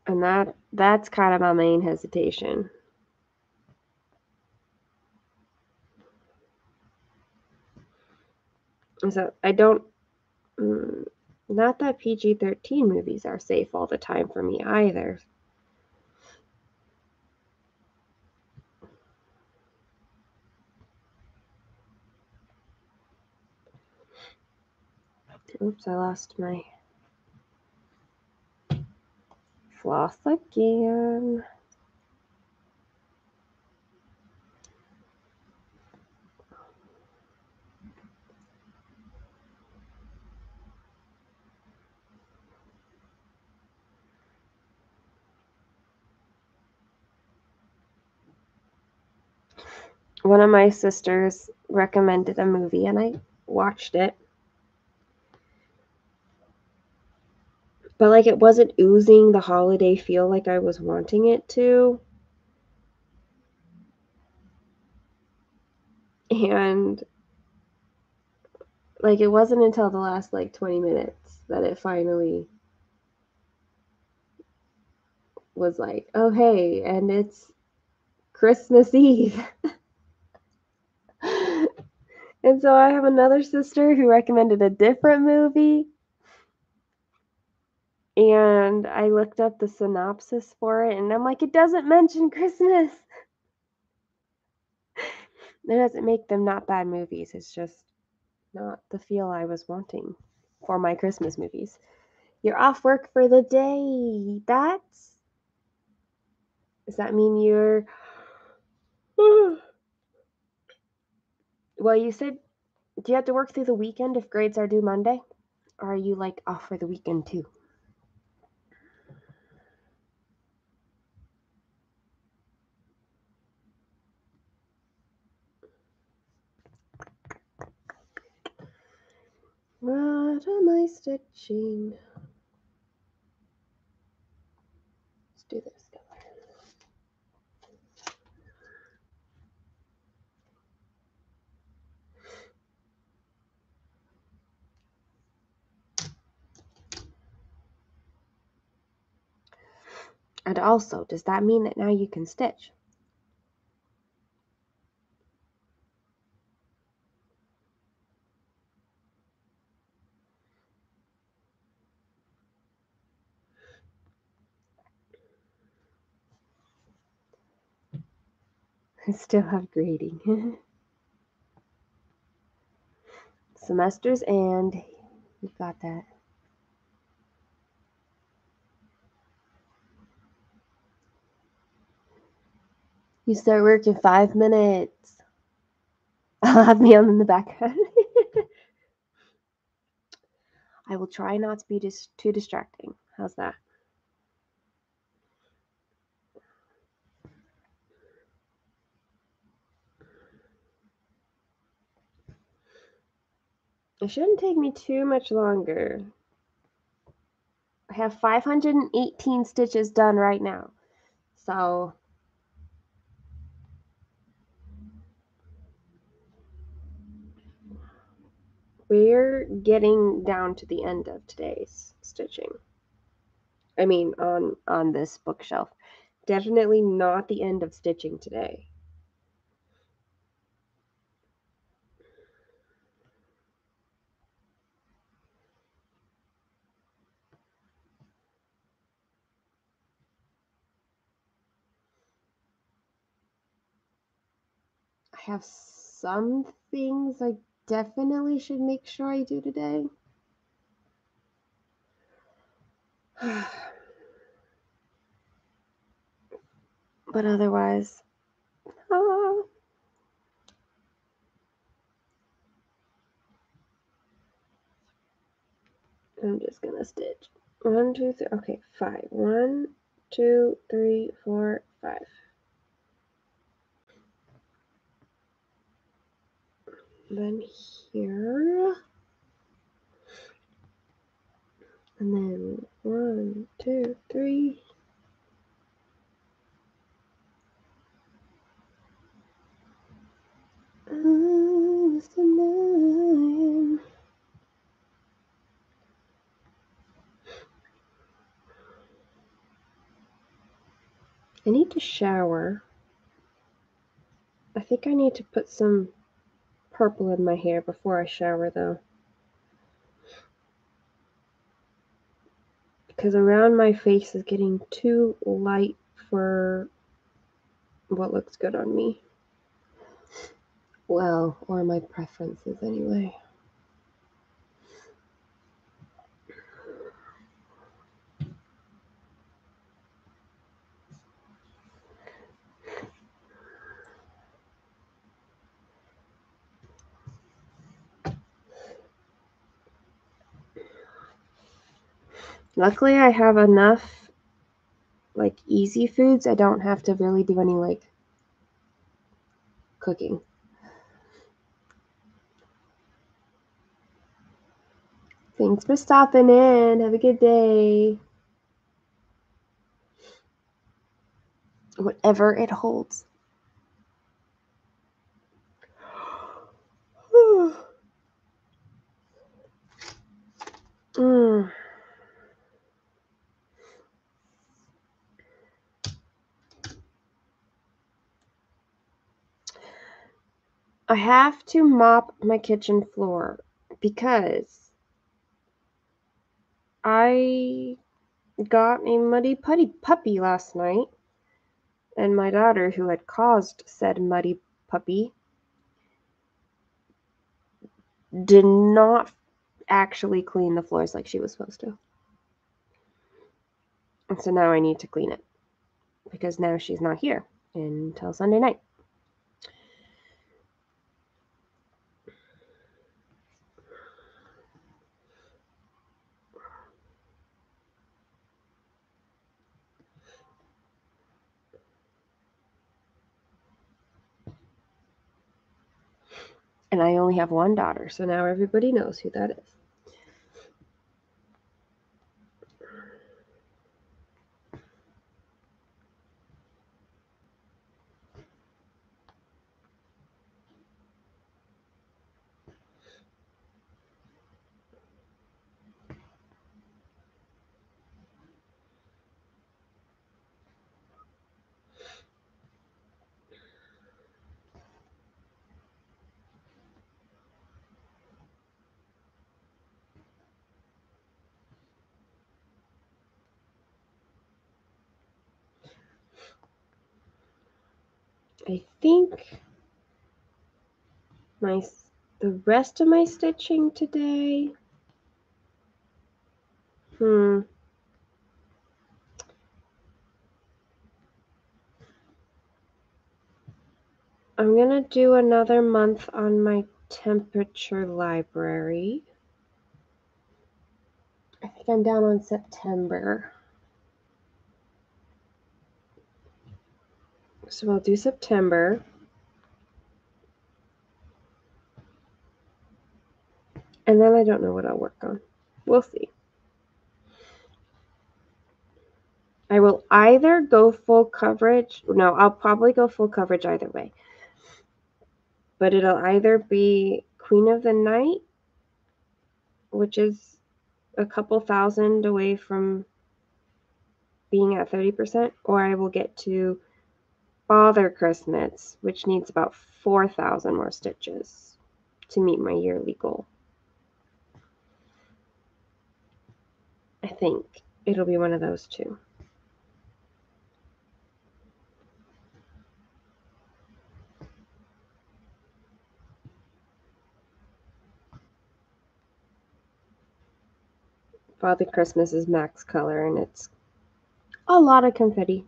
And that's kind of my main hesitation. So I don't not that PG-13 movies are safe all the time for me either. Oops, I lost my floss again. One of my sisters recommended a movie and I watched it. But like it wasn't oozing the holiday feel like I was wanting it to. And like it wasn't until the last like 20 minutes that it finally was like, oh hey, and it's Christmas Eve. And so I have another sister who recommended a different movie. And I looked up the synopsis for it and I'm like, it doesn't mention Christmas. It doesn't make them not bad movies. It's just not the feel I was wanting for my Christmas movies. You're off work for the day. Does that mean you're well, you said, do you have to work through the weekend if grades are due Monday? Or are you like off for the weekend too? What am I stitching? Let's do this color. And also, does that mean that now you can stitch? I still have grading. Semesters and you got that. You start work in 5 minutes. I'll have me on in the background. I will try not to be too distracting. How's that? It shouldn't take me too much longer. I have 518 stitches done right now. So we're getting down to the end of today's stitching. I mean, on this bookshelf. Definitely not the end of stitching today. I have some things I definitely should make sure I do today. But otherwise, I'm just gonna stitch 1, 2, 3. Okay, 5. 1, 2, 3, 4, 5. Then here, and then 1, 2, 3. Oh, it's a 9. I need to shower. I think I need to put some purple in my hair before I shower, though. Because around my face is getting too light for what looks good on me. Well, or my preferences anyway. Luckily, I have enough like easy foods. I don't have to really do any like cooking. Thanks for stopping in. Have a good day. Whatever it holds. I have to mop my kitchen floor because I got a muddy puppy last night, and my daughter, who had caused said muddy puppy, did not actually clean the floors like she was supposed to. And so now I need to clean it because now she's not here until Sunday night. And I only have one daughter, so now everybody knows who that is. I think the rest of my stitching today. I'm gonna do another month on my temperature library. I think I'm down on September. So I'll do September. And then I don't know what I'll work on. We'll see. I will either go full coverage. No, I'll probably go full coverage either way. But it'll either be Queen of the Night, which is a couple thousand away from being at 30%, or I will get to Father Christmas, which needs about 4,000 more stitches to meet my yearly goal. I think it'll be one of those two. Father Christmas is max color, and it's a lot of confetti.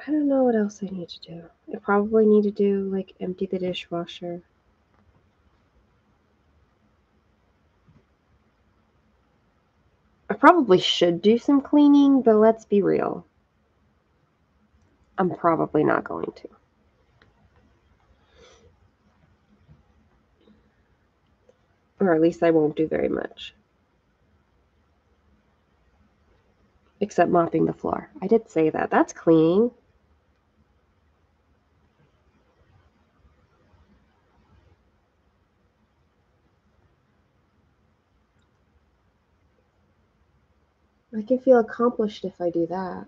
I don't know what else I need to do. I probably need to do, like, empty the dishwasher. I probably should do some cleaning, but let's be real. I'm probably not going to. Or at least I won't do very much. Except mopping the floor. I did say that. That's cleaning. I can feel accomplished if I do that.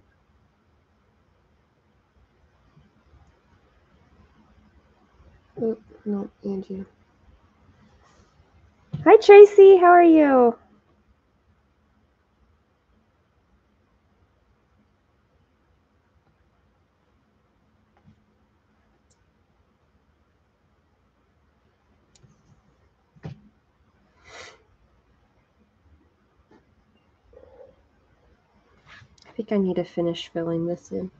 Oh, no, Angie. Hi, Tracy. How are you? I think I need to finish filling this in.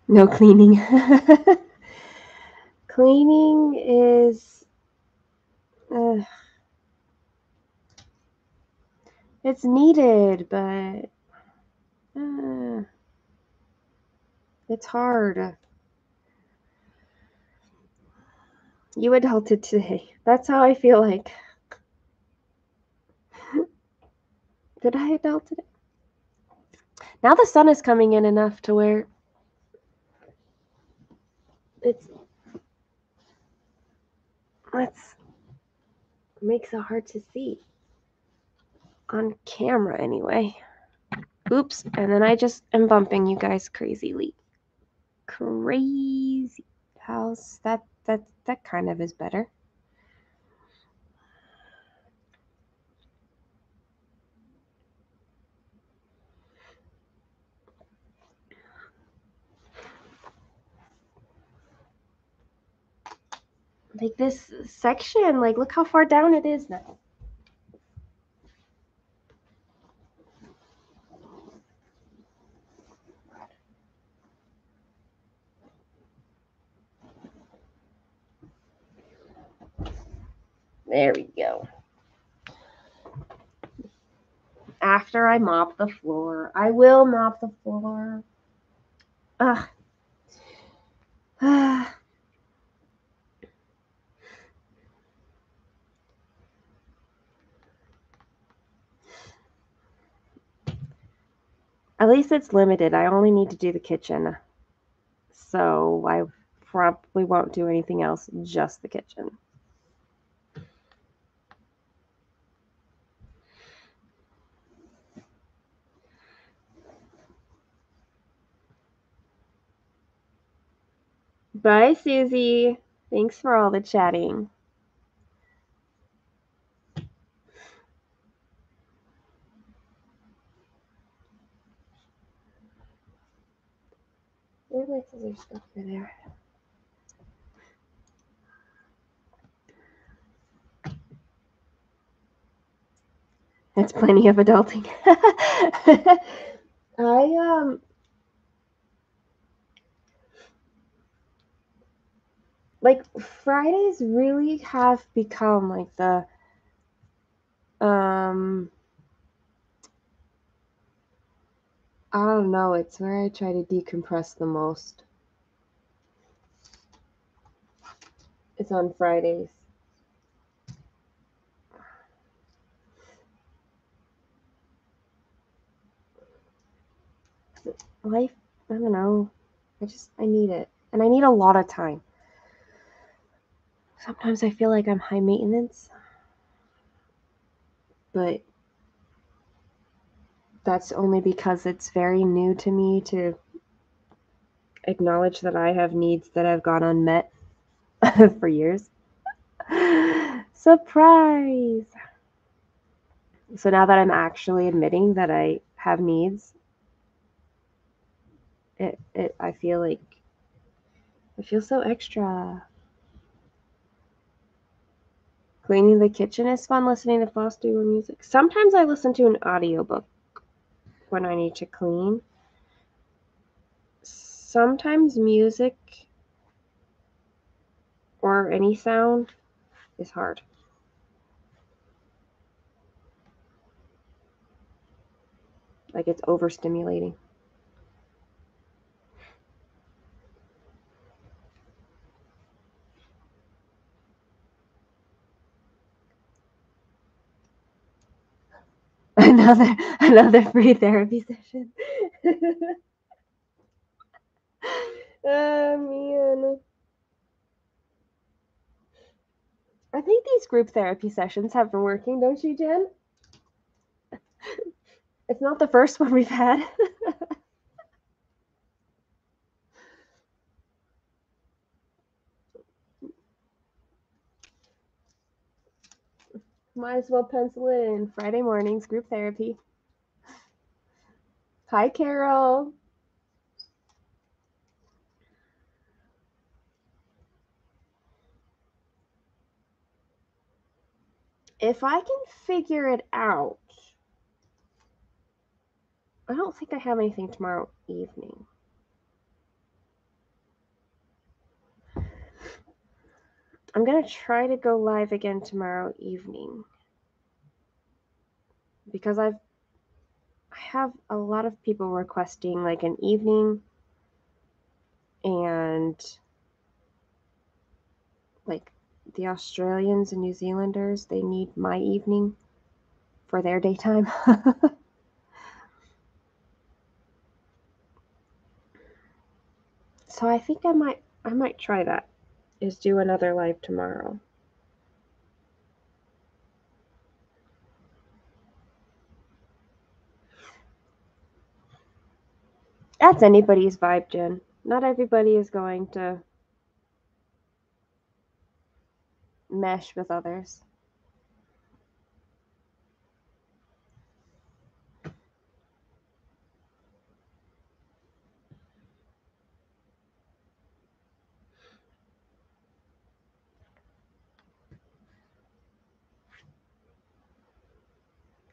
No cleaning. Cleaning is... it's needed, but... it's hard. You adulted today. That's how I feel like. Did I adult today? Now the sun is coming in enough to where it makes it hard to see. On camera, anyway. Oops, and then I just am bumping you guys crazily. Crazy. How's that? That kind of is better. Like this section, like look how far down it is now. There we go. After I mop the floor, I will mop the floor. Ugh. At least it's limited. I only need to do the kitchen. So I probably won't do anything else, just the kitchen. Bye, Susie. Thanks for all the chatting. Where are my scissors? Over there. That's plenty of adulting. Like Fridays really have become like the I don't know, it's where I try to decompress the most. It's on Fridays. Life, I don't know. I need it. And I need a lot of time. Sometimes I feel like I'm high maintenance, but that's only because it's very new to me to acknowledge that I have needs that have gone unmet for years. Surprise! So now that I'm actually admitting that I have needs, I feel so extra. Cleaning the kitchen is fun, listening to Foster music. Sometimes I listen to an audiobook when I need to clean. Sometimes music or any sound is hard. Like it's overstimulating. Another free therapy session. Oh man. I think these group therapy sessions have been working, don't you, Jen? It's not the first one we've had. Might as well pencil it in. Friday mornings, group therapy. Hi, Carol. If I can figure it out, I don't think I have anything tomorrow evening. I'm going to try to go live again tomorrow evening because I have a lot of people requesting like an evening, and like the Australians and New Zealanders, they need my evening for their daytime. So I think I might try that, is do another live tomorrow. That's anybody's vibe, Jen. Not everybody is going to mesh with others.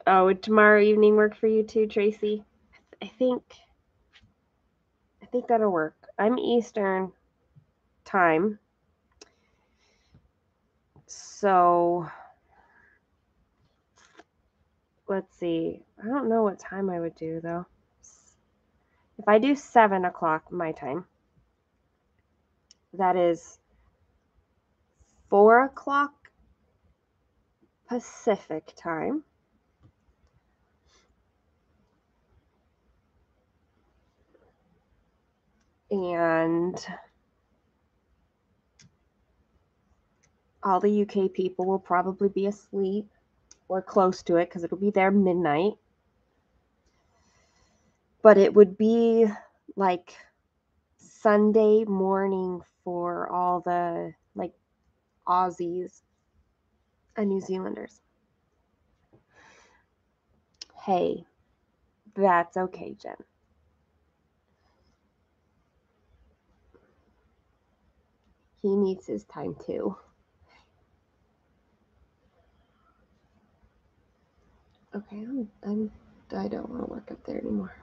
Oh, would tomorrow evening work for you too, Tracy? I think that'll work. I'm Eastern time. So let's see. I don't know what time I would do though. If I do 7 o'clock my time, that is 4 o'clock Pacific time. and all the UK people will probably be asleep or close to it because it'll be their midnight. But it would be like Sunday morning for all the like Aussies and New Zealanders. Hey, that's okay, Jen. He needs his time too. Okay, I don't want to work up there anymore.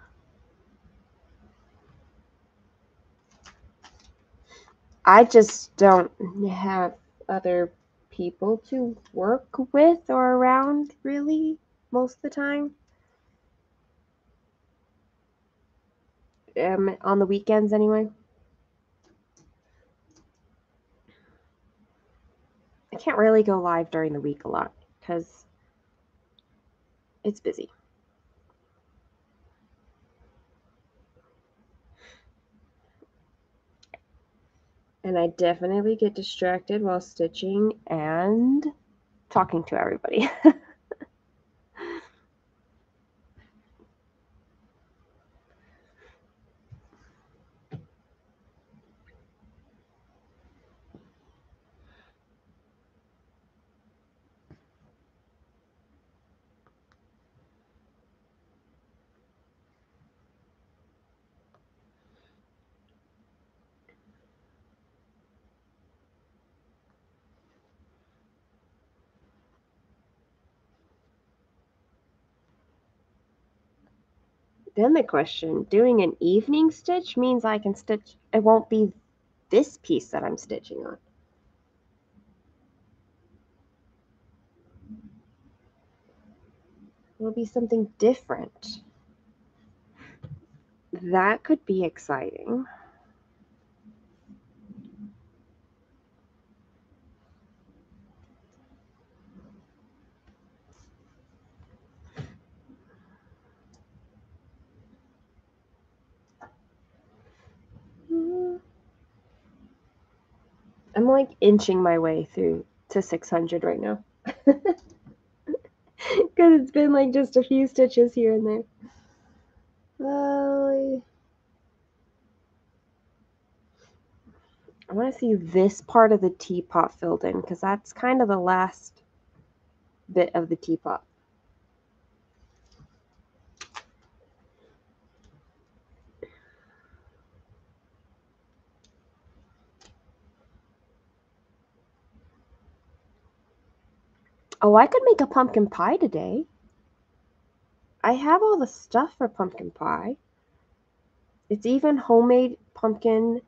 I just don't have other people to work with or around really most of the time. On the weekends anyway. I can't really go live during the week a lot because it's busy. And I definitely get distracted while stitching and talking to everybody. Then the question, doing an evening stitch means I can stitch, it won't be this piece that I'm stitching on. It'll be something different. That could be exciting. I'm like inching my way through to 600 right now. Because it's been like just a few stitches here and there. I want to see this part of the teapot filled in because that's kind of the last bit of the teapot. Oh, I could make a pumpkin pie today. I have all the stuff for pumpkin pie. It's even homemade pumpkin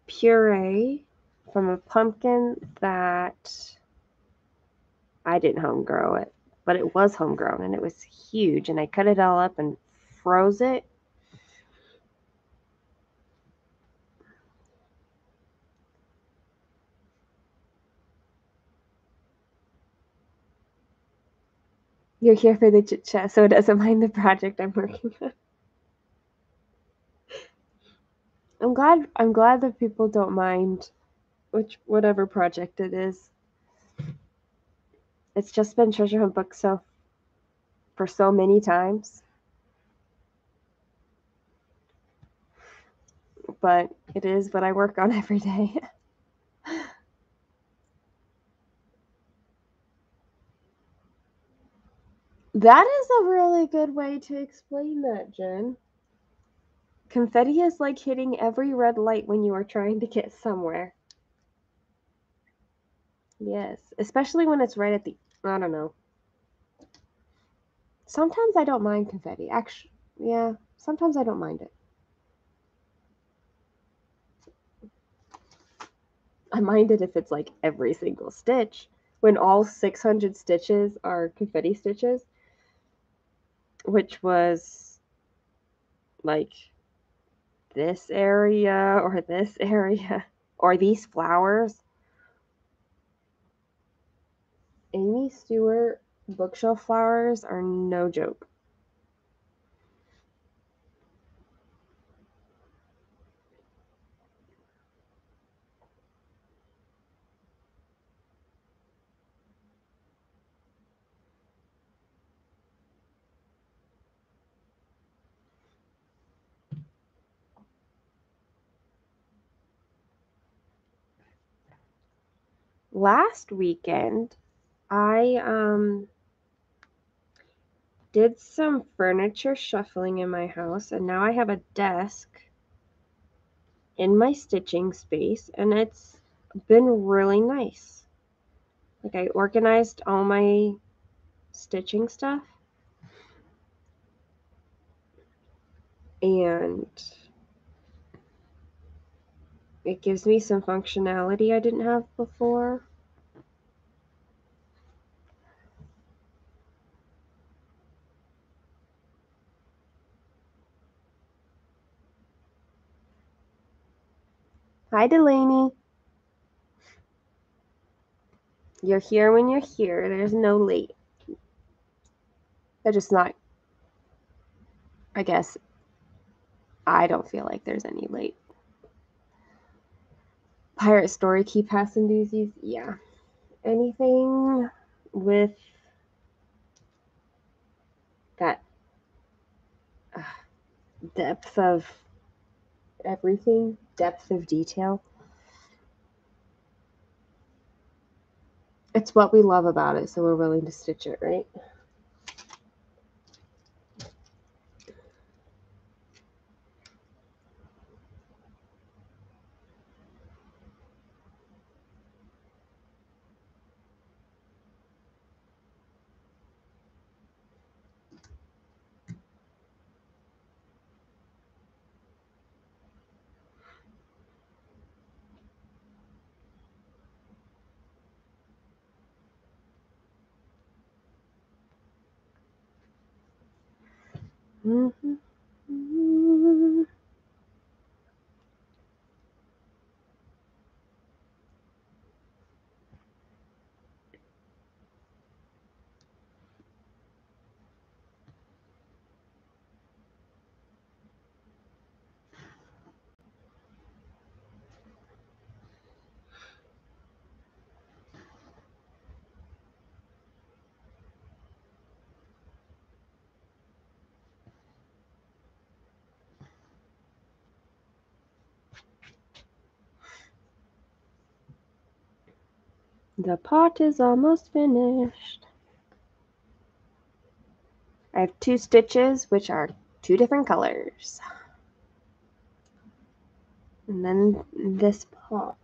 puree from a pumpkin that I didn't home grow it, but it was homegrown and it was huge. And I cut it all up and froze it. You're here for the chit chat, so it doesn't mind the project I'm working on. I'm glad that people don't mind whatever project it is. It's just been treasure hunt book for so many times. But it is what I work on every day. That is a really good way to explain that, Jen. Confetti is like hitting every red light when you are trying to get somewhere. Yes, especially when it's right at the, I don't know. Sometimes I don't mind confetti. Actually, yeah, sometimes I don't mind it. I mind it if it's like every single stitch. When all 600 stitches are confetti stitches, which was like this area or this area or these flowers. Amy Stewart bookshelf flowers are no joke. last weekend, I did some furniture shuffling in my house, and now I have a desk in my stitching space, and it's been really nice. Like, I organized all my stitching stuff, and it gives me some functionality I didn't have before. Hi, Delaney. You're here when you're here. There's no late. They're just not, I guess, I don't feel like there's any late. Pirate Story Key Pass and doozies? Yeah. Anything with that depth of everything, depth of detail. It's what we love about it, so we're willing to stitch it, right? Mm-hmm. Mm-hmm. The pot is almost finished. I have 2 stitches, which are 2 different colors. And then this pot.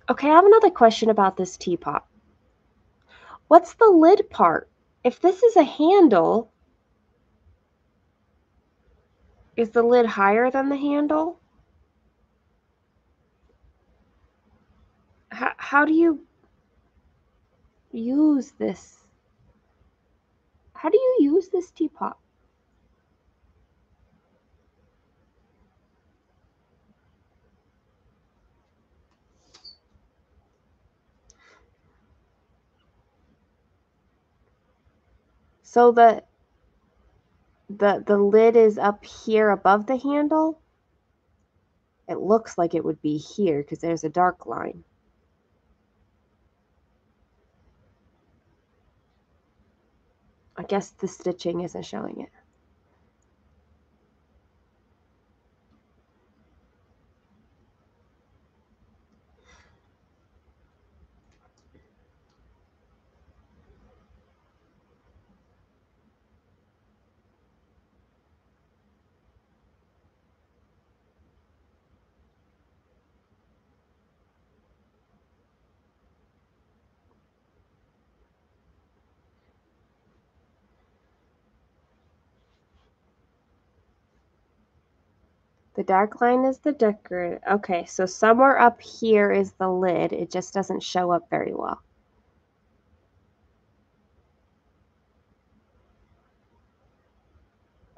Okay, I have another question about this teapot. What's the lid part? If this is a handle, is the lid higher than the handle? How do you use this? How do you use this teapot? So the lid is up here above the handle? It looks like it would be here because there's a dark line. I guess the stitching isn't showing it. The dark line is the decorative. Okay, so somewhere up here is the lid. It just doesn't show up very well.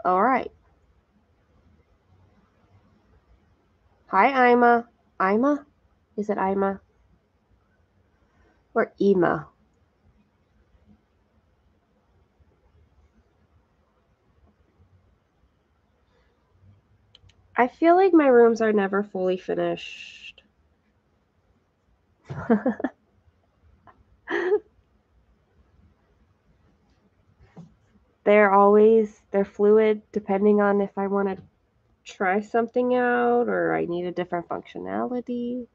All right. Hi, Ima. Ima? Is it Ima? Or Ema? I feel like my rooms are never fully finished. They're fluid depending on if I want to try something out or I need a different functionality.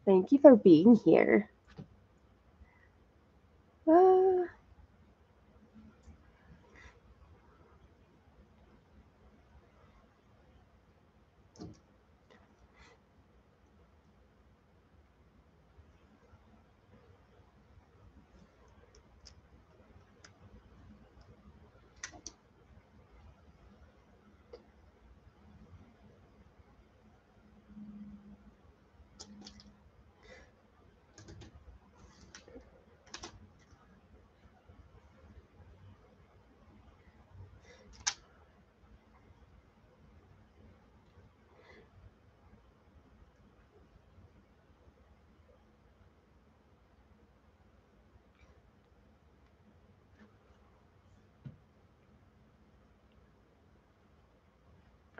Thank you for being here.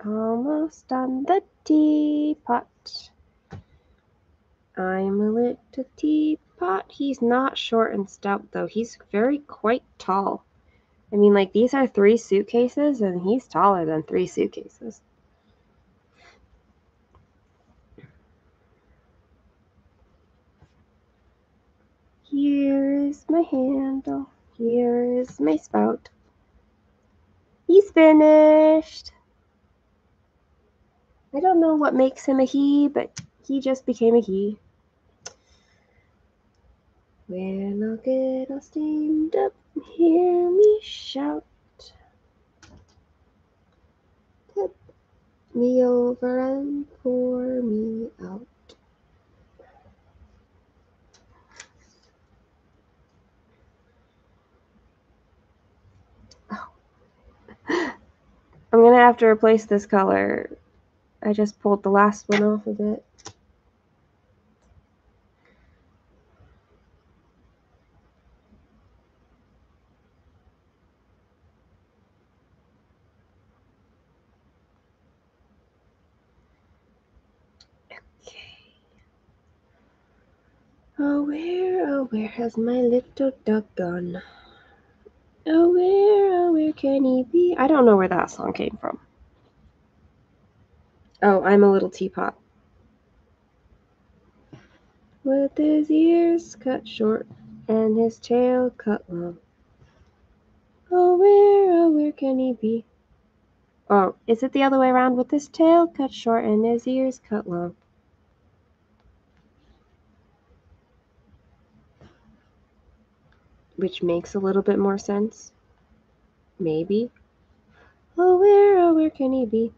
Almost done the teapot. I'm a little teapot. He's not short and stout, though. He's quite tall. I mean, like, these are 3 suitcases, and he's taller than 3 suitcases. Here is my handle. Here is my spout. He's finished. I don't know what makes him a he, but he just became a he. When I'll get all steamed up, hear me shout. Tip me over and pour me out. Oh. I'm gonna have to replace this color. I just pulled the last one off of it. Oh, where has my little duck gone? Oh, where can he be? I don't know where that song came from. Oh, I'm a little teapot. With his ears cut short and his tail cut long. Oh, where can he be? Oh, is it the other way around? With his tail cut short and his ears cut long. Which makes a little bit more sense. Maybe. Oh, where can he be?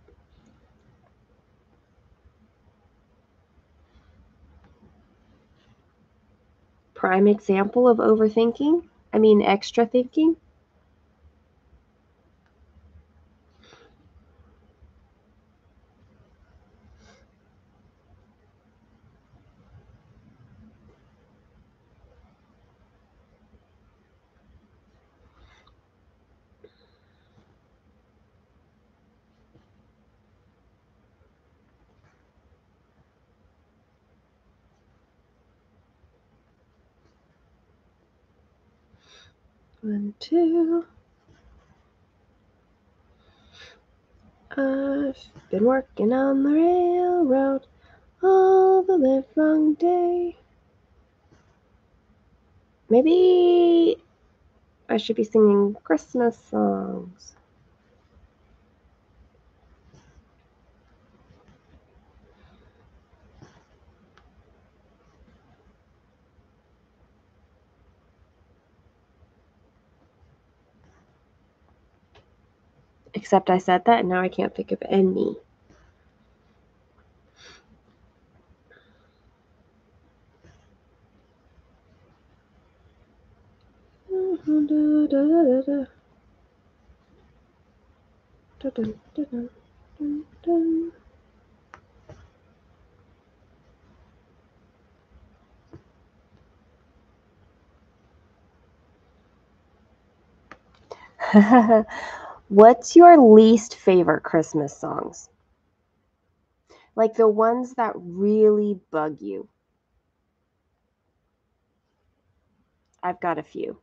Prime example of overthinking? I mean, extra thinking? One, two. I've been working on the railroad all the livelong day. Maybe I should be singing Christmas songs. Except I said that and now I can't think of any. What's your least favorite Christmas songs? Like the ones that really bug you. I've got a few.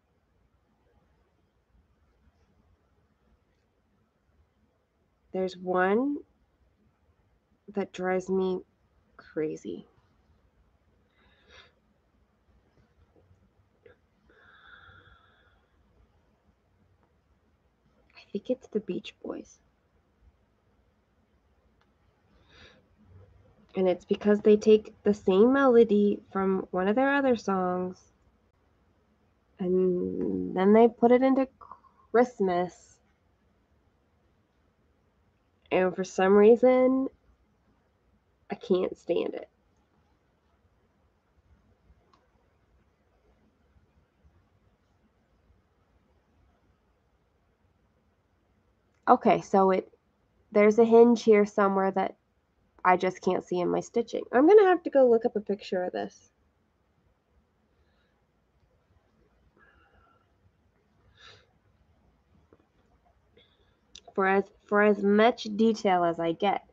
There's one that drives me crazy. I think it's the Beach Boys. And it's because they take the same melody from one of their other songs and then they put it into Christmas. And for some reason, I can't stand it. Okay, so there's a hinge here somewhere that I just can't see in my stitching. I'm going to have to go look up a picture of this. For as much detail as I get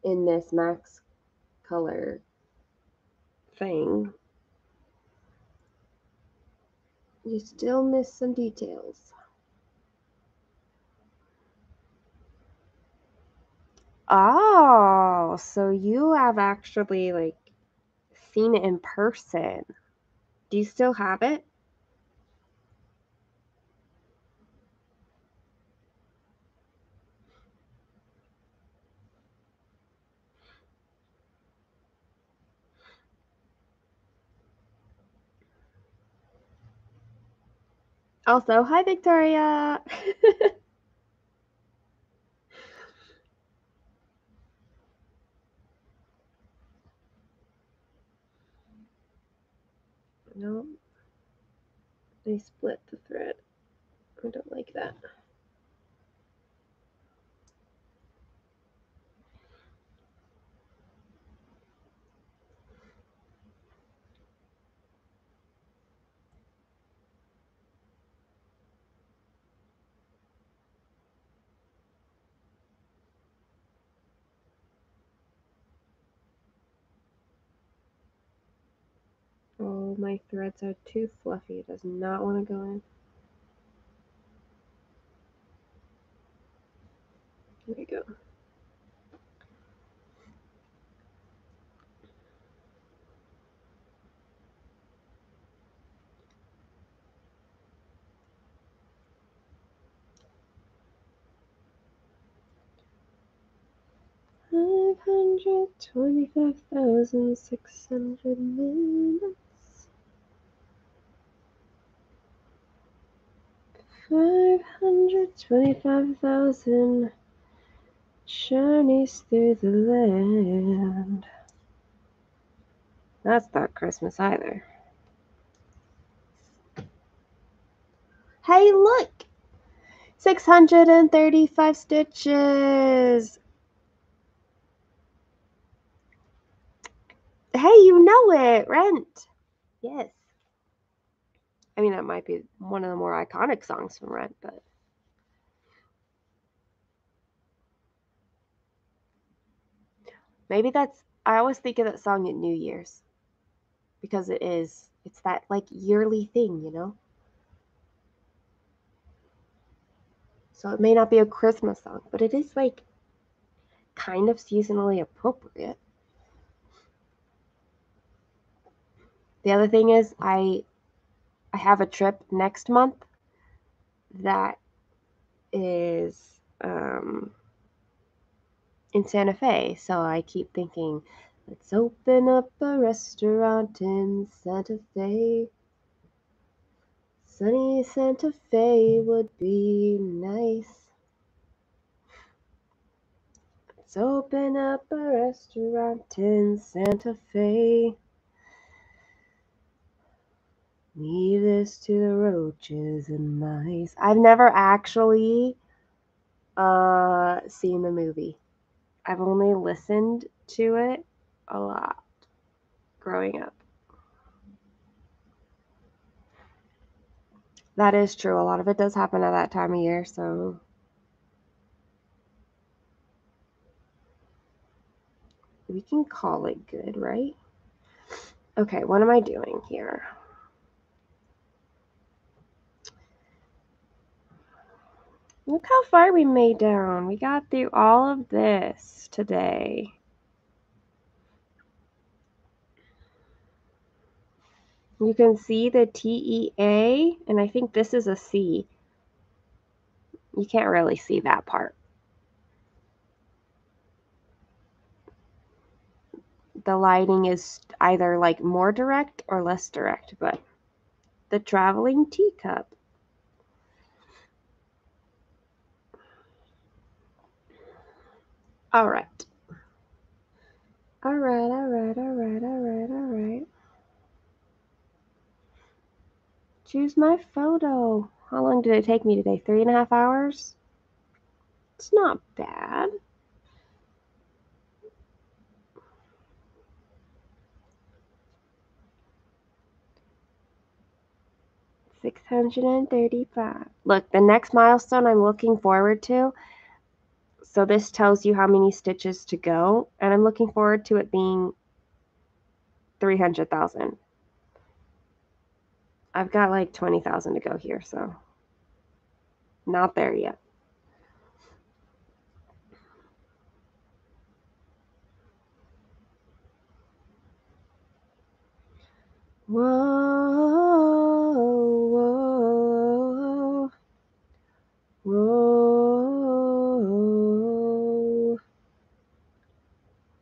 in this Max color thing, you still miss some details. Oh, so you have actually like seen it in person. Do you still have it? Also, hi Victoria. No, they split the thread. I don't like that. Oh, my threads are too fluffy. It does not want to go in. There we go. $525,600 minutes. 525,000 journeys through the land. That's not Christmas either. Hey, look! 635 stitches! Hey, you know it! Rent! Yes. I mean, that might be one of the more iconic songs from Rent, but maybe I always think of that song at New Year's because it's that like yearly thing, you know? So it may not be a Christmas song, but it is like kind of seasonally appropriate. The other thing is I have a trip next month that is in Santa Fe. So I keep thinking, let's open up a restaurant in Santa Fe. Sunny Santa Fe would be nice. Let's open up a restaurant in Santa Fe. Leave this to the roaches and mice. I've never actually seen the movie. I've only listened to it a lot growing up. That is true. A lot of it does happen at that time of year, so we can call it good, right? Okay, what am I doing here? Look how far we made down. We got through all of this today. You can see the TEA, and I think this is a C. You can't really see that part. The lighting is either like more direct or less direct, but the traveling teacup. All right. All right, all right, all right, all right, all right. Choose my photo. How long did it take me today? 3.5 hours? It's not bad. $635. Look, the next milestone I'm looking forward to. So this tells you how many stitches to go, and I'm looking forward to it being 300,000. I've got like 20,000 to go here, so not there yet. Whoa, whoa, whoa,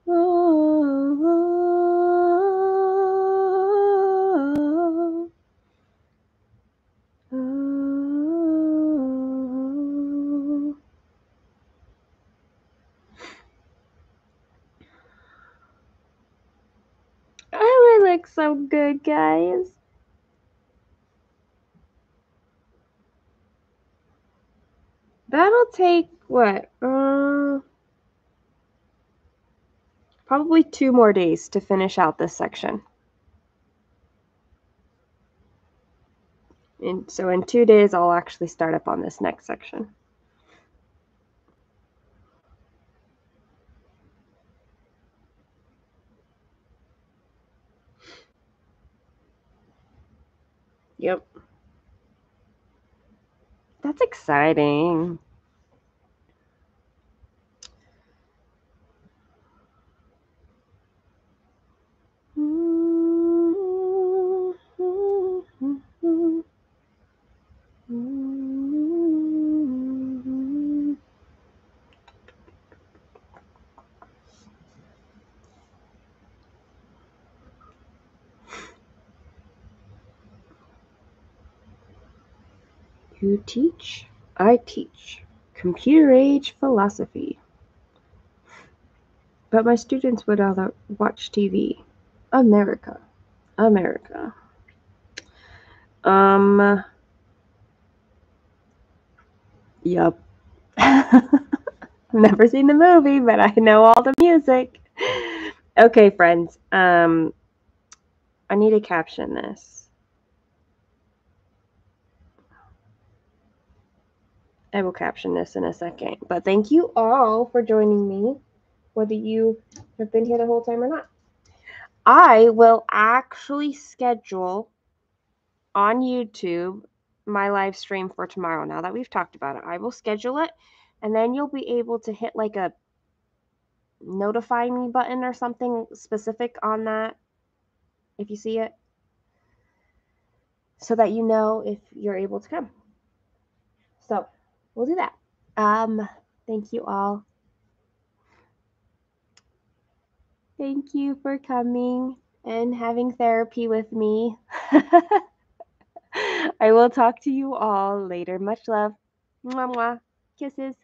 whoa, whoa. Oh, it looks so good, guys. That'll take what? Probably 2 more days to finish out this section. And so in 2 days, I'll actually start up on this next section. Yep. That's exciting. You teach, I teach. Computer age philosophy. But my students would rather watch TV. America. America. Yep. Never seen the movie, but I know all the music. Okay, friends. I need to caption this. I will caption this in a second. But thank you all for joining me, whether you have been here the whole time or not. I will actually schedule on YouTube my live stream for tomorrow. Now that we've talked about it, I will schedule it, and then you'll be able to hit like a notify me button or something specific on that if you see it, so that you know if you're able to come. So we'll do that. Thank you all. Thank you for coming and having therapy with me. I will talk to you all later. Much love. Mwah, mwah. Kisses.